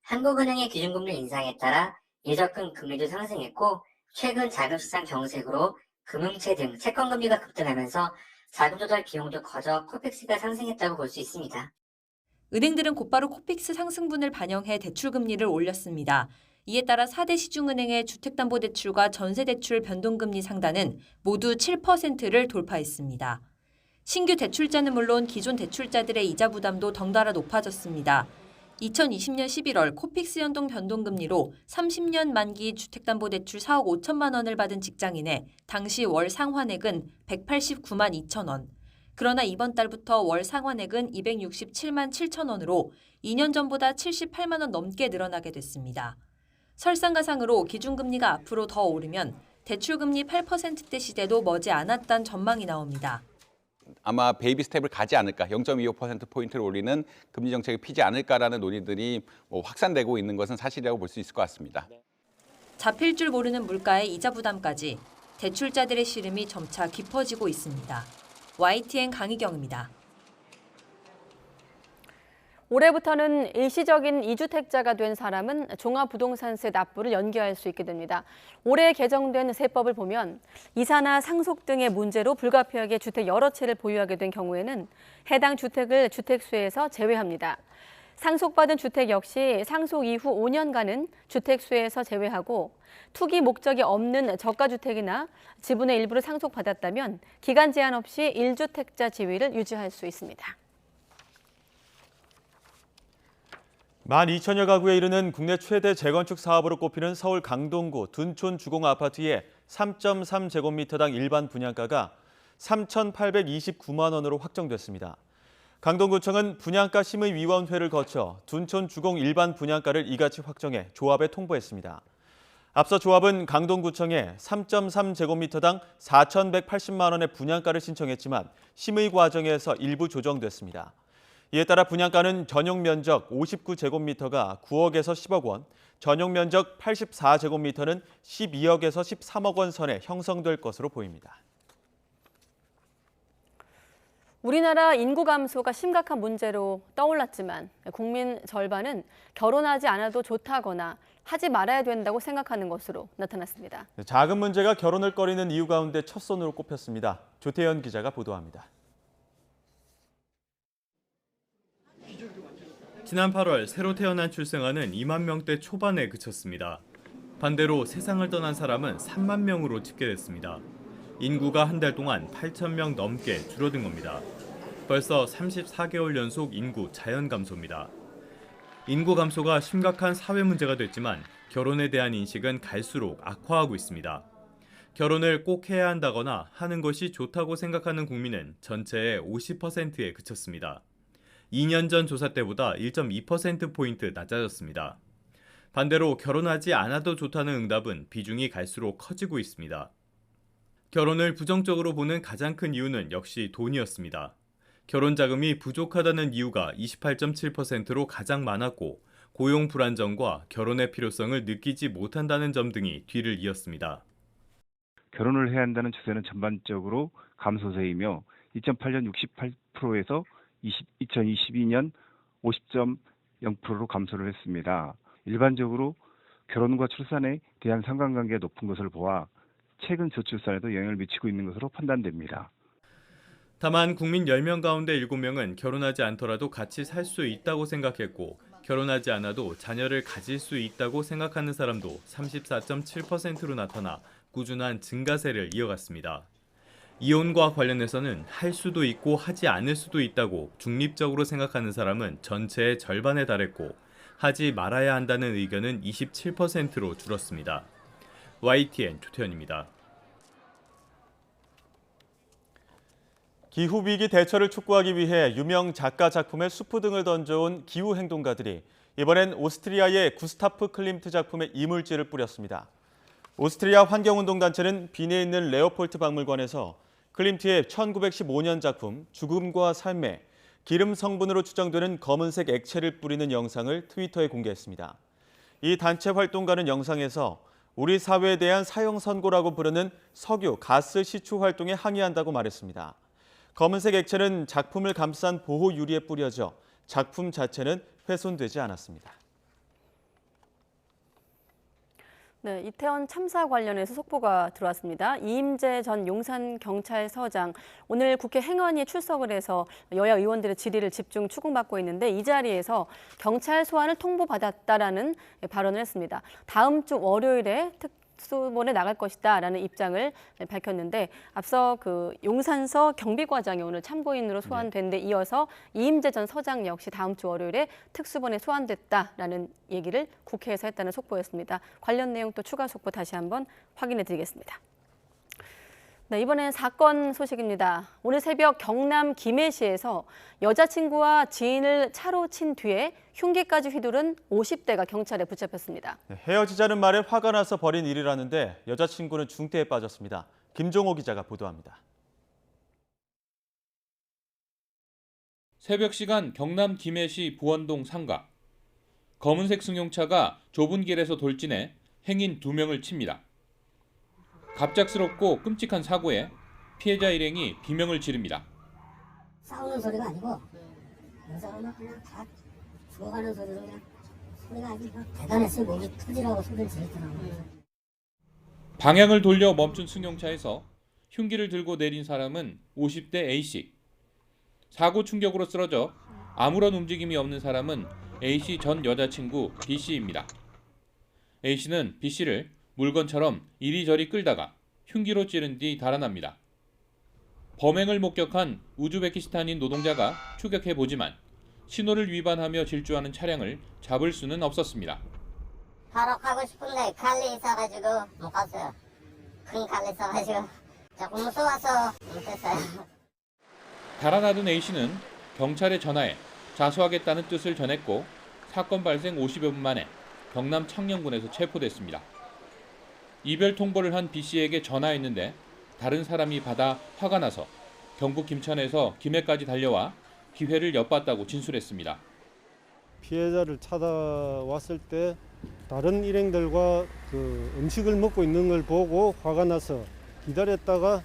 한국은행의 기준금리 인상에 따라 예적금 금리도 상승했고 최근 자금시장 경색으로 금융채 등 채권금리가 급등하면서 자금 조달 비용도 커져 코픽스가 상승했다고 볼 수 있습니다. 은행들은 곧바로 코픽스 상승분을 반영해 대출금리를 올렸습니다. 이에 따라 4대 시중은행의 주택담보대출과 전세대출 변동금리 상단은 모두 7%를 돌파했습니다. 신규 대출자는 물론 기존 대출자들의 이자 부담도 덩달아 높아졌습니다. 2020년 11월 코픽스 연동 변동금리로 30년 만기 주택담보대출 4억 5천만 원을 받은 직장인의 당시 월 상환액은 189만 2천 원. 그러나 이번 달부터 월 상환액은 267만 7천 원으로 2년 전보다 78만 원 넘게 늘어나게 됐습니다. 설상가상으로 기준금리가 앞으로 더 오르면 대출금리 8%대 시대도 머지않았다는 전망이 나옵니다. 아마 베이비 스텝을 가지 않을까, 0.25%포인트를 올리는 금리 정책을 피지 않을까라는 논의들이 확산되고 있는 것은 사실이라고 볼 수 있을 것 같습니다. 잡힐 줄 모르는 물가의 이자 부담까지 대출자들의 시름이 점차 깊어지고 있습니다. YTN 강희경입니다. 올해부터는 일시적인 2주택자가 된 사람은 종합부동산세 납부를 연기할 수 있게 됩니다. 올해 개정된 세법을 보면 이사나 상속 등의 문제로 불가피하게 주택 여러 채를 보유하게 된 경우에는 해당 주택을 주택수에서 제외합니다. 상속받은 주택 역시 상속 이후 5년간은 주택수에서 제외하고 투기 목적이 없는 저가주택이나 지분의 일부를 상속받았다면 기간 제한 없이 1주택자 지위를 유지할 수 있습니다. 12,000여 가구에 이르는 국내 최대 재건축 사업으로 꼽히는 서울 강동구 둔촌 주공 아파트의 3.3제곱미터당 일반 분양가가 3,829만 원으로 확정됐습니다. 강동구청은 분양가 심의위원회를 거쳐 둔촌 주공 일반 분양가를 이같이 확정해 조합에 통보했습니다. 앞서 조합은 강동구청에 3.3제곱미터당 4,180만 원의 분양가를 신청했지만 심의 과정에서 일부 조정됐습니다. 이에 따라 분양가는 전용 면적 59제곱미터가 9억에서 10억 원, 전용 면적 84제곱미터는 12억에서 13억 원 선에 형성될 것으로 보입니다. 우리나라 인구 감소가 심각한 문제로 떠올랐지만 국민 절반은 결혼하지 않아도 좋다거나 하지 말아야 된다고 생각하는 것으로 나타났습니다. 작은 문제가 결혼을 꺼리는 이유 가운데 첫 손으로 꼽혔습니다. 조태현 기자가 보도합니다. 지난 8월 새로 태어난 출생아는 2만 명대 초반에 그쳤습니다. 반대로 세상을 떠난 사람은 3만 명으로 집계됐습니다. 인구가 한 달 동안 8천 명 넘게 줄어든 겁니다. 벌써 34개월 연속 인구 자연 감소입니다. 인구 감소가 심각한 사회 문제가 됐지만 결혼에 대한 인식은 갈수록 악화하고 있습니다. 결혼을 꼭 해야 한다거나 하는 것이 좋다고 생각하는 국민은 전체의 50%에 그쳤습니다. 2년 전 조사 때보다 1.2%포인트 낮아졌습니다. 반대로 결혼하지 않아도 좋다는 응답은 비중이 갈수록 커지고 있습니다. 결혼을 부정적으로 보는 가장 큰 이유는 역시 돈이었습니다. 결혼 자금이 부족하다는 이유가 28.7%로 가장 많았고 고용 불안정과 결혼의 필요성을 느끼지 못한다는 점 등이 뒤를 이었습니다. 결혼을 해야 한다는 추세는 전반적으로 감소세이며 2008년 68%에서 2022년 0%로 감소를 했습니다. 일반적으로 결혼과 출산에 대한 상관관계가 높은 것을 보아 최근 저출산에도 영향을 미치고 있는 것으로 판단됩니다. 다만 국민 10명 가운데 7명은 결혼하지 않더라도 같이 살 수 있다고 생각했고 결혼하지 않아도 자녀를 가질 수 있다고 생각하는 사람도 34.7%로 나타나 꾸준한 증가세를 이어갔습니다. 이혼과 관련해서는 할 수도 있고 하지 않을 수도 있다고 중립적으로 생각하는 사람은 전체의 절반에 달했고 하지 말아야 한다는 의견은 27%로 줄었습니다. YTN 조태현입니다. 기후위기 대처를 촉구하기 위해 유명 작가 작품에 수프 등을 던져온 기후행동가들이 이번엔 오스트리아의 구스타프 클림트 작품에 이물질을 뿌렸습니다. 오스트리아 환경운동단체는 빈에 있는 레오폴트 박물관에서 클림트의 1915년 작품 죽음과 삶에 기름 성분으로 추정되는 검은색 액체를 뿌리는 영상을 트위터에 공개했습니다. 이 단체 활동가는 영상에서 우리 사회에 대한 사형 선고라고 부르는 석유, 가스 시추 활동에 항의한다고 말했습니다. 검은색 액체는 작품을 감싼 보호 유리에 뿌려져 작품 자체는 훼손되지 않았습니다. 네, 이태원 참사 관련해서 속보가 들어왔습니다. 이임재 전 용산경찰서장 오늘 국회 행안위에 출석을 해서 여야 의원들의 질의를 집중 추궁받고 있는데 이 자리에서 경찰 소환을 통보받았다라는 발언을 했습니다. 다음 주 월요일에 특수본에 나갈 것이다라는 입장을 밝혔는데 앞서 그 용산서 경비과장이 오늘 참고인으로 소환된 데 이어서 이임재 전 서장 역시 다음 주 월요일에 특수본에 소환됐다라는 얘기를 국회에서 했다는 속보였습니다. 관련 내용 또 추가 속보 다시 한번 확인해 드리겠습니다. 네, 이번엔 사건 소식입니다. 오늘 새벽 경남 김해시에서 여자친구와 지인을 차로 친 뒤에 흉기까지 휘두른 50대가 경찰에 붙잡혔습니다. 헤어지자는 말에 화가 나서 벌인 일이라는데 여자친구는 중태에 빠졌습니다. 김종호 기자가 보도합니다. 새벽 시간 경남 김해시 부원동 상가. 검은색 승용차가 좁은 길에서 돌진해 행인 2명을 칩니다. 갑작스럽고 끔찍한 사고에 피해자 일행이 비명을 지릅니다. 싸우는 소리가 아니고 여자가 막 그냥 다 죽어가는 소리로 그냥 소리가 아주 대단했어요. 목이 터지라고 소리를 지르더라고요. 방향을 돌려 멈춘 승용차에서 흉기를 들고 내린 사람은 50대 A씨. 사고 충격으로 쓰러져 아무런 움직임이 없는 사람은 A씨 전 여자친구 B씨입니다. A씨는 B씨를 물건처럼 이리저리 끌다가 흉기로 찌른 뒤 달아납니다. 범행을 목격한 우즈베키스탄인 노동자가 추격해보지만 신호를 위반하며 질주하는 차량을 잡을 수는 없었습니다. 바로 가고 싶은데 칼이 있어가지고 못 갔어요. 큰 칼이 있어가지고 조금 무서워서 못했어요. 달아나던 A씨는 경찰에 전화해 자수하겠다는 뜻을 전했고 사건 발생 50여 분 만에 경남 창녕군에서 체포됐습니다. 이별 통보를 한 B씨에게 전화했는데 다른 사람이 받아 화가 나서 경북 김천에서 김해까지 달려와 기회를 엿봤다고 진술했습니다. 피해자를 찾아왔을 때 다른 일행들과 그 음식을 먹고 있는 걸 보고 화가 나서 기다렸다가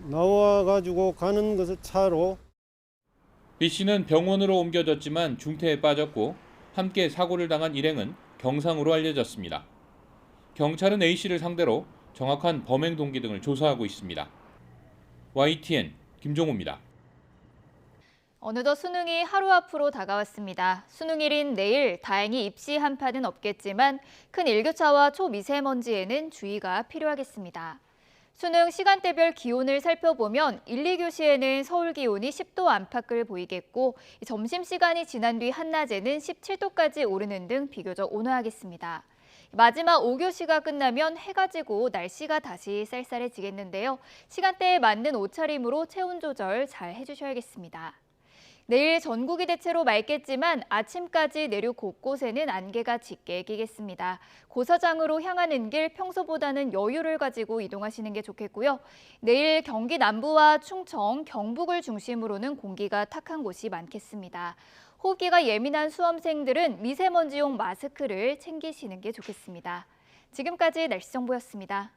나와가지고 가는 것을 차로. B씨는 병원으로 옮겨졌지만 중태에 빠졌고 함께 사고를 당한 일행은 경상으로 알려졌습니다. 경찰은 A씨를 상대로 정확한 범행 동기 등을 조사하고 있습니다. YTN 김종호입니다. 어느덧 수능이 하루 앞으로 다가왔습니다. 수능일인 내일 다행히 입시 한파는 없겠지만 큰 일교차와 초미세먼지에는 주의가 필요하겠습니다. 수능 시간대별 기온을 살펴보면 1, 2교시에는 서울 기온이 10도 안팎을 보이겠고 점심시간이 지난 뒤 한낮에는 17도까지 오르는 등 비교적 온화하겠습니다. 마지막 5교시가 끝나면 해가 지고 날씨가 다시 쌀쌀해지겠는데요. 시간대에 맞는 옷차림으로 체온 조절 잘 해주셔야겠습니다. 내일 전국이 대체로 맑겠지만 아침까지 내륙 곳곳에는 안개가 짙게 끼겠습니다. 고사장으로 향하는 길 평소보다는 여유를 가지고 이동하시는 게 좋겠고요. 내일 경기 남부와 충청, 경북을 중심으로는 공기가 탁한 곳이 많겠습니다. 호흡기가 예민한 수험생들은 미세먼지용 마스크를 챙기시는 게 좋겠습니다. 지금까지 날씨 정보였습니다.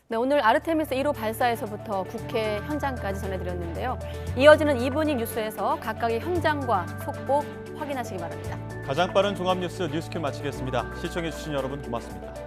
네, 오늘 아르테미스 1호 발사에서부터 국회 현장까지 전해드렸는데요. 이어지는 이브닝 뉴스에서 각각의 현장과 속보 확인하시기 바랍니다. 가장 빠른 종합뉴스 뉴스큐 마치겠습니다. 시청해주신 여러분 고맙습니다.